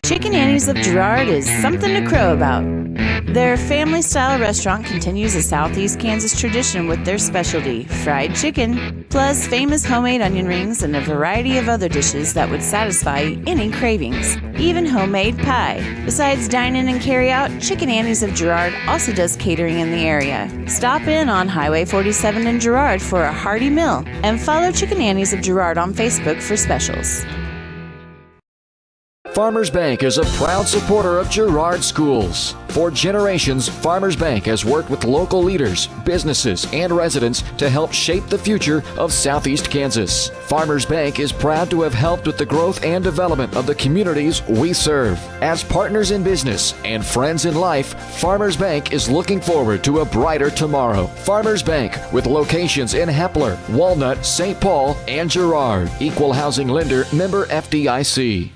Chicken Annie's of Girard is something to crow about. Their family-style restaurant continues a Southeast Kansas tradition with their specialty, fried chicken, plus famous homemade onion rings and a variety of other dishes that would satisfy any cravings, even homemade pie. Besides dine-in and carry-out, Chicken Annie's of Girard also does catering in the area. Stop in on Highway 47 in Girard for a hearty meal, and follow Chicken Annie's of Girard on Facebook for specials. Farmers Bank is a proud supporter of Girard schools. For generations, Farmers Bank has worked with local leaders, businesses, and residents to help shape the future of Southeast Kansas. Farmers Bank is proud to have helped with the growth and development of the communities we serve. As partners in business and friends in life, Farmers Bank is looking forward to a brighter tomorrow. Farmers Bank, with locations in Hepler, Walnut, St. Paul, and Girard. Equal housing lender, member FDIC.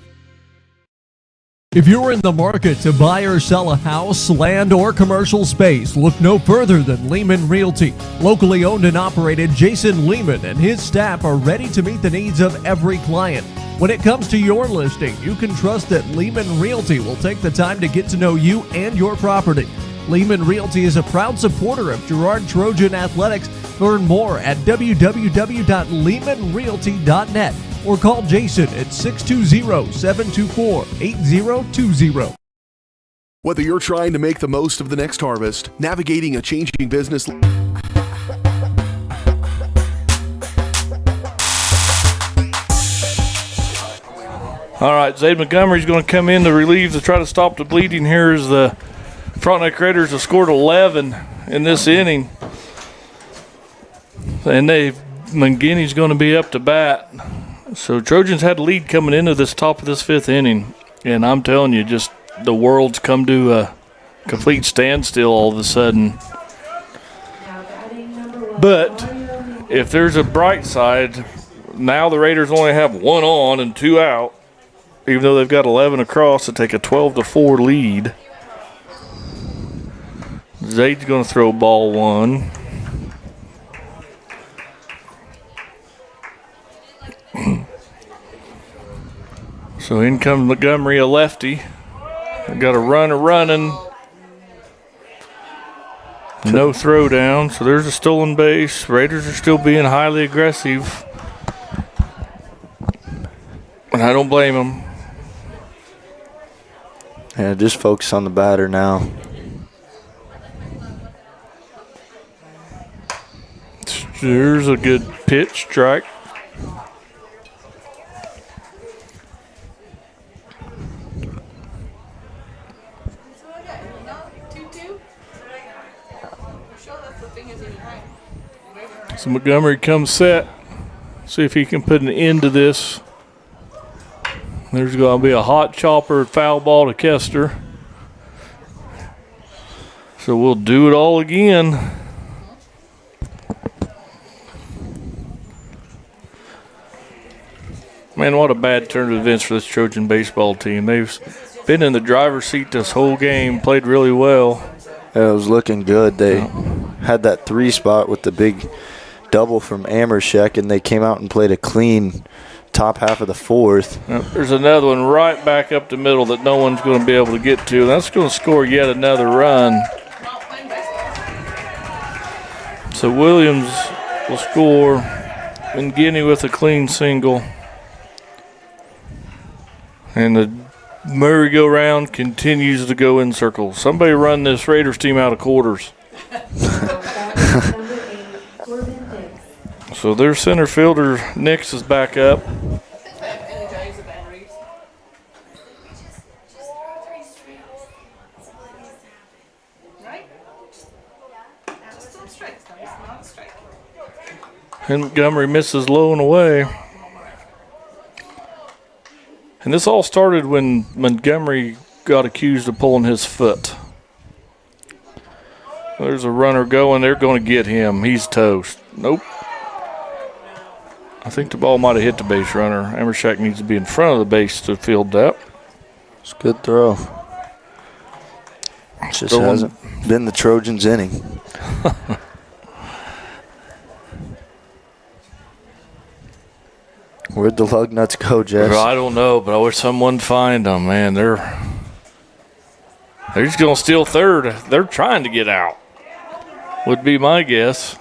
If you're in the market to buy or sell a house, land, or commercial space, look no further than Lehman Realty. Locally owned and operated, Jason Lehman and his staff are ready to meet the needs of every client. When it comes to your listing, you can trust that Lehman Realty will take the time to get to know you and your property. Lehman Realty is a proud supporter of Girard Trojan Athletics. Learn more at www.lehmanrealty.net or call Jason at 620-724-8020. Whether you're trying to make the most of the next harvest, navigating a changing business. All right, Zaid Montgomery's going to come in to relieve, to try to stop the bleeding here as the Frontenac Raiders have scored 11 in this inning. And Mangini's going to be up to bat. So Trojans had a lead coming into this top of this 5th inning. And I'm telling you, just the world's come to a complete standstill all of a sudden. But if there's a bright side, now the Raiders only have 1 on and 2 out, even though they've got 11 across to take a 12-4 lead. Zaid's going to throw ball 1. So in comes Montgomery, a lefty. Got a runner running. No throw down, so there's a stolen base. Raiders are still being highly aggressive. And I don't blame them. Yeah, just focus on the batter now. There's a good pitch, strike. So Montgomery comes set. See if he can put an end to this. There's going to be a hot chopper, foul ball to Kester. So we'll do it all again. Man, what a bad turn of events for this Trojan baseball team. They've been in the driver's seat this whole game, played really well. Yeah, it was looking good. They had that 3 spot with the big double from Amershek, and they came out and played a clean top half of the 4th. There's another one right back up the middle that no one's going to be able to get to. That's going to score yet another run. So Williams will score, and Guinea with a clean single. And the merry-go-round continues to go in circles. Somebody run this Raiders team out of quarters. So their center fielder, Nix, is back up. And Montgomery misses low and away. And this all started when Montgomery got accused of pulling his foot. There's a runner going. They're going to get him. He's toast. Nope. I think the ball might have hit the base runner. Amershek needs to be in front of the base to field that. It's a good throw. It just hasn't been the Trojans' inning. Where'd the lug nuts go, Jess? I don't know, but I wish someone would find them, man. They're just going to steal third. They're trying to get out, would be my guess.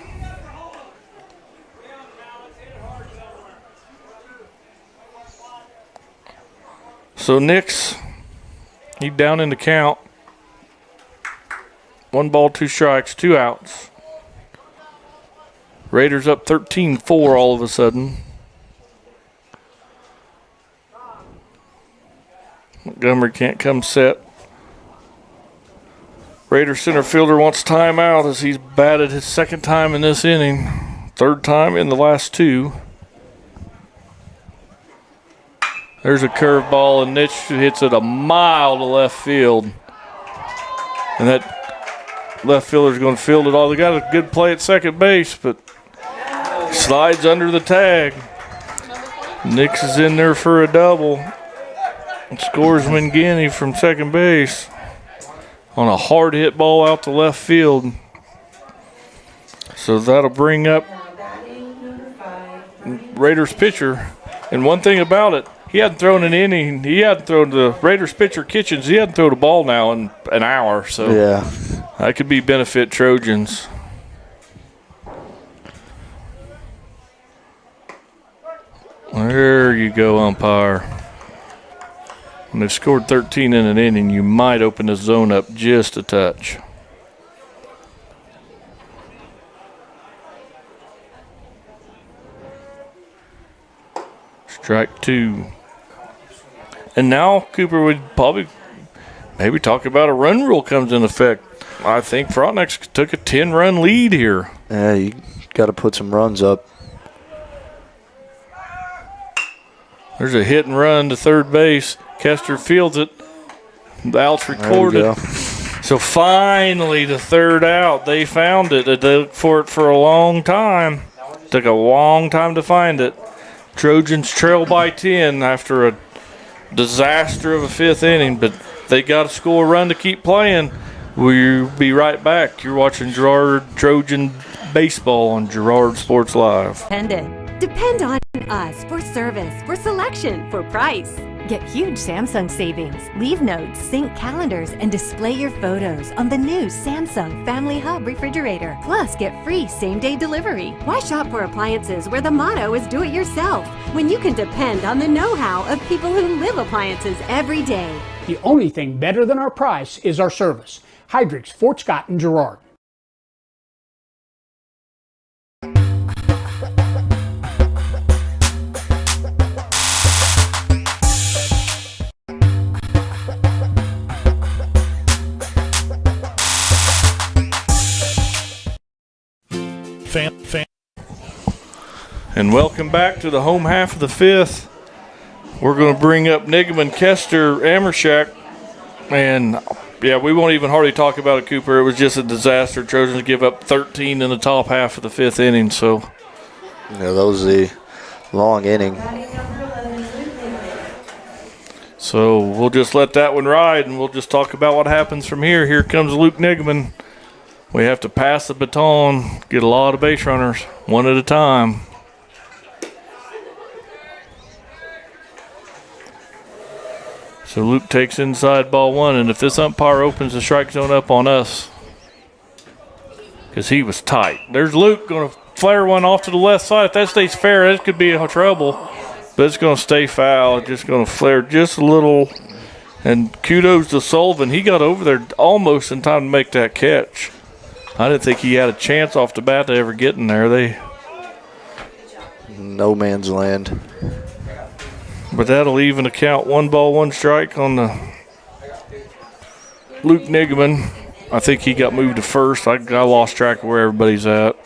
So Nix, he's down in the count. 1 ball, 2 strikes, 2 outs. Raiders up 13-4 all of a sudden. Montgomery can't come set. Raiders center fielder wants timeout as he's batted his 2nd time in this inning. 3rd time in the last 2. There's a curveball, and Nitch hits it a mile to left field. And that left fielder's going to field it all. They got a good play at second base, but slides under the tag. Nix is in there for a double. And scores Mangini from second base on a hard hit ball out to left field. So that'll bring up Raiders pitcher. And one thing about it, he hadn't thrown an inning. He hadn't thrown the Raiders pitcher Kitchens. He hadn't thrown a ball now in an hour. So yeah, that could be benefit Trojans. There you go, umpire. When they've scored 13 in an inning, you might open the zone up just a touch. Strike 2. And now Cooper would probably maybe talk about a run rule comes in effect. I think Frontenac took a 10-run lead here. Yeah, you got to put some runs up. There's a hit and run to third base. Kester fields it. The out's recorded. So finally, the 3rd out. They found it. They looked for it for a long time. Took a long time to find it. Trojans trail by 10 after a disaster of a 5th inning, but they got to score a run to keep playing. We'll be right back. You're watching Girard Trojan Baseball on Girard Sports Live. Depend on us for service, for selection, for price. Get huge Samsung savings. Leave notes, sync calendars, and display your photos on the new Samsung Family Hub refrigerator. Plus, get free same-day delivery. Why shop for appliances where the motto is do it yourself when you can depend on the know-how of people who live appliances every day? The only thing better than our price is our service. Hydrix, Fort Scott, and Girard. And welcome back to the home half of the 5th. We're going to bring up Niggeman, Kester, Amershek, and yeah, we won't even hardly talk about it, Cooper. It was just a disaster. Trojans give up 13 in the top half of the 5th inning. So, yeah, that was the long inning. So we'll just let that one ride, and we'll just talk about what happens from here. Here comes Luke Niggeman. We have to pass the baton, get a lot of base runners, one at a time. So Luke takes inside ball one, and if this umpire opens the strike zone up on us, because he was tight. There's Luke going to flare one off to the left side. If that stays fair, this could be a trouble. But it's going to stay foul. It's just going to flare just a little. And kudos to Sullivan. He got over there almost in time to make that catch. I didn't think he had a chance off the bat to ever get in there. No man's land. But that'll even account 1 ball, 1 strike on the Luke Niggeman. I think he got moved to first. I lost track of where everybody's at.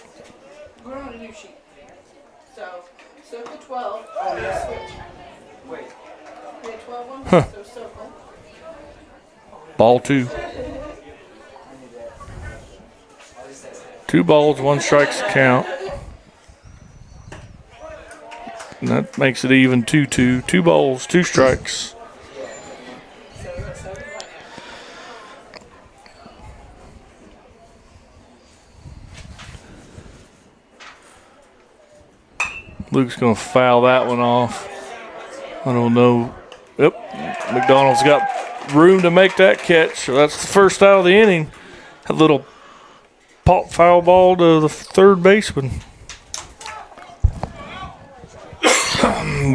Huh. Ball 2. 2 balls, 1 strike's count. And that makes it even 2-2. 2 balls, 2 strikes. Luke's going to foul that one off. I don't know. Yep, McDonald's got room to make that catch. So that's the first out of the inning. A little pop foul ball to the third baseman.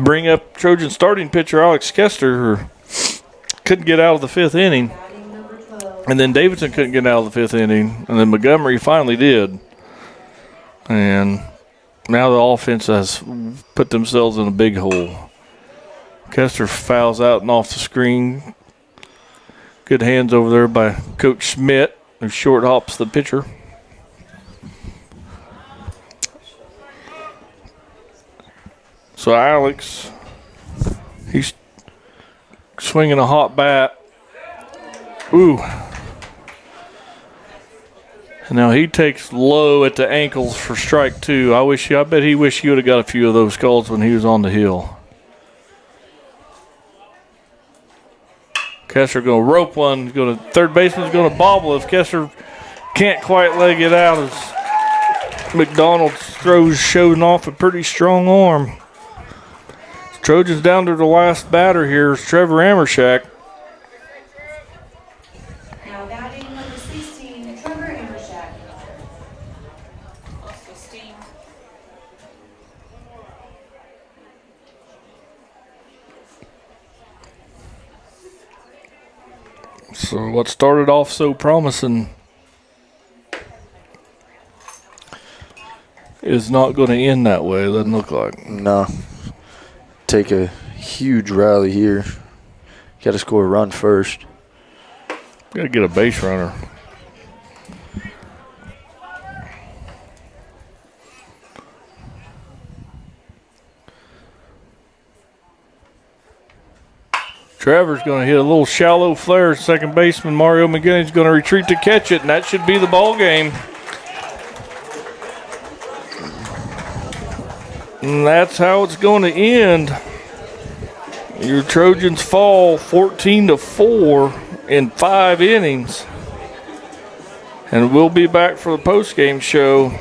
Bring up Trojan starting pitcher Alex Kester, who couldn't get out of the 5th inning. And then Davidson couldn't get out of the 5th inning. And then Montgomery finally did. And now the offense has put themselves in a big hole. Kester fouls out and off the screen. Good hands over there by Coach Schmidt, who short hops the pitcher. So Alex, he's swinging a hot bat. Ooh. And now he takes low at the ankles for strike 2. I bet he wished he would have got a few of those calls when he was on the hill. Kester going to rope one. Third baseman's going to bobble if Kester can't quite leg it out as McDonald showing off a pretty strong arm. Trojans down to the last batter here is Trevor Amershak. Now batting number 16, Trevor Amershak. So what started off so promising is not going to end that way. It doesn't look like. No. Take a huge rally here. Got to score a run first. Got to get a base runner. Trevor's going to hit a little shallow flare. Second baseman Mario McGinnis going to retreat to catch it, and that should be the ball game. And that's how it's going to end. Your Trojans fall 14-4 in 5 innings. And we'll be back for the postgame show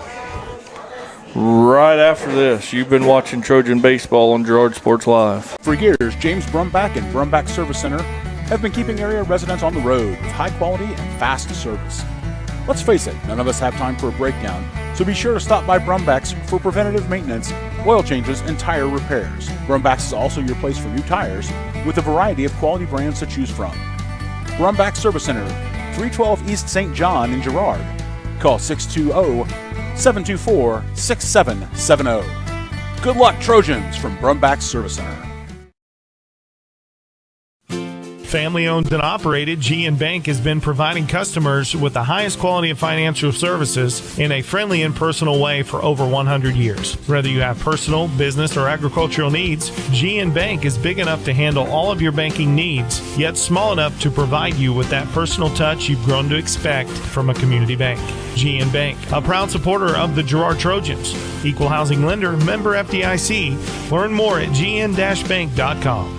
right after this. You've been watching Trojan Baseball on Girard Sports Live. For years, James Brumback and Brumback Service Center have been keeping area residents on the road with high quality and fast service. Let's face it, none of us have time for a breakdown, so be sure to stop by Brumback's for preventative maintenance, oil changes, and tire repairs. Brumback's is also your place for new tires with a variety of quality brands to choose from. Brumback Service Center, 312 East St. John in Girard. Call 620-724-6770. Good luck, Trojans, from Brumback Service Center. Family-owned and operated, GN Bank has been providing customers with the highest quality of financial services in a friendly and personal way for over 100 years. Whether you have personal, business, or agricultural needs, GN Bank is big enough to handle all of your banking needs, yet small enough to provide you with that personal touch you've grown to expect from a community bank. GN Bank, a proud supporter of the Girard Trojans. Equal housing lender, member FDIC. Learn more at gn-bank.com.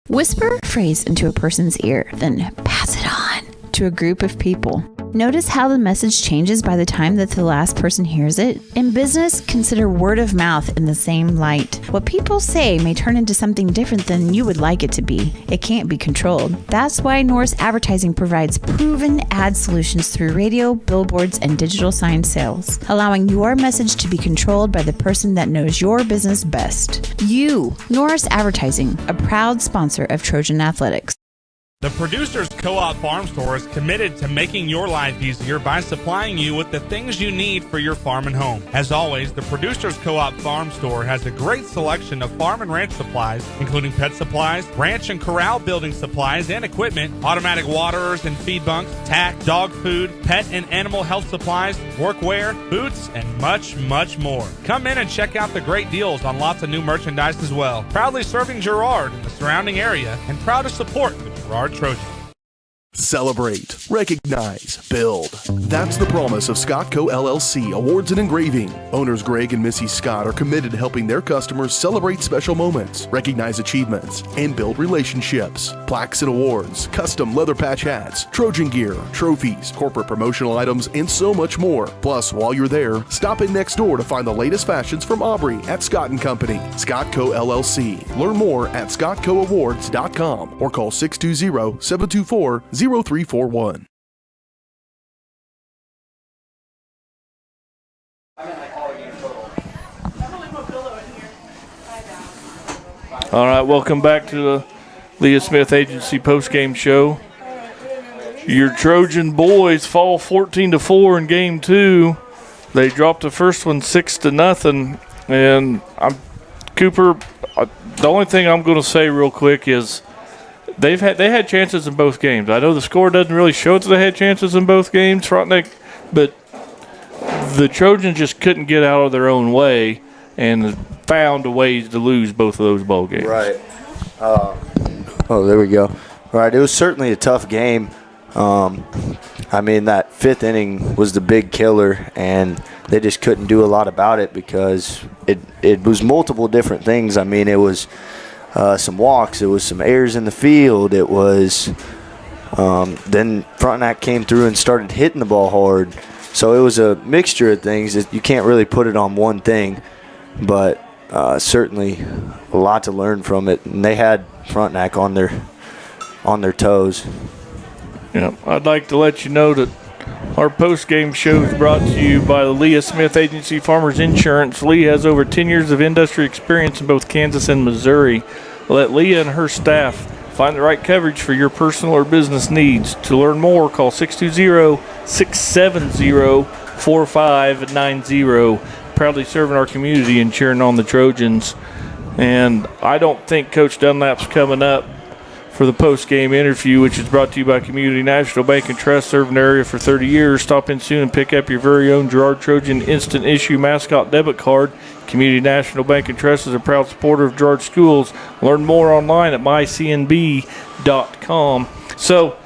Whisper a phrase into a person's ear, then pass it on to a group of people. Notice how the message changes by the time that the last person hears it? In business, consider word of mouth in the same light. What people say may turn into something different than you would like it to be. It can't be controlled. That's why Norris Advertising provides proven ad solutions through radio, billboards, and digital sign sales, allowing your message to be controlled by the person that knows your business best. You, Norris Advertising, a proud sponsor of Trojan Athletics. The Producers Co-op Farm Store is committed to making your life easier by supplying you with the things you need for your farm and home. As always, the Producers Co-op Farm Store has a great selection of farm and ranch supplies, including pet supplies, ranch and corral building supplies and equipment, automatic waterers and feed bunks, tack, dog food, pet and animal health supplies, workwear, boots, and much, much more. Come in and check out the great deals on lots of new merchandise as well. Proudly serving Girard and the surrounding area, and proud to support the Girard Trojans. Celebrate, recognize, build. That's the promise of Scottco LLC Awards and Engraving. Owners Greg and Missy Scott are committed to helping their customers celebrate special moments, recognize achievements, and build relationships. Plaques and awards, custom leather patch hats, Trojan gear, trophies, corporate promotional items, and so much more. Plus, while you're there, stop in next door to find the latest fashions from Aubrey at Scott & Company. Scottco LLC. Learn more at scottcoawards.com or call 620-724-0341. All right, welcome back to the Leah Smith Agency postgame show. Your Trojan boys fall 14-4 in game 2. They dropped the first one 6-0, and Cooper. The only thing I'm going to say real quick is they had chances in both games. I know the score doesn't really show that they had chances in both games, Frontenac, but the Trojans just couldn't get out of their own way and found a way to lose both of those ball games. Right. There we go. Right. It was certainly a tough game. I mean, that fifth inning was the big killer, and they just couldn't do a lot about it because it was multiple different things. I mean, it was some walks, it was some errors in the field, it was then Frontenac came through and started hitting the ball hard. So it was a mixture of things. You can't really put it on one thing, but certainly a lot to learn from it. And they had Frontenac on their toes. Yeah, I'd like to let you know that our post-game show is brought to you by the Leah Smith Agency Farmers Insurance. Leah has over 10 years of industry experience in both Kansas and Missouri. Let Leah and her staff find the right coverage for your personal or business needs. To learn more, call 620-670-4590. Proudly serving our community and cheering on the Trojans. And I don't think Coach Dunlap's coming up for the post-game interview, which is brought to you by Community National Bank and Trust, serving the area for 30 years. Stop in soon and pick up your very own Girard Trojan Instant Issue Mascot Debit Card. Community National Bank and Trust is a proud supporter of Girard Schools. Learn more online at mycnb.com. So,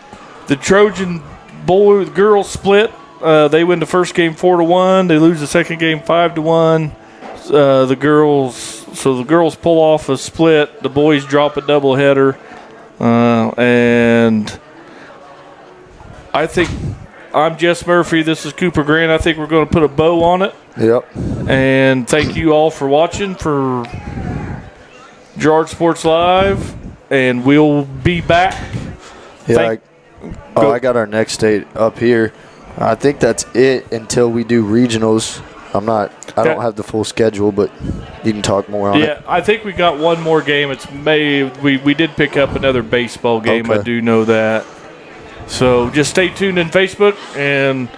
the Trojan girls split. They win the first game 4-1. They lose the second game 5-1. The girls pull off a split. The boys drop a doubleheader. And I think I'm Jess Murphy. This is Cooper Grant. I think we're going to put a bow on it. Yep. And thank you all for watching for Girard Sports Live. And we'll be back. Yeah. I got our next date up here. I think that's it until we do regionals. I don't have the full schedule, but you can talk more on it. Yeah, I think we got one more game. It's May. We did pick up another baseball game. Okay. I do know that. So just stay tuned in Facebook, and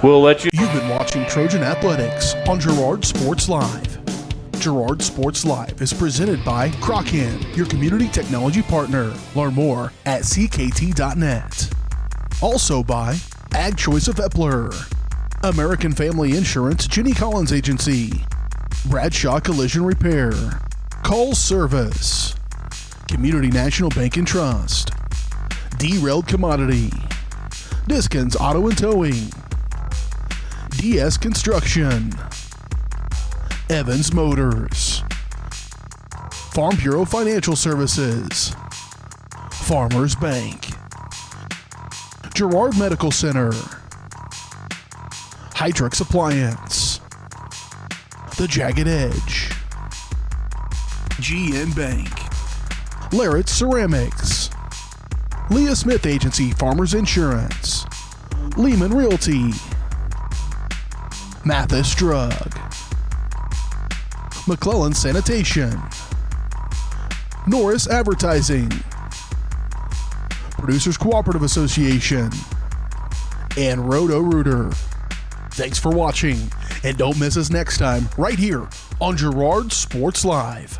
we'll let you. You've been watching Trojan Athletics on Girard Sports Live. Girard Sports Live is presented by Crocan, your community technology partner. Learn more at ckt.net. Also by Ag Choice of Epler, American Family Insurance, Jenny Collins Agency, Bradshaw Collision Repair, Call Service, Community National Bank and Trust, Derailed Commodity, Diskins Auto and Towing, DS Construction, Evans Motors, Farm Bureau Financial Services, Farmers Bank, Girard Medical Center, Hydrix Appliance, The Jagged Edge, GN Bank, Larrett Ceramics, Leah Smith Agency Farmers Insurance, Lehman Realty, Mathis Drug, McClellan Sanitation, Norris Advertising, Producers Cooperative Association, and Roto-Rooter. Thanks for watching, and don't miss us next time right here on Girard Sports Live.